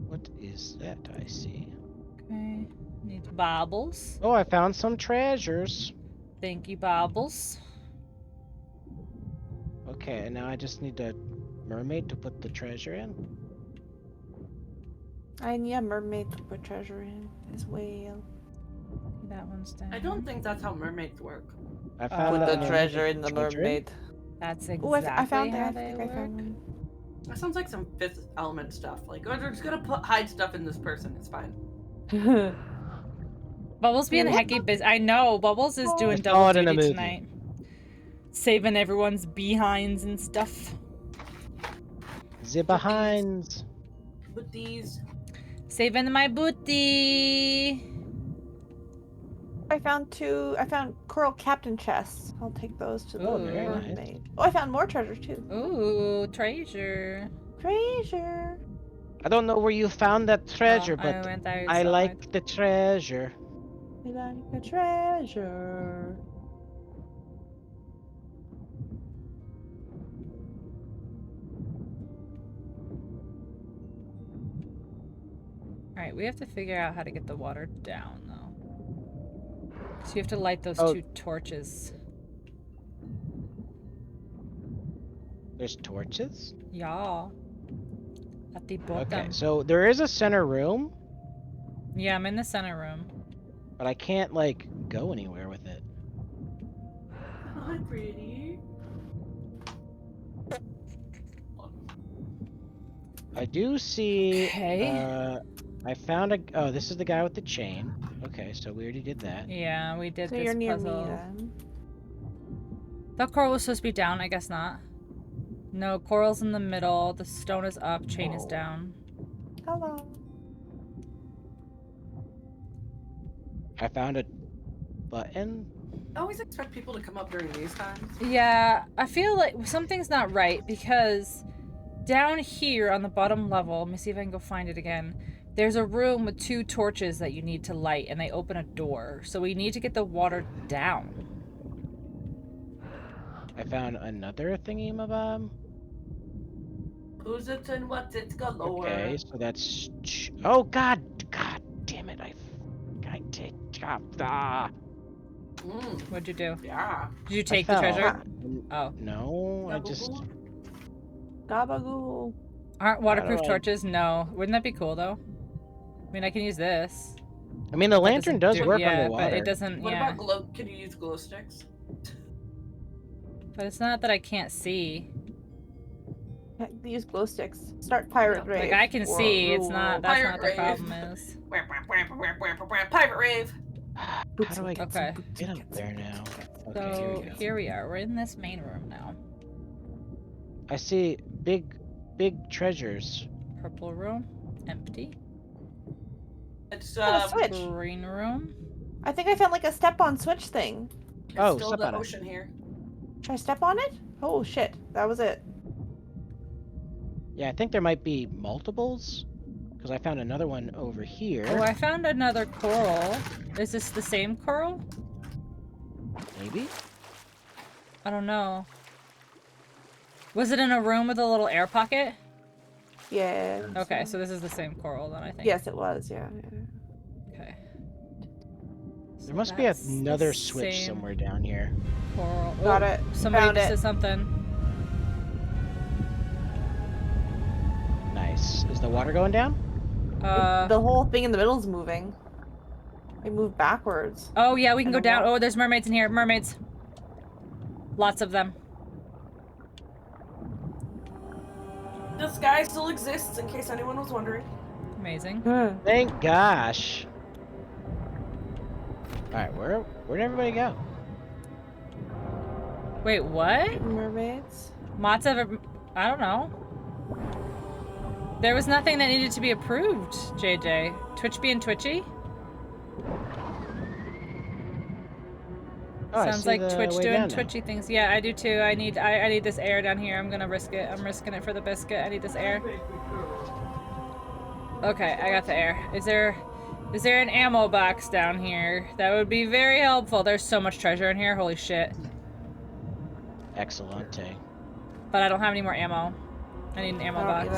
What is that I see? Okay. Need baubles. Oh, I found some treasures. Thank you, baubles. Okay, and now I just need a mermaid to put the treasure in. I need a mermaid to put treasure in as well. That one's down. I don't think that's how mermaids work. I Put found the a treasure in the treasure. mermaid. That's Oh, exactly I found how that. I they think I work. found one. That sounds like some Fifth Element stuff. Like, oh, they're just gonna hide stuff in this person. It's fine. Bubbles being What hecky busy. I know. Bubbles is doing I saw double it in a duty movie. tonight. Saving everyone's behinds and stuff. The behinds. But these, Saving my booty. I found two. I found coral captain chests. I'll take those to the Oh, very nice. mermaid. Oh, I found more treasure too. Ooh, treasure. Treasure. I don't know where you found that treasure, Oh, I but went outside. I like the treasure. We like a treasure. Alright, we have to figure out how to get the water down, though. So you have to light those Oh. 2 torches. There's torches? Yeah. At the bottom. Okay, so there is a center room, Yeah, I'm in the center room. but I can't, like, go anywhere with it. Hi, pretty. I do see. Okay. I found a. Oh, this is the guy with the chain. Okay, so we already did that. Yeah, we did So this you're near puzzle. me then. The coral was supposed to be down, I guess not. No, coral's in the middle, the stone is up, chain is down. Hello. I found a button. I always expect people to come up during these times. Yeah, I feel like something's not right because down here on the bottom level, let me see if I can go find it again. There's a room with 2 torches that you need to light and they open a door. So we need to get the water down. I found another thingy-mabob. Who's it and what's it galore? Okay, so that's. Oh God! God damn it! I take. Ah. What'd you do? Yeah. Did you take the fell. treasure? Oh. No, I just. Gabagool. Aren't waterproof I- torches? No. Wouldn't that be cool though? I mean, I can use this. I mean, the That lantern doesn't does do- work yeah, underwater. but it doesn't. What Yeah, about glow? Can you use glow sticks? but it's not that I can't see. Use glow sticks. Start pirate rave. Like I can or see. It's rule. not. That's Pirate not the rave. problem. Is Pirate rave. How do I Okay. get up there now? Okay, So here we go. here we are. We're in this main room now. I see big treasures. Purple room, empty. It's Oh, a switch. Green room. I think I found like a step-on switch thing. it's Oh, still step the on it. ocean here. Should I step on it? Oh shit, that was it. Yeah, I think there might be multiples. Because I found another one over here. Oh, I found another coral. Is this the same coral? Maybe? I don't know. Was it in a room with a little air pocket? Yeah. Okay, so this is the same coral then, I think. Yes, it was. Yeah. Okay. So There must be that's the another switch same somewhere down here. Coral. Got Oh, it. Somebody Found just it. said something. Nice. Is the water going down? The whole thing in the middle is moving. It moved backwards. Oh yeah, we can and go the down. wa- Oh, there's mermaids in here. Mermaids. Lots of them. The sky still exists, in case anyone was wondering. Amazing. Thank gosh. Alright, where'd everybody go? Wait, what? Mermaids. Matza, I don't know. There was nothing that needed to be approved, JJ. Twitch being twitchy? Oh, I Sounds see like the Twitch way doing down now. twitchy things. Yeah, I do too. I need this air down here. I'm gonna risk it. I'm risking it for the biscuit. I need this air. Okay, I got the air. Is there an ammo box down here? That would be very helpful. There's so much treasure in here. Holy shit. Excellente. But I don't have any more ammo. I need an ammo box.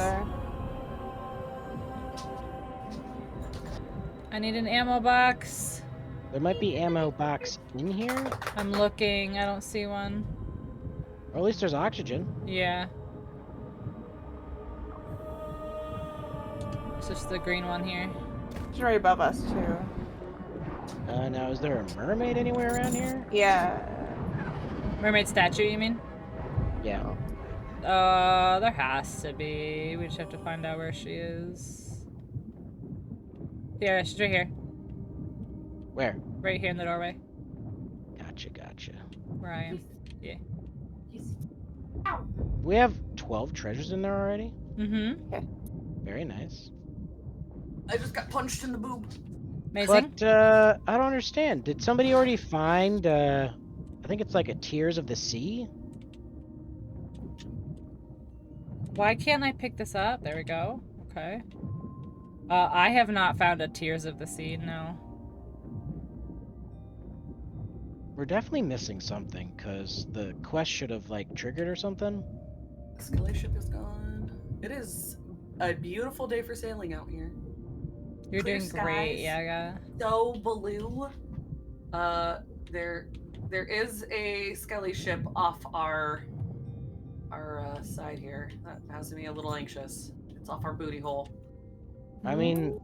I need an ammo box. There might be ammo box in here, I'm looking. I don't see one. or at least there's oxygen. Yeah. It's just the green one here. She's right above us too. Now is there a mermaid anywhere around here? Yeah. Mermaid statue, you mean? Yeah. There has to be. We just have to find out where she is. Yeah, she's right here. Where? Right here in the doorway. Gotcha. Where I am. We have 12 treasures in there already? Mm-hmm. Very nice. I just got punched in the boob. Amazing. But, I don't understand. Did somebody already find, I think it's like a Tears of the Sea? Why can't I pick this up? There we go. Okay. I have not found a Tears of the Sea, no. We're definitely missing something, because the quest should have, like, triggered or something. Escalation is gone. It is a beautiful day for sailing out here. You're Clear doing great, skies. Yaga. So blue. There is a skelly ship off our side here. That has me a little anxious. It's off our booty hole. I mean,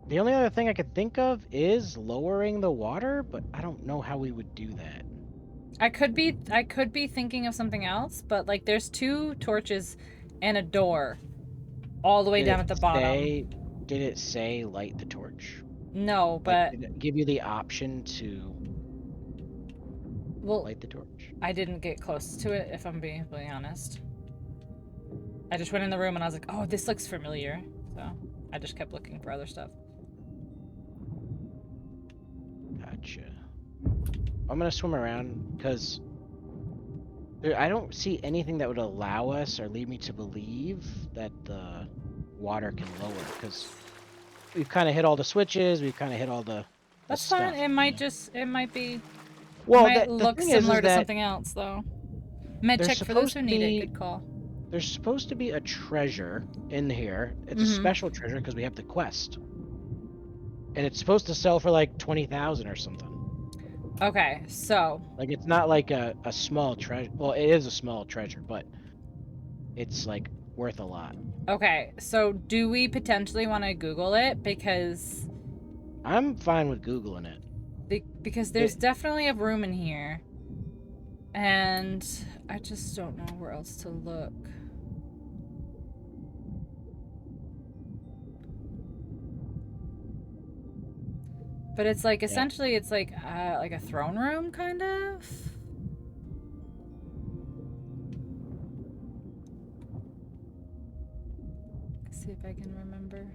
the only other thing I could think of is lowering the water, but I don't know how we would do that. I could be thinking of something else, but like there's 2 torches and a door all the way Did down it at the bottom. Did it say light the torch? No, Like, but did it give you the option to well, light the torch? I didn't get close to it, if I'm being completely honest. I just went in the room and I was like, oh, this looks familiar. So I just kept looking for other stuff. Gotcha. I'm gonna swim around because I don't see anything that would allow us or lead me to believe that the water can lower. Because we've kind of hit all the switches. We've kind of hit all the That's stuff, fine. It you might know? just, it might be, Well, it might the look thing similar is to that something else, though. Med there's check for those supposed who to need it. be- Good call. there's supposed to be a treasure in here. It's a Mhm. special treasure because we have the quest, and it's supposed to sell for like 20,000 or something. Okay, so Like it's not like a small treasure. Well, it is a small treasure, but it's like worth a lot. okay, so do we potentially want to Google it because I'm fine with Googling it. because there's definitely a room in here, and I just don't know where else to look. But it's like essentially it's like a throne room kind of. Let's see if I can remember.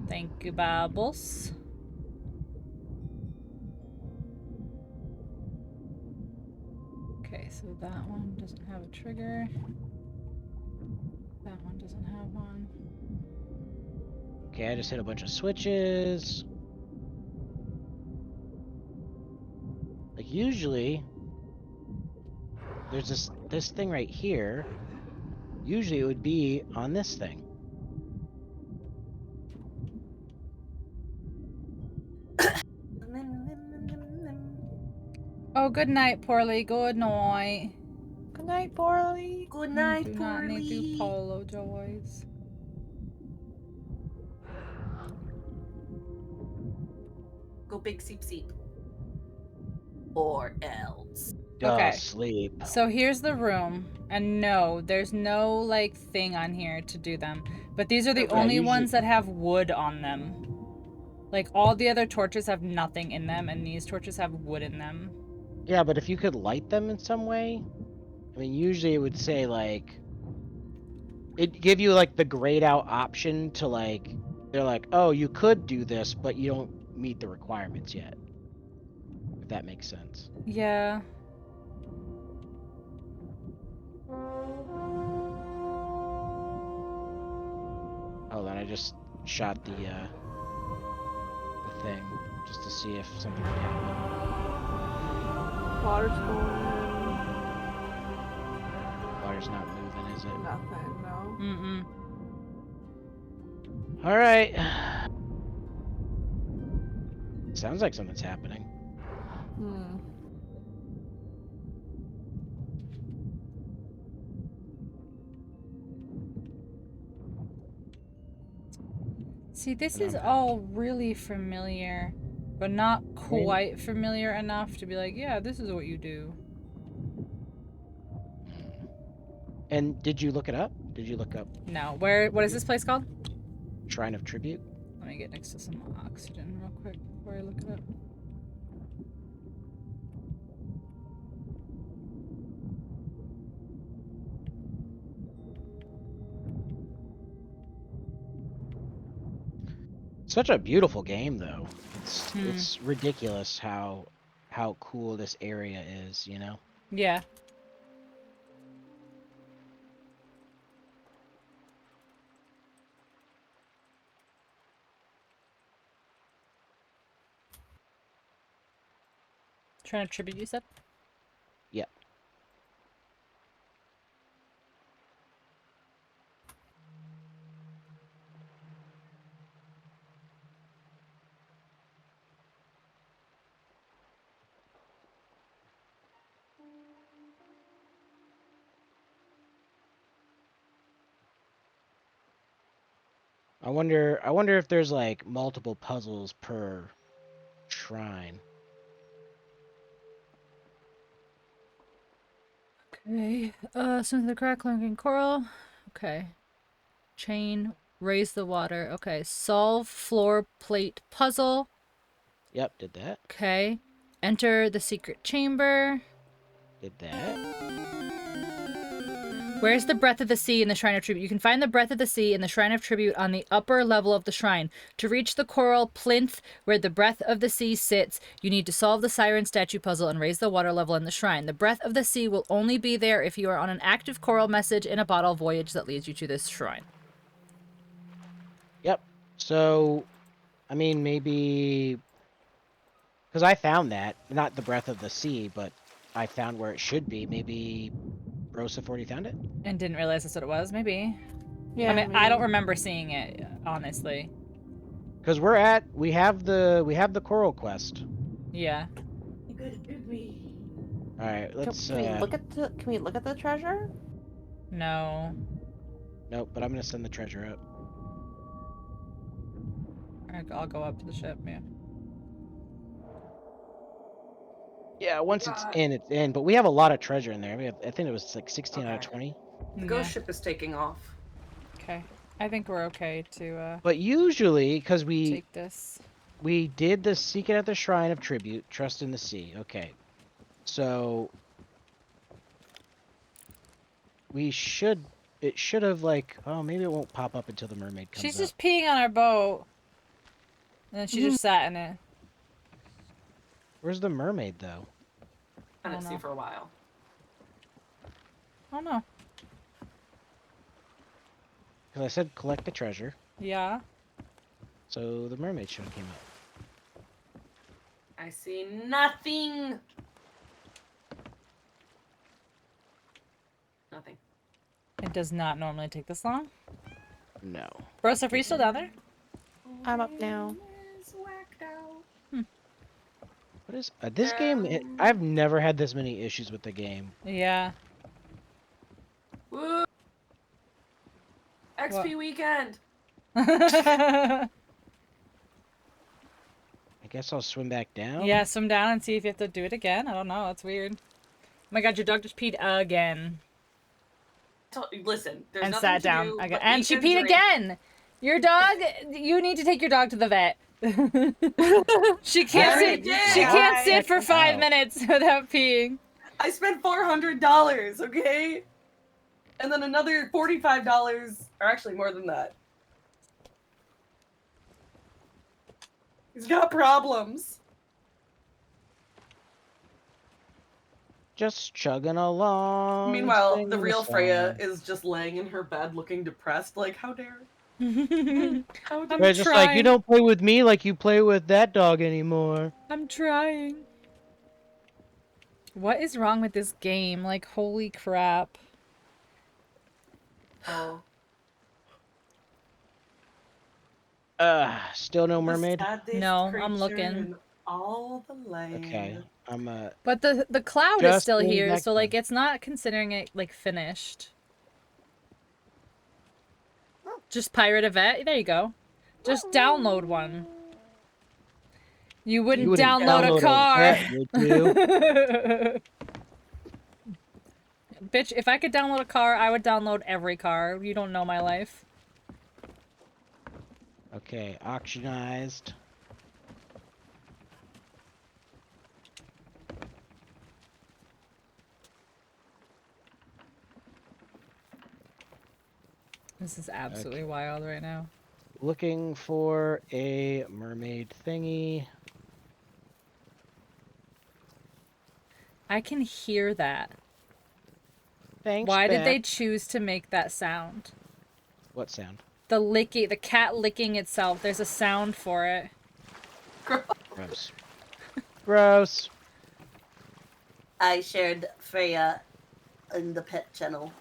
Thank you, Bubbles. Okay, so that one doesn't have a trigger. That one doesn't have one. Okay, I just hit a bunch of switches. Like usually, there's this thing right here. Usually it would be on this thing. Oh, good night, Poorly. Good night. Good night, Barley. Good Do night, not need to Poorly. apologize. Go big seep seep. Or else. Okay. Sleep. So here's the room, and no, there's no like thing on here to do them. But these are the Okay. only Usually- ones that have wood on them. Like all the other torches have nothing in them, and these torches have wood in them. Yeah, but if you could light them in some way, I mean, usually it would say like, it'd give you like the grayed out option to like, they're like, oh, you could do this, but you don't meet the requirements yet. If that makes sense. Yeah. Hold on, I just shot the thing just to see if something would happen. Water's going. Water's not moving, is it? Nothing, no. Mm-mm. All right. Sounds like something's happening. Hmm. See, this is all really familiar, but not quite familiar enough to be like, yeah, this is what you do. And did you look it up? Did you look up No. What is this place called? Shrine of Tribute? Let me get next to some oxygen real quick before I look it up. Such a beautiful game, though. It's Hmm. it's ridiculous how cool this area is. You know. Yeah. Trying to tribute, you said? Yeah. I wonder if there's like multiple puzzles per shrine. Okay. Smooth the crack, clanking coral. Okay. Chain. Raise the water. Okay. Solve floor plate puzzle. Yep, did that. Okay. Enter the secret chamber. Did that. Where's the Breath of the Sea in the Shrine of Tribute? You can find the Breath of the Sea in the Shrine of Tribute on the upper level of the shrine. To reach the coral plinth where the Breath of the Sea sits, you need to solve the Siren statue puzzle and raise the water level in the shrine. The Breath of the Sea will only be there if you are on an active coral message in a bottle voyage that leads you to this shrine. Yep. So, I mean, maybe because I found that, not the Breath of the Sea, but I found where it should be. Maybe Broseph already found it. And didn't realize that's what it was, maybe. Yeah. I mean, I don't maybe. remember seeing it, honestly. Because we have the coral quest. Yeah. You gotta do me. All right, let's. Can we look at the treasure? No. Nope, but I'm gonna send the treasure out. I'll go up to the ship, yeah. Yeah, once it's God. in, it's in. But we have a lot of treasure in there. I think it was like 16 out of Okay. 20. The Yeah. ghost ship is taking off. Okay. I think we're okay to But usually, because we take this. did the Seek It at the Shrine of Tribute, Trust in the Sea. Okay, so we should. It should have like. Oh, maybe it won't pop up until the mermaid comes She's up. just peeing on our boat. And then she just sat in it. Where's the mermaid though? I Oh, didn't see no. for a while. Oh no. Because I said collect the treasure, Yeah. so the mermaid should have came up. I see nothing. Nothing. It does not normally take this long. No. Broseph, are you still down there? I'm up now. Is whacked out. What is this game? I've never had this many issues with the game. Yeah. Woo! XP What? weekend. I guess I'll swim back down. Yeah, swim down and see if you have to do it again. I don't know. That's weird. Oh my god, your dog just peed again. Listen, there's And nothing sat to down do again. but And eat she and peed drink. again! Your dog, you need to take your dog to the vet. She can't Already sit. did. She can't Why? sit for 5 Ow. minutes without peeing. I spent $400, okay? And then another $45, or actually more than that. He's got problems. Just chugging along. Meanwhile, the singing real a Freya song. is just laying in her bed looking depressed, like, how dare? I'm How dare? They're just like, you trying. don't play with me like you play with that dog anymore. trying. What is wrong with this game? Like, holy crap. Oh. Still no mermaid. The saddest No, I'm creature looking. in all the land. Okay, I'm But the cloud is Just still going here, back so to- like it's not considering it like finished. Just pirate a vet. There you go. Just download one. You wouldn't, You wouldn't download a car. vet, would you? Bitch, if I could download a car, I would download every car. You don't know my life. Okay, auctionized. This is absolutely wild right now. Looking for a mermaid thingy. I can hear that. Thanks. Why did they Beth. choose to make that sound? What sound? The cat licking itself. There's a sound for it. Gross. Gross. I shared Freya in the pet channel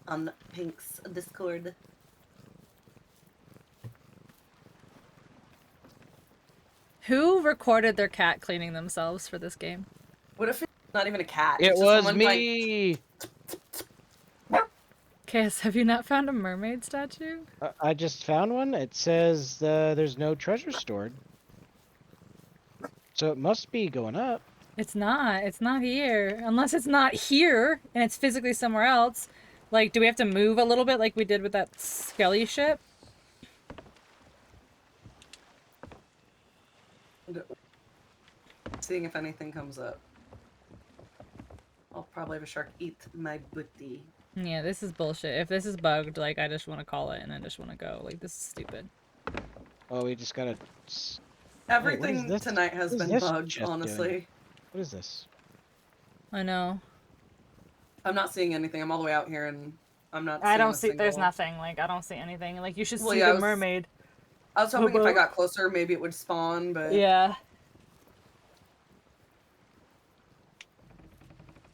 on Pink's Discord. Who recorded their cat cleaning themselves for this game? What if it's not even a cat? It It's just was someone, like, me. Cass, have you not found a mermaid statue? I just found one. It says there's no treasure stored. So it must be going up. It's not. It's not here. Unless it's not here and it's physically somewhere else. Like, do we have to move a little bit like we did with that Skelly ship? Seeing if anything comes up. I'll probably have a shark eat my booty. Yeah, this is bullshit. If this is bugged, like, I just want to call it and I just want to go. Like, this is stupid. Oh, we just gotta. Everything this? tonight has What is been this bugged, chest doing? honestly. What is this? I know. I'm not seeing anything. I'm all the way out here and I'm not I seeing don't a see. There's single- nothing. Like, I don't see anything. Like, you should Well, see yeah, I the was- mermaid. I was hoping if I Hobo. got closer, maybe it would spawn, but Yeah.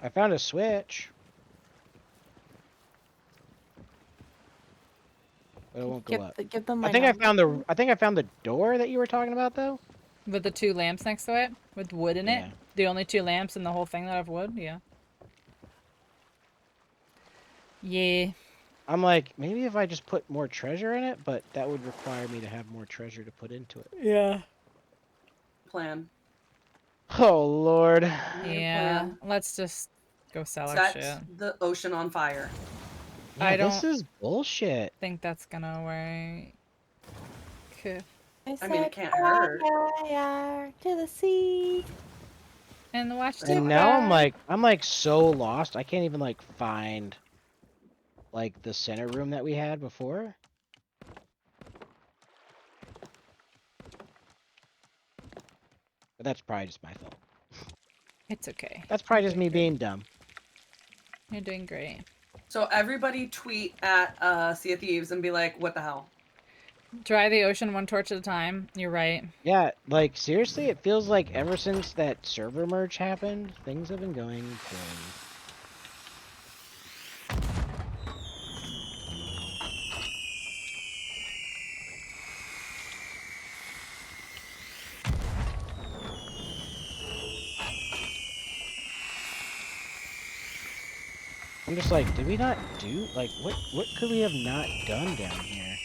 I found a switch. But it won't go up. Get them. I think I found the. I think I found the door that you were talking about, though. With the 2 lamps next to it? With wood in Yeah. it? The only 2 lamps in the whole thing that have wood? Yeah. Yeah. I'm like, maybe if I just put more treasure in it, but that would require me to have more treasure to put into it. Yeah. plan. Oh Lord. Yeah. Plan. Let's just go sell our Set shit. the ocean on fire. I Yeah, this don't- is bullshit. Think that's gonna work. Okay. I mean, it can't hurt. Fire to the sea. And watch And now I'm like so lost. I can't even like find like the center room that we had before. But that's probably just my fault. It's okay. That's probably just me being dumb. You're doing great. So everybody tweet at Sea of Thieves and be like, what the hell? Dry the ocean 1 torch at a time. You're right. Yeah, like seriously, it feels like ever since that server merge happened, things have been going poorly. I'm just like, did we not do like what could we have not done down here?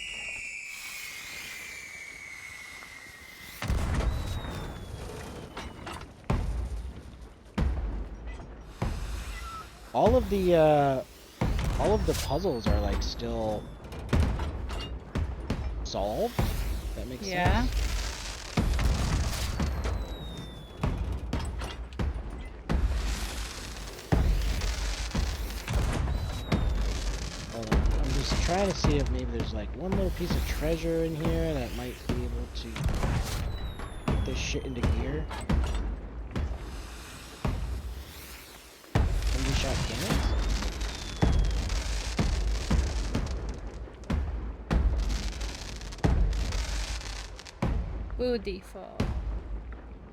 All of the puzzles are like still solved. That makes Yeah. sense. Hold on. I'm just trying to see if maybe there's like one little piece of treasure in here that might be able to put this shit into gear. Somebody shot cannons? Beautiful.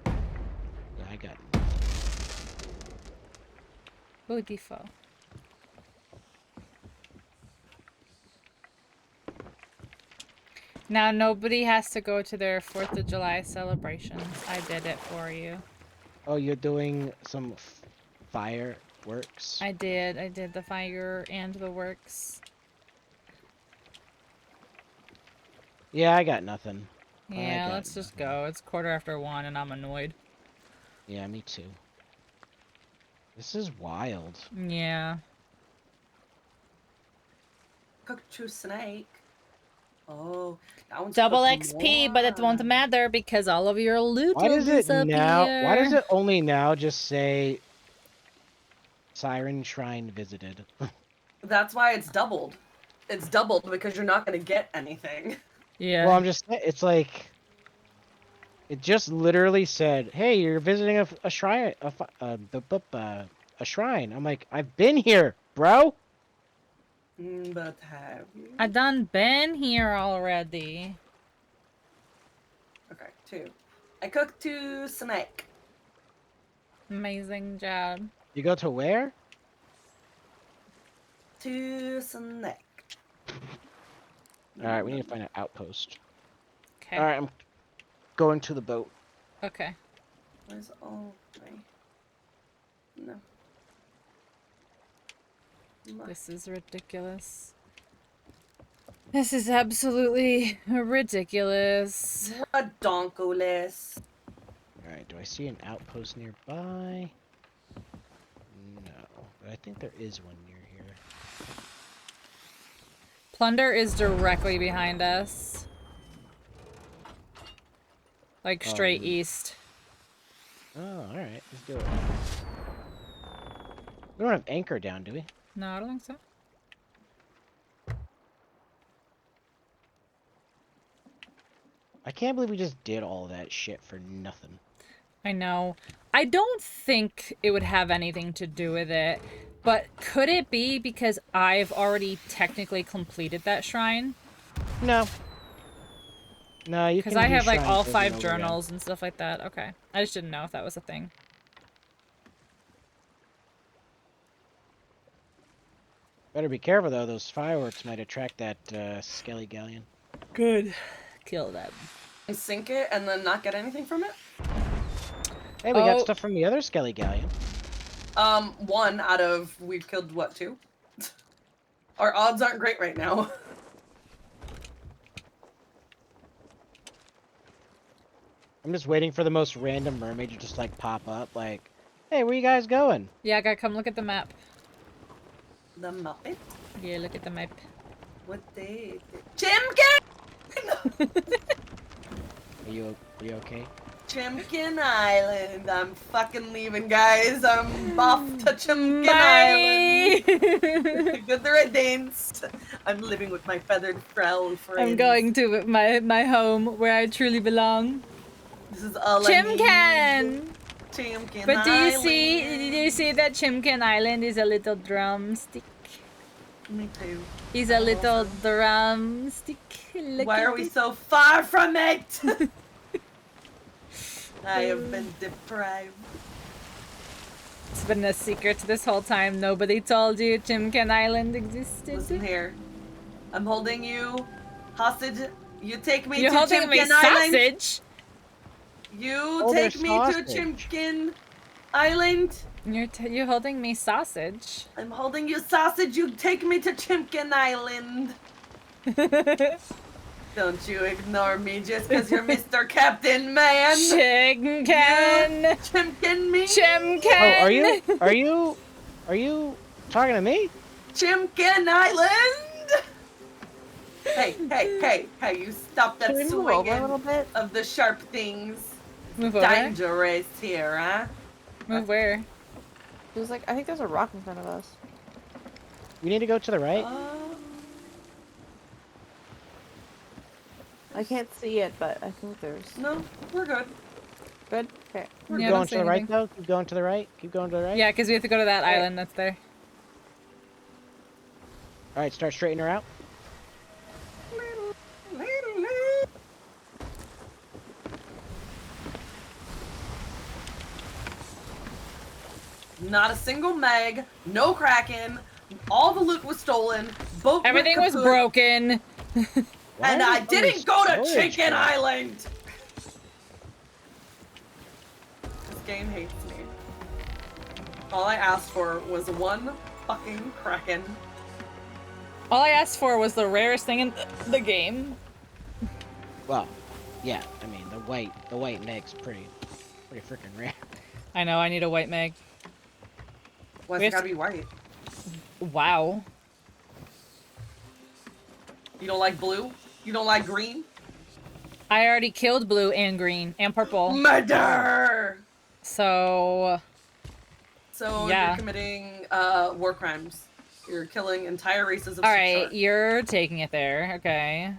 Yeah, I got it. Beautiful. Now nobody has to go to their 4th of July celebrations. I did it for you. Oh, you're doing some fireworks? I did. I did the fire and the works. Yeah, I got nothing. Yeah, got let's just nothing. go. It's 1:15 and I'm annoyed. Yeah, me too. This is wild. Yeah. Cooked to snake. Oh, that one's Double cooked XP, but it won't more. matter because all of your loot Why will does it now? Why does disappear. it only now just say Siren Shrine visited? That's why it's doubled. It's doubled because you're not going to get anything. Yeah. Well, I'm just. It's like. It just literally said, "Hey, you're visiting a shrine, a shrine." I'm like, I've been here, bro. But have you? I done been here already. Okay, 2. I cooked to snake. Amazing job. You go to where? To snake. All right, we need to find an outpost. Okay. All right, I'm going to the boat. Okay. Where's all my... No. This is ridiculous. This is absolutely ridiculous. Redonkulous. Alright, do I see an outpost nearby? No, but I think there is one near here. Plunder is directly behind us. Like straight east. Oh, alright, let's do it. We don't have anchor down, do we? No, I don't think so. I can't believe we just did all that shit for nothing. I know. I don't think it would have anything to do with it, but could it be because I've already technically completed that shrine? No. No, you can Because I do have like shrines all over 5 and over again. journals and stuff like that. Okay. I just didn't know if that was a thing. Better be careful though, those fireworks might attract that Skelly Galleon. Good. Kill them. And sink it and then not get anything from it? Hey, we got Oh. stuff from the other Skelly Galleon. One out of, we've killed what, 2? Our odds aren't great right now. I'm just waiting for the most random mermaid to just like pop up, like, hey, where you guys going? Yeah, gotta come look at the map. The Muppet? Yeah, look at the map. What they... Chimkin! Are you okay? Chimkin Island. I'm fucking leaving, guys. I'm off to Chimkin Island. Bye! Good riddance. I'm living with my feathered frown friends. I'm going to my home where I truly belong. This is all I need. Chimkin! Chimkin But do you Island. see that Chimkin Island is a little drumstick? Me too. He's a little drumstick. Look Why at are we it. so far from it? I have been deprived. It's been a secret this whole time. Nobody told you Chimkin Island existed. Listen here. I'm holding you hostage. You take me You're to holding Chimkin me Island. sausage. You Oh, take there's me to sausage. Chimkin Island. You're holding me sausage. I'm holding you sausage. You take me to Chimkin Island. Don't you ignore me just because you're Mr. Captain Man. Chimkin. Chimkin me. Chimkin. Oh, are you talking to me? Chimkin Island. Hey, you stop that Can we move over a little swinging bit? of the sharp things. Move over. Dangerous here, huh? Move where? There's like, I think there's a rock in front of us. We need to go to the right. I can't see it, but I think there's. No, we're good. Good? Okay. Keep Yeah, I going don't to see the right anything. though. Keep going to the right. Keep going to the right. Yeah, because we have to go to that Right. island that's there. All right, start straightening her out. Not a single meg, no kraken. All the loot was stolen. Boat went Everything was kaput, broken. Why and are I we didn't go to storage Chicken crap? Island. This game hates me. All I asked for was one fucking kraken. All I asked for was the rarest thing in the game. Well, yeah. I mean, the white meg's pretty freaking rare. I know, I need a white meg. Why's We it have gotta be white? Wow. You don't like blue? You don't like green? I already killed blue and green and purple. Murder! So, So Yeah. you're committing war crimes. You're killing entire races of alright, sharks. you're taking it there. Okay.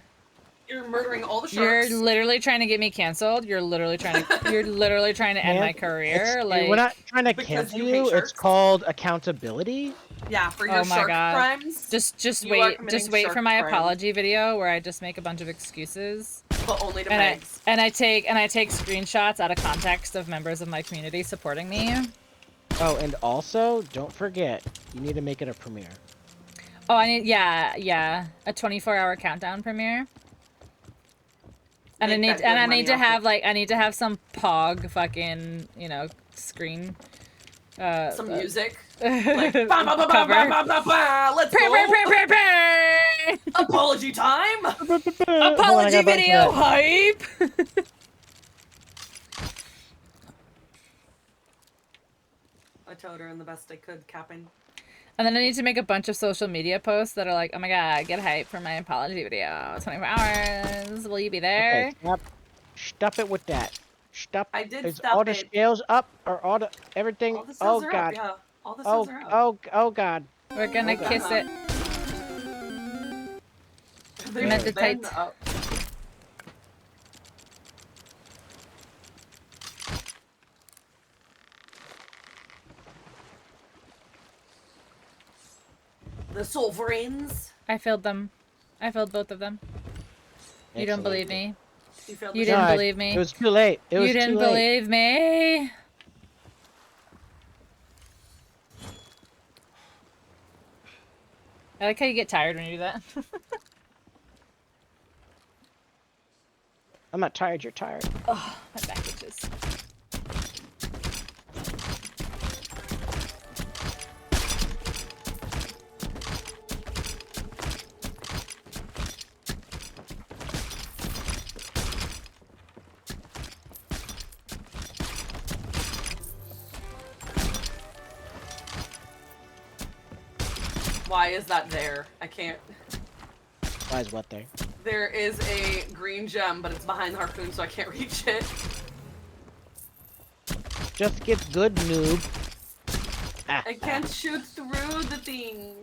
You're murdering all the You're sharks. literally trying to get me canceled. You're literally trying to end my career. Like, we're not trying to Because cancel you hate you. It's sharks? called accountability. Yeah, for your Oh my shark God. crimes. just You are wait. committing Just wait for shark my crimes. apology video where I just make a bunch of excuses. But only to And Megs. I take screenshots out of context of members of my community supporting me. Oh, and also, don't forget, you need to make it a premiere. Oh, I need a 24-hour countdown premiere. And I Make need that good and I money need to off have it. like I need to have some pog fucking, screen Some music. Like, Like, ba, ba, ba, ba, ba, ba, ba, ba, let's go. Apology time. Apology video hype. I told her in the best I could, capping. And then I need to make a bunch of social media posts that are like, oh my god, get hype for my apology video. 24 hours. Will you be there? Okay, stop it with that. Stop. I did Is stop all the it. scales up or all the everything? All the Oh cells are god. up, yeah. All the Oh cells are up. oh god. We're gonna Okay. kiss it. They've Meditate. been up. The sovereigns. I filled them. I filled both of them. You don't Excellent. believe me. You filled You the didn't No, believe me. It was too late. It was You didn't too late. believe me. I like how you get tired when you do that. I'm not tired. You're tired. Oh, my back itches. Why is that there? I can't. Why is what there? There is a green gem, but it's behind the harpoon, so I can't reach it. Just get good, noob. Ah, I can't shoot through the things.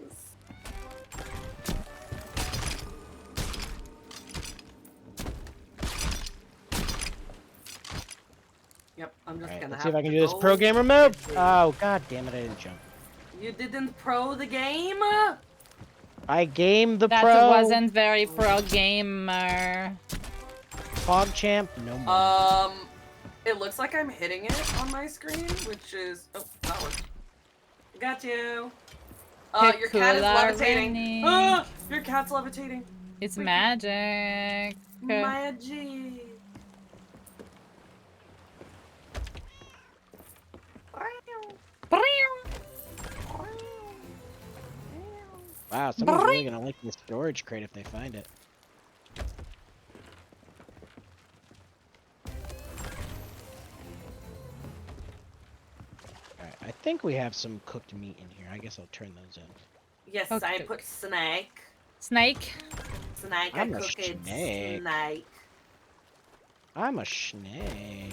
Yep, I'm just Alright, gonna let's have see if I can to do this go pro gamer with mode. it. Oh god damn it! I didn't jump. You didn't pro the game? I gamed the That pro. wasn't very pro gamer. PogChamp. No more. It looks like I'm hitting it on my screen, which is that worked. Got you. Your cat is Piccola levitating. Rennie. Ah, your cat's levitating. It's magic. Magic. Wow, someone's really gonna like this storage crate if they find it. Alright, I think we have some cooked meat in here. I guess I'll turn those in. Yes, Okay. I put snake. Snake. Snake, I'm I a cook it. snake. Snake. I'm a snake.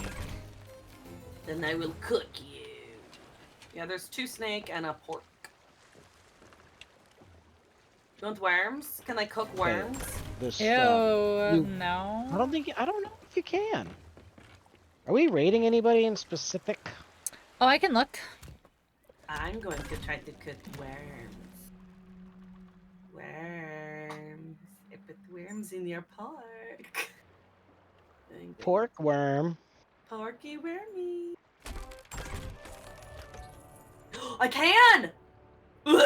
Then I will cook you. Yeah, there's 2 snake and a pork. You want worms? Can I cook worms? This, Ew, you- no. I don't know if you can. Are we rating anybody in specific? Oh, I can look. I'm going to try to cook worms. Worms. I put worms in your pork. Pork worm. Porky wormy. I can! Ew.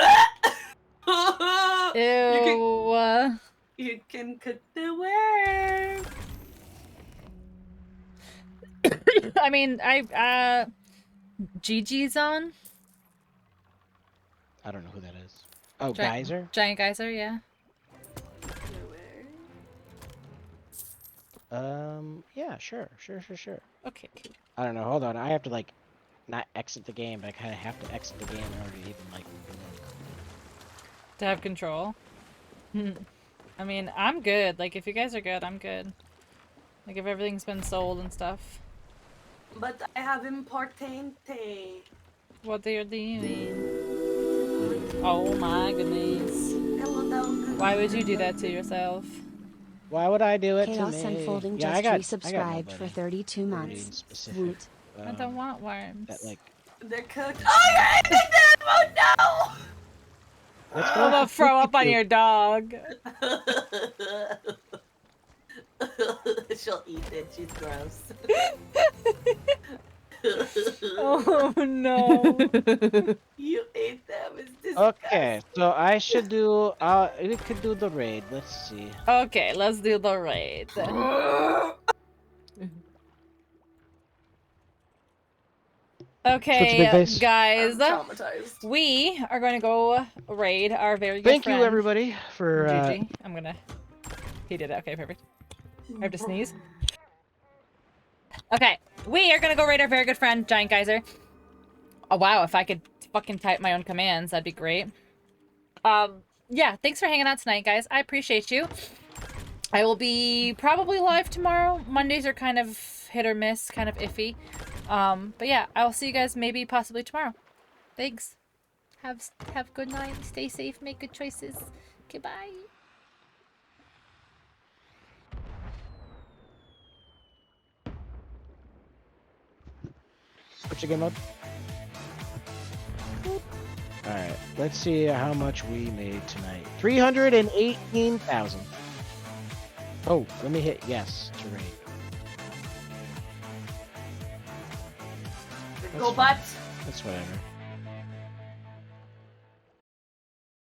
You can cook the worm. I mean, Gigi's on. I don't know who that is. Oh, Giant- Geyser? Giant Geyser, yeah. Yeah, sure. Okay, cool. I don't know, hold on. I have to, like, not exit the game, but I kind of have to exit the game in order to even, like, look. To have control. I mean, I'm good. Like, if you guys are good, I'm good. Like, if everything's been sold and stuff. But I have importante. What are you doing? Oh my goodness. Hello, dog. Why would you do that to yourself? Why would I do it to Chaos me? Unfolding Yeah, just I got resubscribed for nobody 32 really months. in specific, Woot. I don't want worms. That, like, They're cooked. Oh, you're eating them! Oh, let's I'm go. gonna throw up on your dog. no! She'll eat it. She's gross. Oh no. You ate them. It's disgusting. Okay, so I should do, we could do the raid. Let's see. Okay, let's do the raid. Okay, face. guys. I'm traumatized. We are going to go raid our very good Thank friend. you, everybody, for. Gigi. I'm gonna. He did it. Okay, perfect. I have to sneeze. Okay, we are gonna go raid our very good friend Giant Geyser. Oh wow, if I could fucking type my own commands, that'd be great. Yeah, thanks for hanging out tonight, guys. I appreciate you. I will be probably live tomorrow. Mondays are kind of hit or miss, kind of iffy. But yeah, I will see you guys maybe possibly tomorrow. Thanks. Have a good night. Stay safe. Make good choices. Goodbye. Switch again mode. Alright, let's see how much we made tonight. 318,000. Oh, let me hit yes to rate. Go butt. That's whatever.